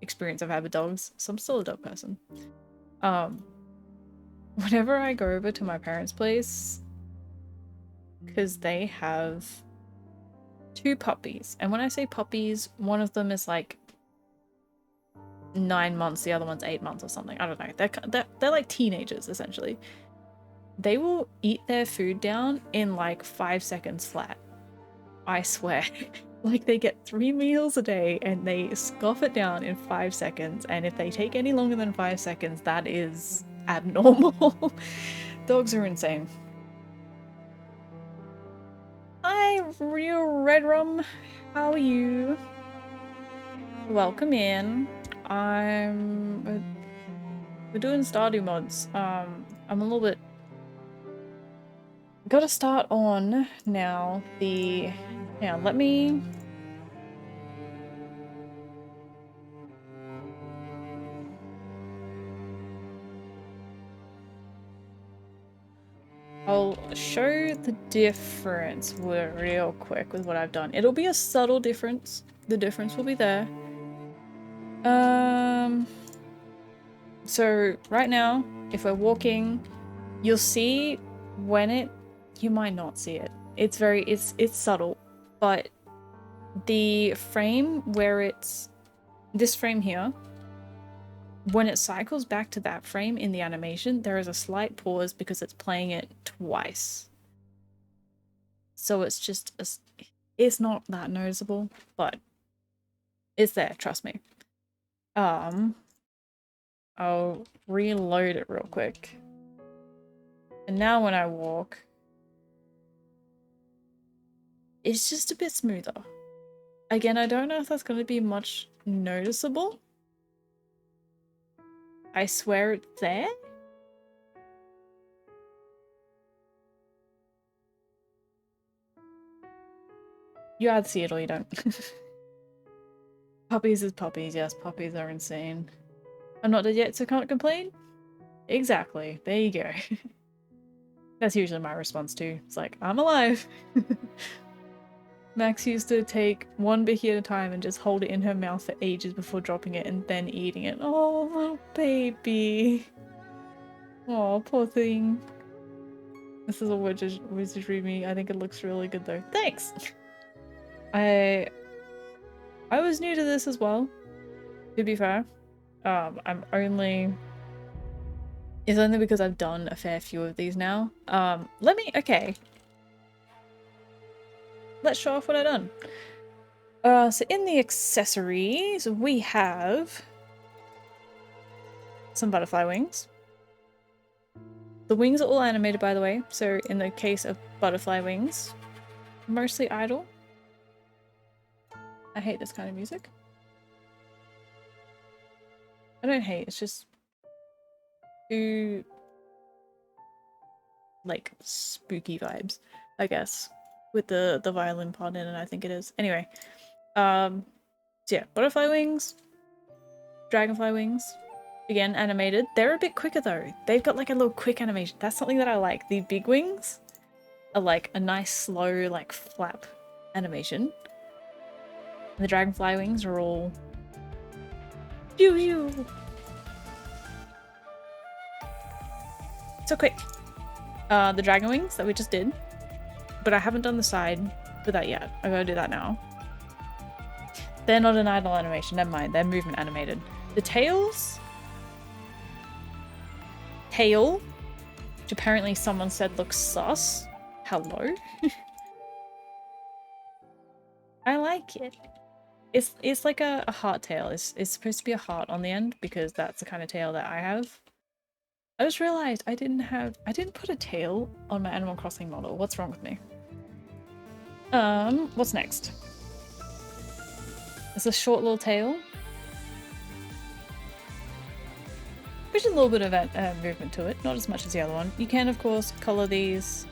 experience I've had with dogs. So I'm still a dog person. Whenever I go over to my parents' place, because they have 2 puppies, and when I say puppies, one of them is like 9 months, the other one's 8 months or something. I don't know. They're like teenagers essentially. They will eat their food down in like 5 seconds flat. I swear. Like, they get 3 meals a day and they scoff it down in 5 seconds, and if they take any longer than 5 seconds, that is abnormal. Dogs are insane. Hi, Real Red Rum. How are you? Welcome in. We're doing Stardew mods. I'm a little bit... Gotta start on now the... Yeah, let me... I'll show the difference real quick with what I've done. It'll be a subtle difference. The difference will be there. So right now, if we're walking, you'll see when it... You might not see it. It's very... It's subtle. But the frame where it's... This frame here, when it cycles back to that frame in the animation, there is a slight pause because it's playing it twice. So it's just... It's not that noticeable, but it's there, trust me. I'll reload it real quick. And now when I walk, it's just a bit smoother. Again, I don't know if that's going to be much noticeable. I swear it's there. You either see it or you don't. Puppies is puppies. Yes, puppies are insane. I'm not dead yet, so can't complain? Exactly. There you go. That's usually my response too. It's like, I'm alive. Max used to take one biggie at a time and just hold it in her mouth for ages before dropping it and then eating it. Oh, little baby. Oh, poor thing. This is a wizardry me. I think it looks really good though. Thanks! I was new to this as well, to be fair. I'm only... It's only because I've done a fair few of these now. Okay. Let's show off what I've done. So in the accessories, we have some butterfly wings. The wings are all animated, by the way. So in the case of butterfly wings, mostly idle. I hate this kind of music. I don't hate, it's just too, like, spooky vibes, I guess, with the violin part in it, I think it is. Anyway, so yeah, butterfly wings, dragonfly wings, again, animated. They're a bit quicker though. They've got like a little quick animation. That's something that I like. The big wings are like a nice, slow, like, flap animation. And the dragonfly wings are all... Pew pew! So quick. The dragon wings that we just did, but I haven't done the side for that yet. I gotta do that now. They're not an idle animation, never mind, they're movement animated. The tails... Tail, which apparently someone said looks sus. Hello? I like it. It's like a heart tail. It's supposed to be a heart on the end because that's the kind of tail that I have. I just realized I didn't put a tail on my Animal Crossing model. What's wrong with me? What's next? It's a short little tail. Which is a little bit of movement to it, not as much as the other one. You can, of course, color these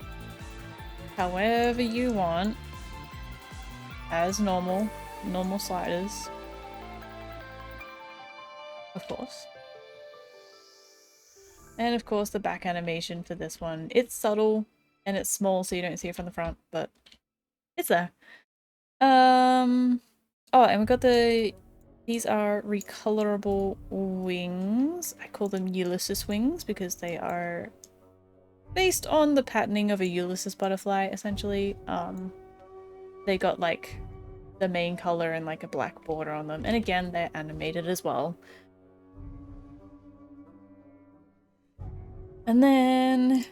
however you want, as normal sliders, of course. And of course the back animation for this one. It's subtle and it's small so you don't see it from the front, but it's there. Oh, and we got these are recolorable wings. I call them Ulysses wings because they are based on the patterning of a Ulysses butterfly, essentially. They got like the main color and like a black border on them. And again, they're animated as well. And then,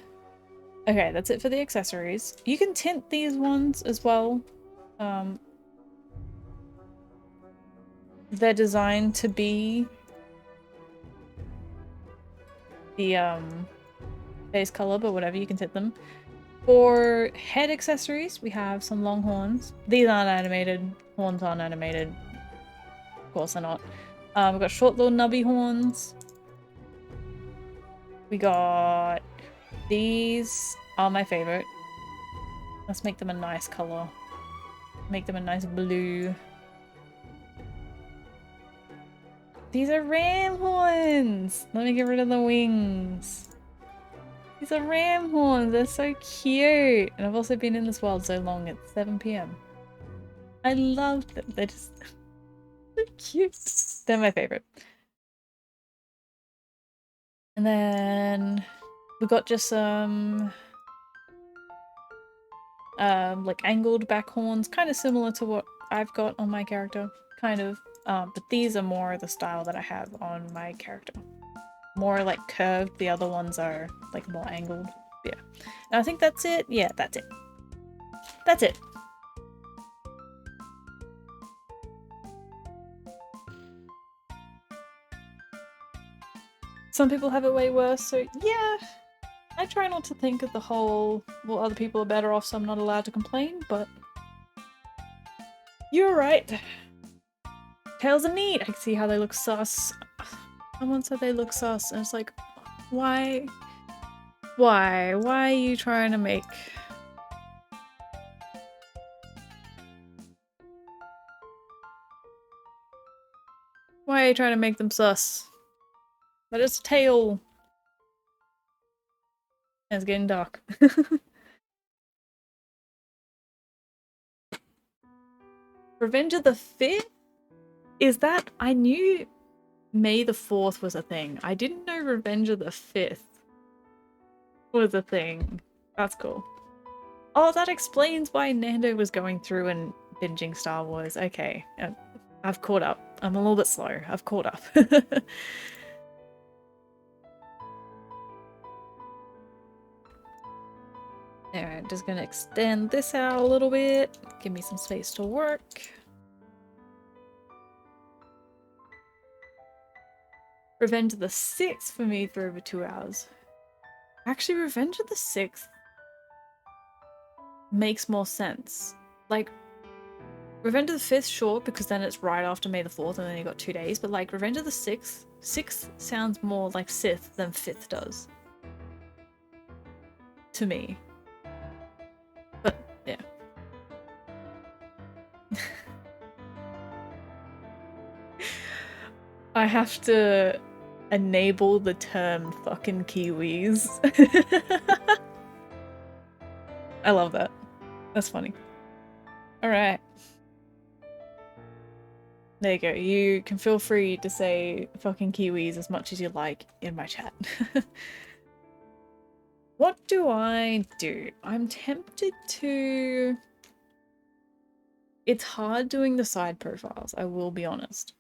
okay, that's it for the accessories. You can tint these ones as well. They're designed to be the base color, but whatever, you can tint them. For head accessories, we have some long horns. These aren't animated. Horns aren't animated. Of course they're not. We've got short little nubby horns. We got these are my favorite. Let's make them a nice color. Make them a nice blue. These are ram horns! Let me get rid of the wings. These are ram horns, they're so cute! And I've also been in this world so long, it's 7 PM. I love them, they're just so cute. They're my favorite. And then we got just some like angled back horns, kind of similar to what I've got on my character, kind of. But these are more the style that I have on my character. More like curved, the other ones are like more angled. Yeah. And I think that's it. Yeah, that's it. That's it. Some people have it way worse, so yeah. I try not to think of the whole, well, other people are better off, so I'm not allowed to complain, but you're right. Tails are neat. I can see how they look sus. Someone said they look sus, and it's like, why? Why? Why are you trying to make... Why are you trying to make them sus? But it's a tail. And it's getting dark. Revenge of the 5th? Is that... I knew May the 4th was a thing. I didn't know Revenge of the 5th was a thing. That's cool. Oh, that explains why Nando was going through and binging Star Wars. Okay. I've caught up. I'm a little bit slow. I've caught up. Alright, just gonna extend this out a little bit. Give me some space to work. Revenge of the 6th for me for over 2 hours. Actually, Revenge of the 6th makes more sense. Like, Revenge of the 5th, sure, because then it's right after May the 4th and then you got 2 days, but like Revenge of the 6th, 6th sounds more like Sith than 5th does. To me. But, yeah. I have to enable the term fucking Kiwis. I love that. That's funny. Alright. There you go. You can feel free to say fucking Kiwis as much as you like in my chat. What do I do? I'm tempted to... It's hard doing the side profiles, I will be honest.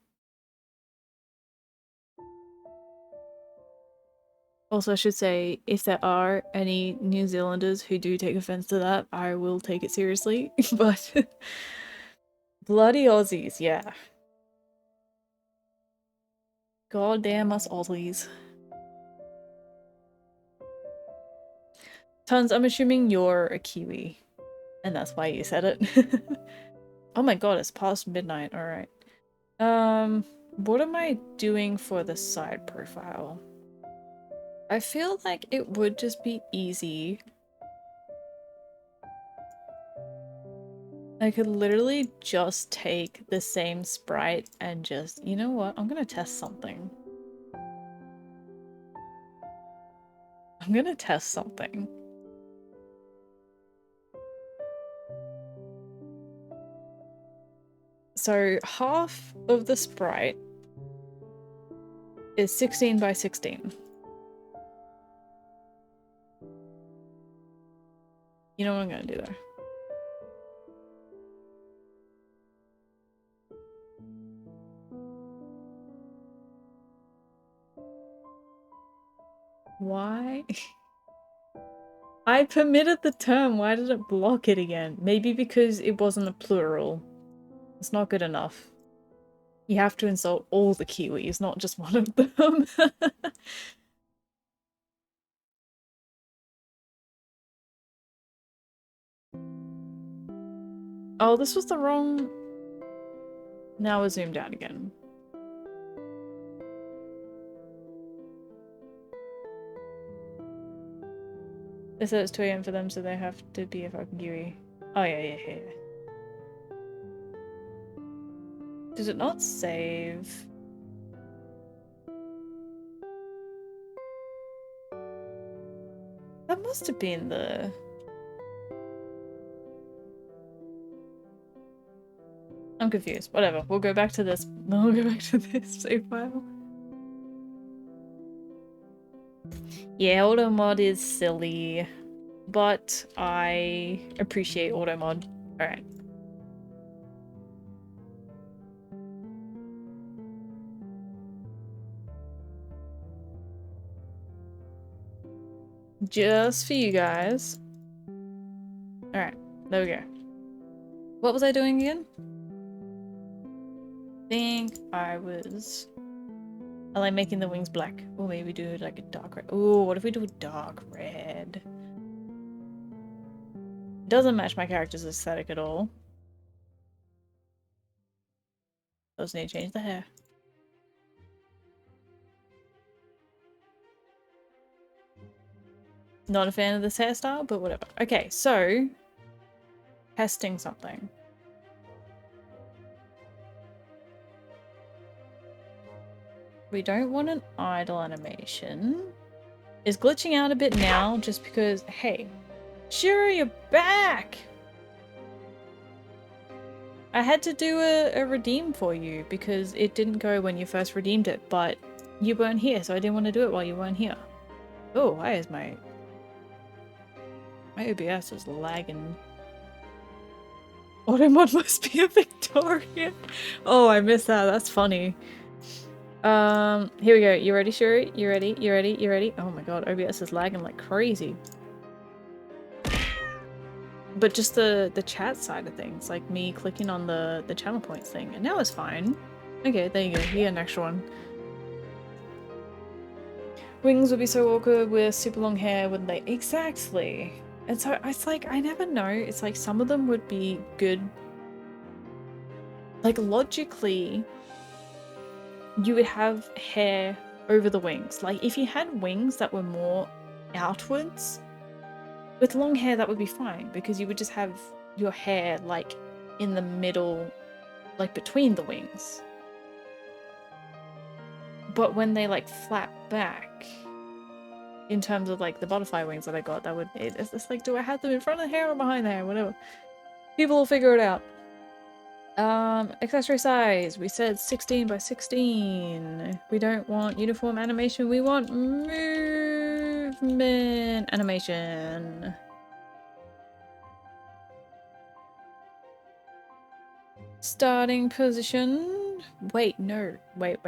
Also, I should say, if there are any New Zealanders who do take offense to that, I will take it seriously, but... Bloody Aussies, yeah. God damn us Aussies. Tons, I'm assuming you're a Kiwi, and that's why you said it. Oh my god, it's past midnight, alright. What am I doing for the side profile? I feel like it would just be easy. I could literally just take the same sprite and just, you know what, I'm gonna test something. I'm gonna test something. So half of the sprite is 16 by 16. You know what I'm gonna do though? Why? I permitted the term, why did it block it again? Maybe because it wasn't a plural. It's not good enough. You have to insult all the Kiwis, not just one of them. Oh, this was the wrong... Now we're zoomed out again. They said it's 2 AM for them, so they have to be a fucking Kiwi. Oh yeah. Did it not save? That must have been the... I'm confused. Whatever. We'll go back to this. We'll go back to this save file. Yeah, automod is silly, but I appreciate automod. Alright. Just for you guys. Alright, there we go. What was I doing again? I think I like making the wings black. Or maybe do like a dark red. Ooh, what if we do a dark red? Doesn't match my character's aesthetic at all. Does need to change the hair. Not a fan of this hairstyle, but whatever. Okay, so testing something. We don't want an idle animation. It's glitching out a bit now just because, hey, Shiro, you're back! I had to do a redeem for you because it didn't go when you first redeemed it, but you weren't here, so I didn't want to do it while you weren't here. Oh, why is my OBS is lagging. Automod must be a Victorian. Oh, I missed that. That's funny. Here we go. You ready, Shuri? You ready? You ready? You ready? Oh my god, OBS is lagging like crazy. But just the chat side of things, like me clicking on the channel points thing, and now it's fine. Okay, there you go. You get an extra one. Wings would be so awkward with super long hair, wouldn't they? Exactly. And so it's like, I never know. It's like some of them would be good. Like logically, you would have hair over the wings. Like if you had wings that were more outwards, with long hair that would be fine because you would just have your hair like in the middle, like between the wings. But when they like flap back, in terms of like the butterfly wings that I got, that would, it's just like, do I have them in front of the hair or behind the hair? Whatever. People will figure it out. Accessory size. We said 16 by 16. We don't want uniform animation. We want movement animation. Starting position. Wait, no. Wait.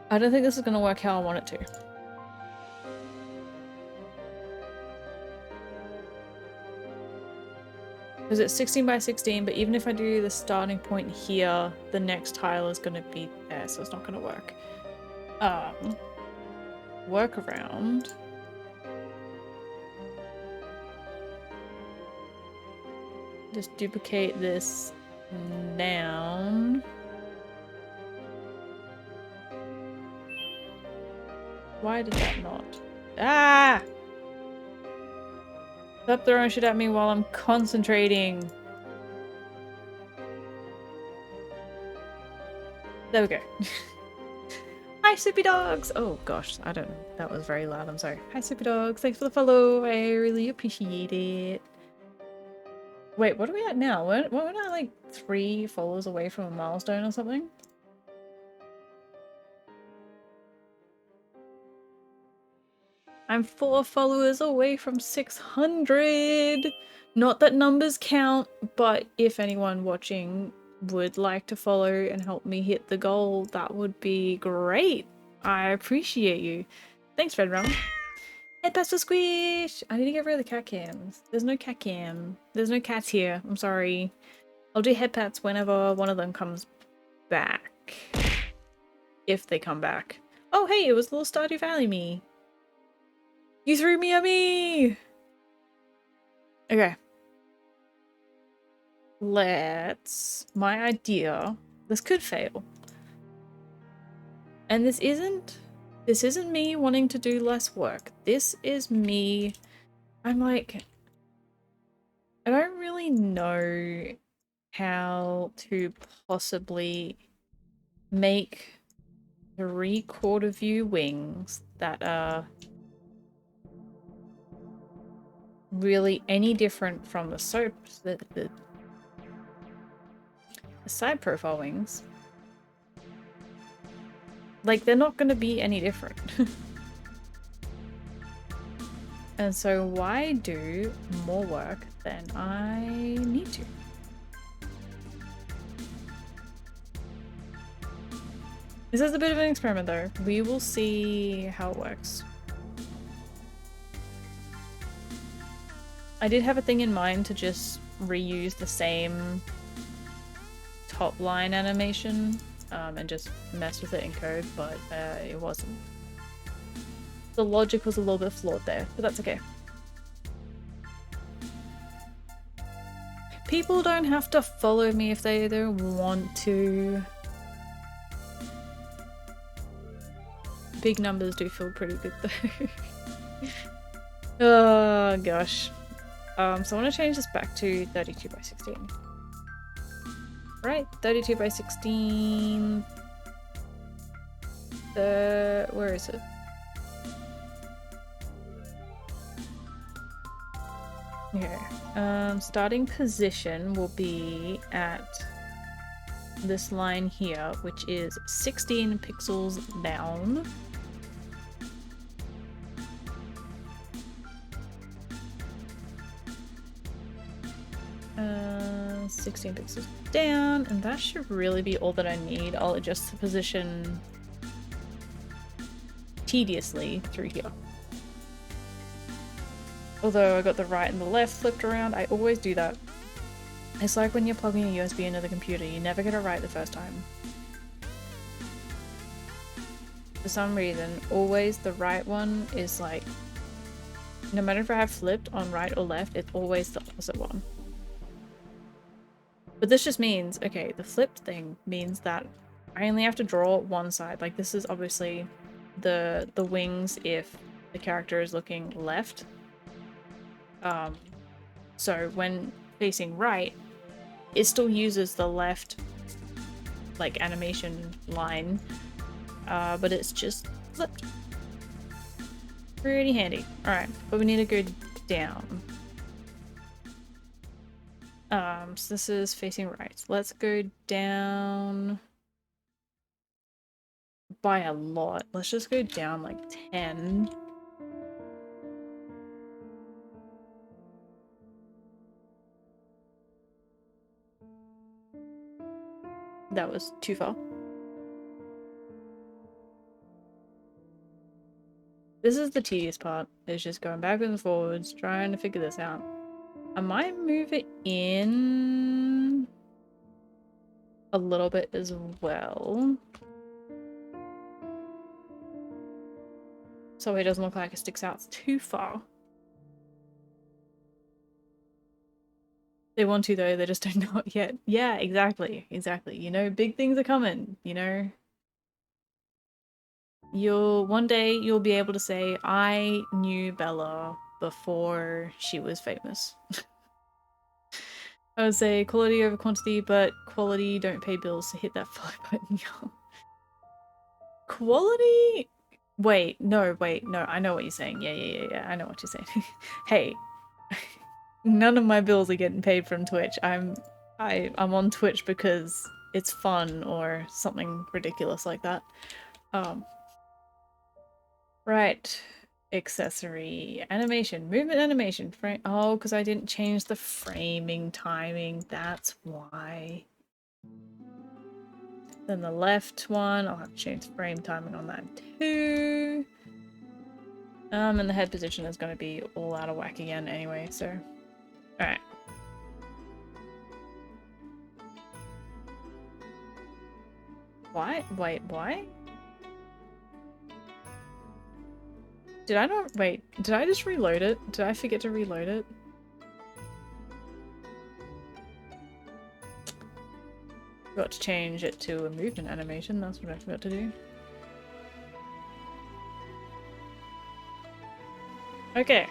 I don't think this is gonna work how I want it to. Because it's 16 by 16, but even if I do the starting point here, the next tile is gonna be there, so it's not gonna work. Workaround. Just duplicate this down. Why did that not? Ah! Stop throwing shit at me while I'm concentrating. There we go. Hi, Soupy Dogs! Oh gosh, I don't know. That was very loud. I'm sorry. Hi, Soupy Dogs. Thanks for the follow. I really appreciate it. Wait, what are we at now? Weren't I like 3 followers away from a milestone or something? I'm 4 followers away from 600! Not that numbers count, but if anyone watching would like to follow and help me hit the goal, that would be great. I appreciate you. Thanks, Red Rum. Head past for Squish! I need to get rid of the cat cams. There's no cat cam. There's no cats here. I'm sorry. I'll do head pats whenever one of them comes back. If they come back. Oh hey, it was little Stardew Valley me. You threw me a me! Okay. My idea, this could fail. And this isn't me wanting to do less work. This is me, I'm like, I don't really know how to possibly make 3/4 view wings that are really any different from the side profile wings. Like, they're not going to be any different. And so why do more work than I need to? This is a bit of an experiment though. We will see how it works. I did have a thing in mind to just reuse the same top line animation and just mess with it in code, but it wasn't. The logic was a little bit flawed there, but that's okay. People don't have to follow me if they don't want to. Big numbers do feel pretty good though. Oh gosh. So I want to change this back to 32 by 16. Right, 32 by 16. Where is it? Okay. Starting position will be at this line here, which is 16 pixels down. Uh, 16 pixels down, and that should really be all that I need. I'll adjust the position tediously through here. Although I got the right and the left flipped around, I always do that. It's like when you're plugging a USB into the computer, you never get it right the first time. For some reason, always the right one is like, no matter if I have flipped on right or left, it's always the opposite one. But this just means, okay, the flipped thing means that I only have to draw one side. Like, this is obviously the wings if the character is looking left. So when facing right, it still uses the left, like, animation line, but it's just flipped. Pretty handy. Alright, but we need to go down. So this is facing right. Let's go down by a lot. Let's just go down like 10. That was too far. This is the tedious part. It's just going backwards and forwards, trying to figure this out. I might move it in a little bit as well, so it doesn't look like it sticks out too far. They want to though, they just don't know it yet. Yeah, exactly. You know, big things are coming, you know? One day you'll be able to say, I knew Bella before she was famous. I would say quality over quantity, but quality don't pay bills, so hit that follow button, y'all. Quality? Wait, no, I know what you're saying. Yeah, I know what you're saying. Hey, none of my bills are getting paid from Twitch. I'm on Twitch because it's fun or something ridiculous like that. Um, right. Accessory, animation, movement animation, frame. Oh, because I didn't change the framing timing. That's why. Then the left one, I'll have to change the frame timing on that too. And the head position is going to be all out of whack again anyway, so. Alright. Why? Wait, why? Did I not- wait, did I just reload it? Did I forget to reload it? Forgot to change it to a movement animation, that's what I forgot to do. Okay.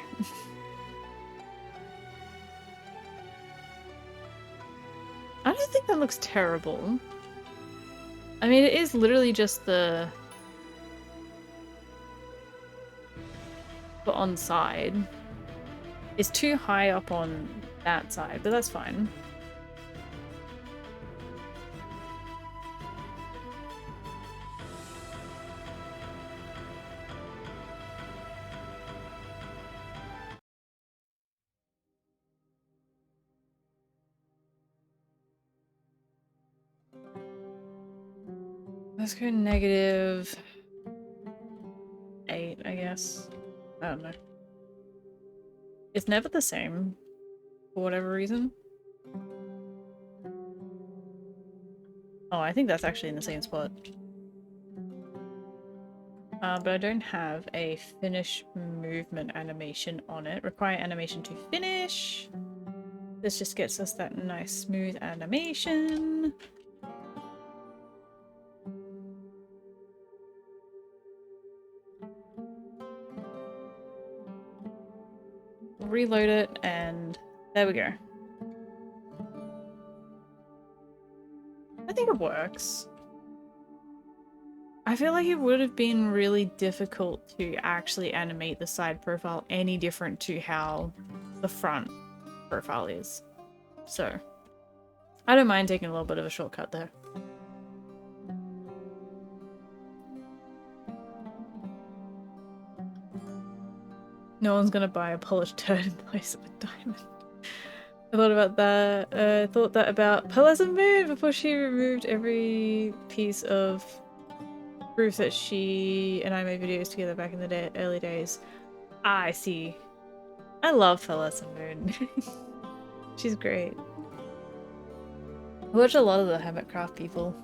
I don't think that looks terrible. I mean, it is literally just the on side. It's too high up on that side, but that's fine. Let's go -8, I guess. I don't know. It's never the same, for whatever reason. Oh, I think that's actually in the same spot. But I don't have a finish movement animation on it. Require animation to finish. This just gets us that nice smooth animation. Reload it, and there we go. I think it works. I feel like it would have been really difficult to actually animate the side profile any different to how the front profile is. So, I don't mind taking a little bit of a shortcut there. No one's gonna buy a polished turd in place of a diamond. I thought about that. Thought that about Pearlescent Moon before she removed every piece of proof that she and I made videos together back in the early days. Ah, I see. I love Pearlescent Moon. She's great. I watch a lot of the Hermitcraft people.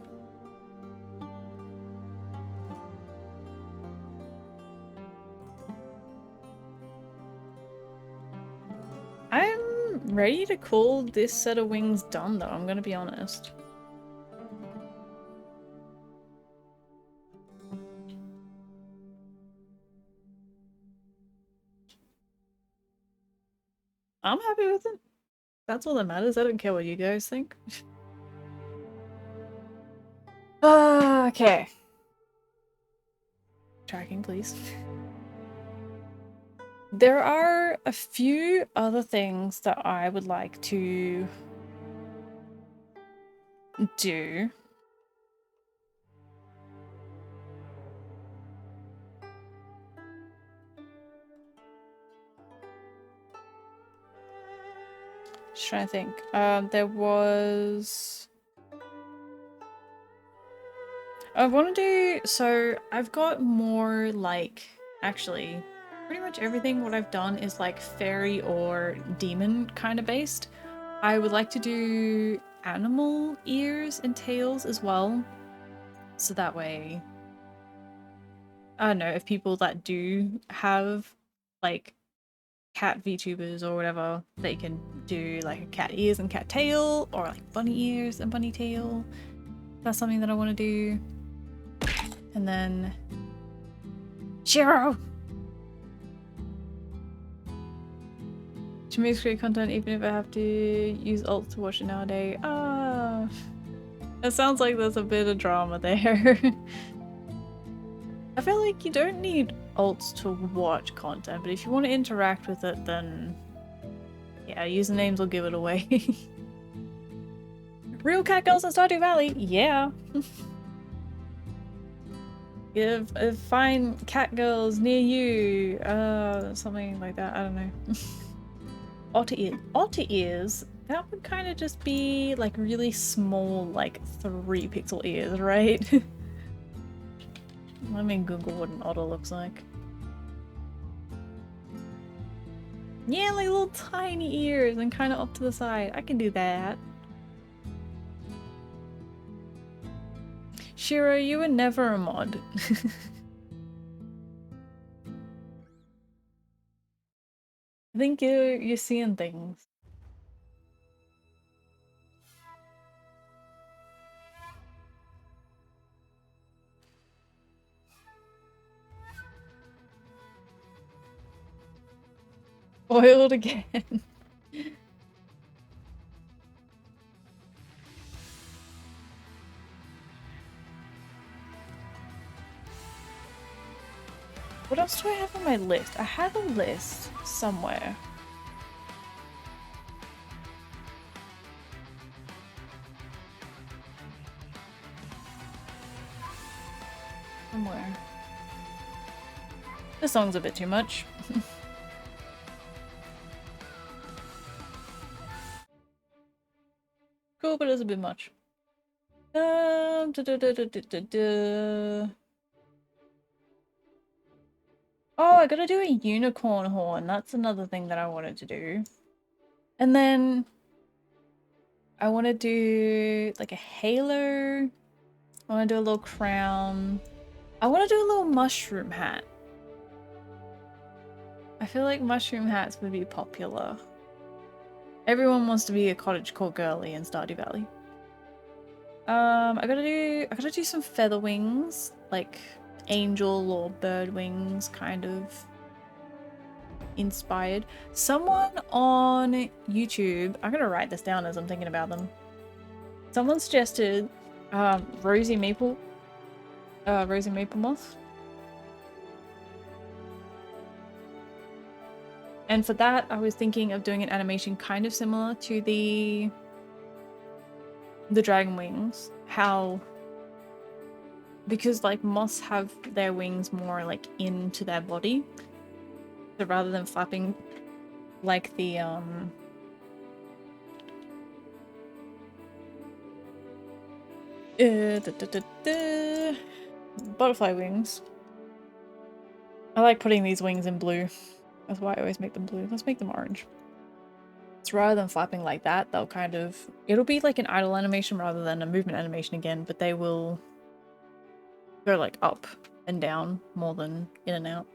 I'm ready to call this set of wings done though, I'm gonna be honest. I'm happy with it. That's all that matters. I don't care what you guys think. Okay. Tracking, please. There are a few other things that I would like to do. Just trying to think. There was... I want to do... So, I've got more, like... Actually, pretty much everything what I've done is, like, fairy or demon kind of based. I would like to do animal ears and tails as well. So that way... I don't know, if people that do have, like, cat VTubers or whatever, they can do, like, a cat ears and cat tail, or, like, bunny ears and bunny tail. That's something that I want to do. And then... Shiro! To make great content even if I have to use alt to watch it nowadays. Ah, it sounds like there's a bit of drama there. I feel like you don't need alts to watch content, but if you want to interact with it, then yeah, usernames will give it away. Real cat girls in Stardew Valley? Yeah. Find cat girls near you. Something like that. I don't know. Otter ears. Otter ears? That would kind of just be like really small, like 3 pixel ears, right? Let me Google what an otter looks like. Yeah, like little tiny ears and kind of up to the side. I can do that. Shiro, you were never a mod. I think you're seeing things. Boiled again. What else do I have on my list? I have a list somewhere. Somewhere. This song's a bit too much. Cool, but it's a bit much. Da, da, da, da, da, da, da. Oh, I gotta do a unicorn horn. That's another thing that I wanted to do. And then I want to do like a halo. I want to do a little crown. I want to do a little mushroom hat. I feel like mushroom hats would be popular. Everyone wants to be a cottagecore girly in Stardew Valley. I gotta do some feather wings, like angel or bird wings, kind of inspired. Someone on YouTube, I'm gonna write this down as I'm thinking about them. Someone suggested rosy maple moth. And for that, I was thinking of doing an animation kind of similar to the dragon wings. How, because like moths have their wings more like into their body, so rather than flapping like the butterfly wings. I like putting these wings in blue. That's why I always make them blue. Let's make them orange. So rather than flapping like that, they'll kind of... It'll be like an idle animation rather than a movement animation again, but they will go like up and down more than in and out.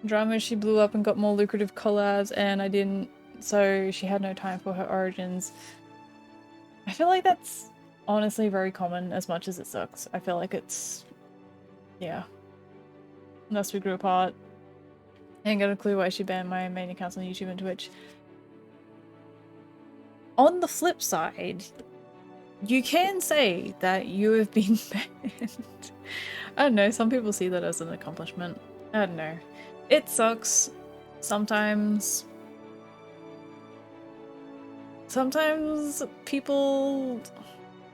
Drama, she blew up and got more lucrative collabs and I didn't, so she had no time for her origins. I feel like that's honestly very common, as much as it sucks. I feel like it's... yeah. Unless we grew apart. I ain't got a clue why she banned my main accounts on YouTube and Twitch. On the flip side, you can say that you have been banned. I don't know, some people see that as an accomplishment. I don't know. It sucks. Sometimes people,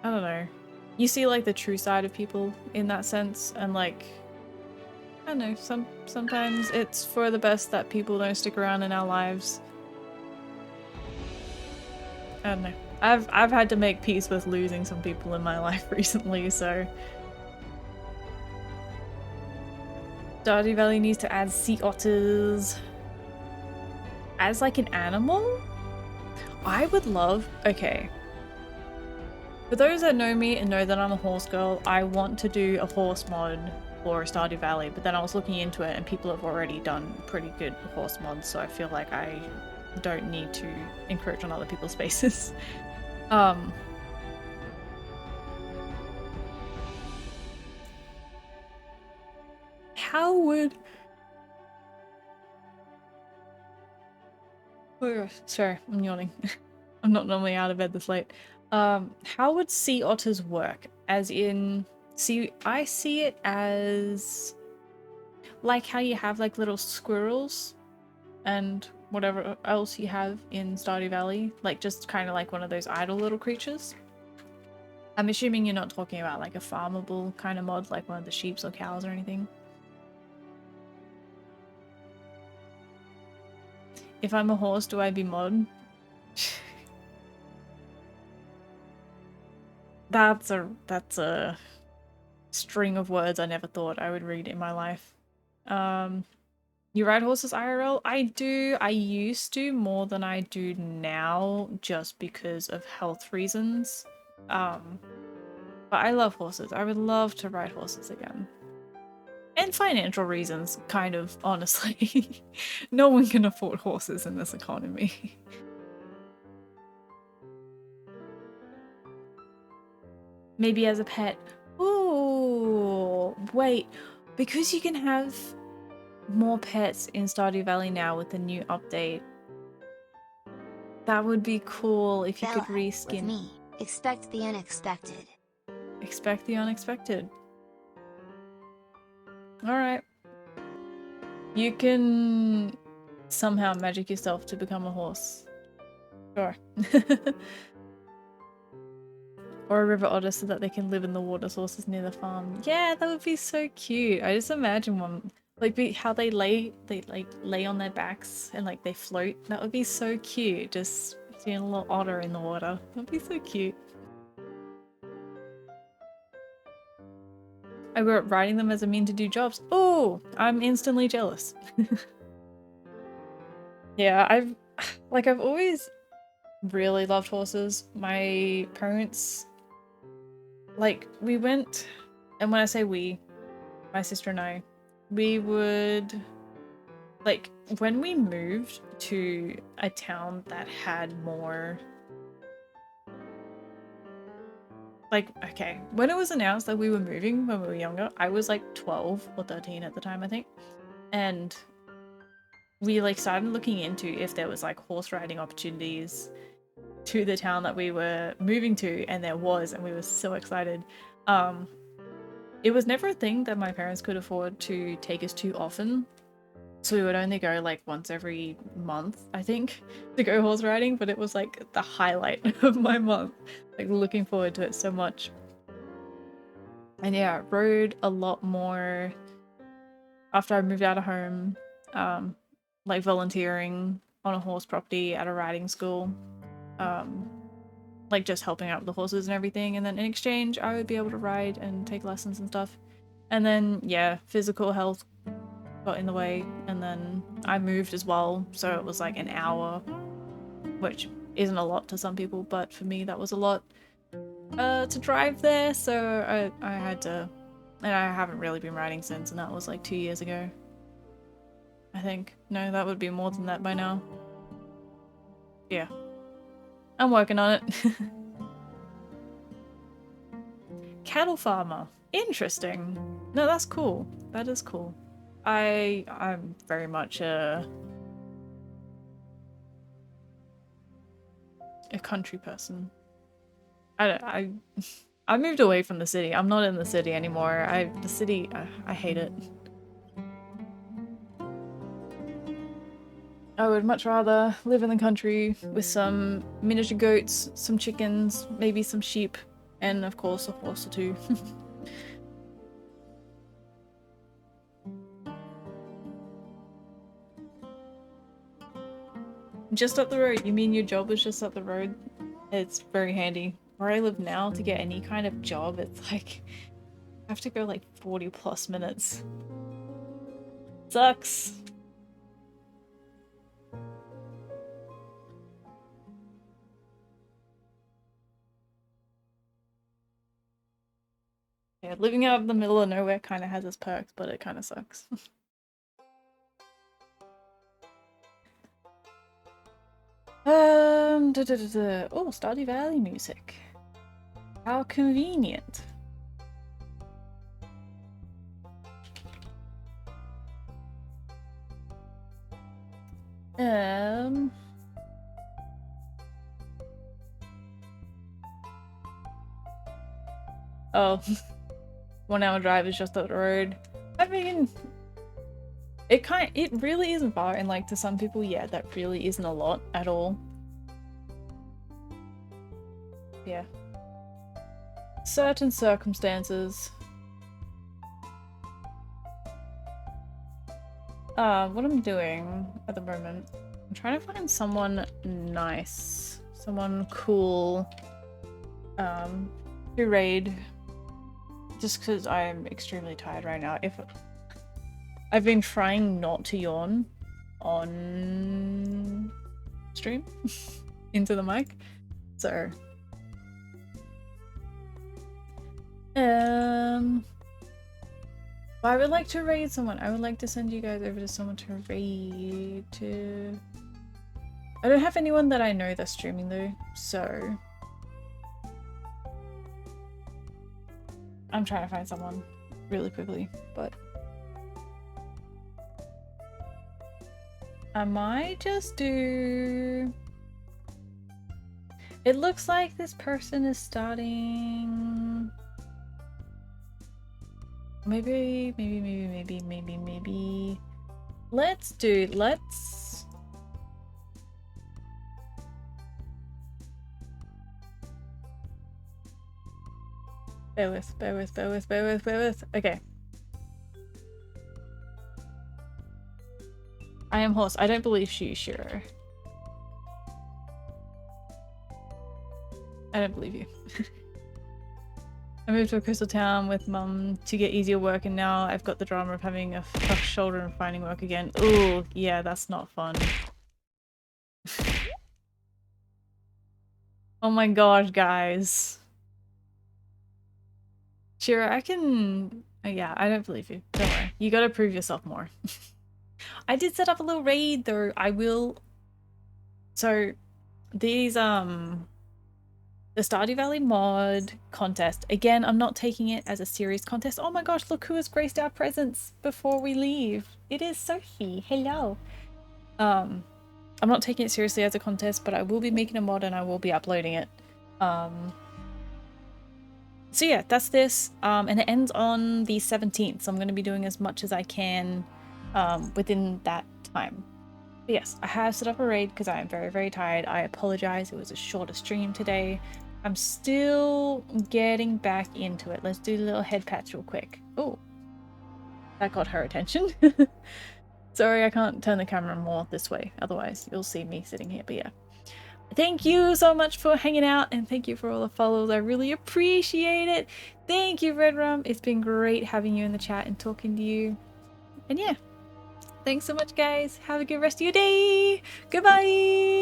I don't know. You see like the true side of people in that sense, and like, I don't know, sometimes it's for the best that people don't stick around in our lives. I don't know. I've had to make peace with losing some people in my life recently, so Stardew Valley needs to add sea otters as like an animal. I would love... okay. For those that know me and know that I'm a horse girl, I want to do a horse mod for Stardew Valley, but then I was looking into it and people have already done pretty good horse mods, so I feel like I don't need to encroach on other people's spaces. How would... oh, sorry, I'm yawning. I'm not normally out of bed this late. How would sea otters work? As in, see, I see it as like how you have like little squirrels and whatever else you have in Stardew Valley, like just kind of like one of those idle little creatures. I'm assuming you're not talking about like a farmable kind of mod, like one of the sheeps or cows or anything. If I'm a horse, do I be mod? That's a string of words I never thought I would read in my life. You ride horses IRL? I do. I used to more than I do now just because of health reasons. But I love horses. I would love to ride horses again. And financial reasons, kind of, honestly. No one can afford horses in this economy. Maybe as a pet. Ooh, wait. Because you can have more pets in Stardew Valley now with the new update. That would be cool if you could Bella, reskin. with me, expect the unexpected. Expect the unexpected. Alright. You can somehow magic yourself to become a horse. Sure. Or a river otter so that they can live in the water sources near the farm. Yeah, that would be so cute. I just imagine one like how they like lay on their backs and like they float. That would be so cute. Just seeing a little otter in the water. That'd be so cute. I grew up riding them as a mean to do jobs. Oh, I'm instantly jealous. Yeah, I've always really loved horses. My parents, like, we went, and when I say we, my sister and I, we would, like, when we moved to a town that had more, like, okay, when it was announced that we were moving when we were younger, I was like 12 or 13 at the time, I think, and we like started looking into if there was like horse riding opportunities to the town that we were moving to, and there was, and we were so excited. It was never a thing that my parents could afford to take us to often, so we would only go like once every month, I think, to go horse riding, but it was like the highlight of my month, like looking forward to it so much. And yeah, rode a lot more after I moved out of home, like volunteering on a horse property at a riding school, like just helping out with the horses and everything, and then in exchange I would be able to ride and take lessons and stuff. And then yeah, physical health got in the way, and then I moved as well, so it was like an hour, which isn't a lot to some people, but for me that was a lot to drive there, so I had to, and I haven't really been riding since, and that was like 2 years ago, I think. No, that would be more than that by now. Yeah. I'm working on it. Cattle farmer. Interesting. No, that's cool. That is cool. I'm very much a country person. I moved away from the city. I'm not in the city anymore. The city, I hate it. I would much rather live in the country with some miniature goats, some chickens, maybe some sheep, and of course a horse or two. Just up the road. You mean your job is just up the road? It's very handy. Where I live now, to get any kind of job, it's like I have to go like 40 plus minutes. Sucks. Yeah, living out of the middle of nowhere kind of has its perks, but it kind of sucks. Oh, Stardew Valley music. How convenient. Um, Oh, 1 hour drive is just up the road. I mean, it really isn't far, and like to some people, yeah, that really isn't a lot at all. Yeah. Certain circumstances. What I'm doing at the moment, I'm trying to find someone nice, someone cool, to raid, just because I'm extremely tired right now. I've been trying not to yawn on stream into the mic, so but I would like to raid someone. I would like to send you guys over to someone to raid to. I don't have anyone that I know that's streaming though, so I'm trying to find someone really quickly, but I might just do. It looks like this person is starting. Maybe. Let's. Bear with. Okay. I am horse. I don't believe she's Shiro. I don't believe you. I moved to a coastal town with mum to get easier work, and now I've got the drama of having a tough shoulder and finding work again. Ooh, yeah, that's not fun. Oh my gosh, guys. Shira, I can... yeah, I don't believe you. Don't worry. You gotta prove yourself more. I did set up a little raid, though. I will... So, these, the Stardew Valley mod contest. Again, I'm not taking it as a serious contest. Oh my gosh, look who has graced our presence before we leave. It is Sophie. Hello. I'm not taking it seriously as a contest, but I will be making a mod and I will be uploading it. So yeah, that's this. And it ends on the 17th, so I'm going to be doing as much as I can within that time. But yes, I have set up a raid because I am very, very tired. I apologize. It was a shorter stream today. I'm still getting back into it. Let's do the little head patch real quick. Oh, that got her attention. Sorry, I can't turn the camera more this way. Otherwise, you'll see me sitting here. But yeah, thank you so much for hanging out, and thank you for all the follows. I really appreciate it. Thank you, Red Rum. It's been great having you in the chat and talking to you. And yeah, thanks so much, guys. Have a good rest of your day. Goodbye.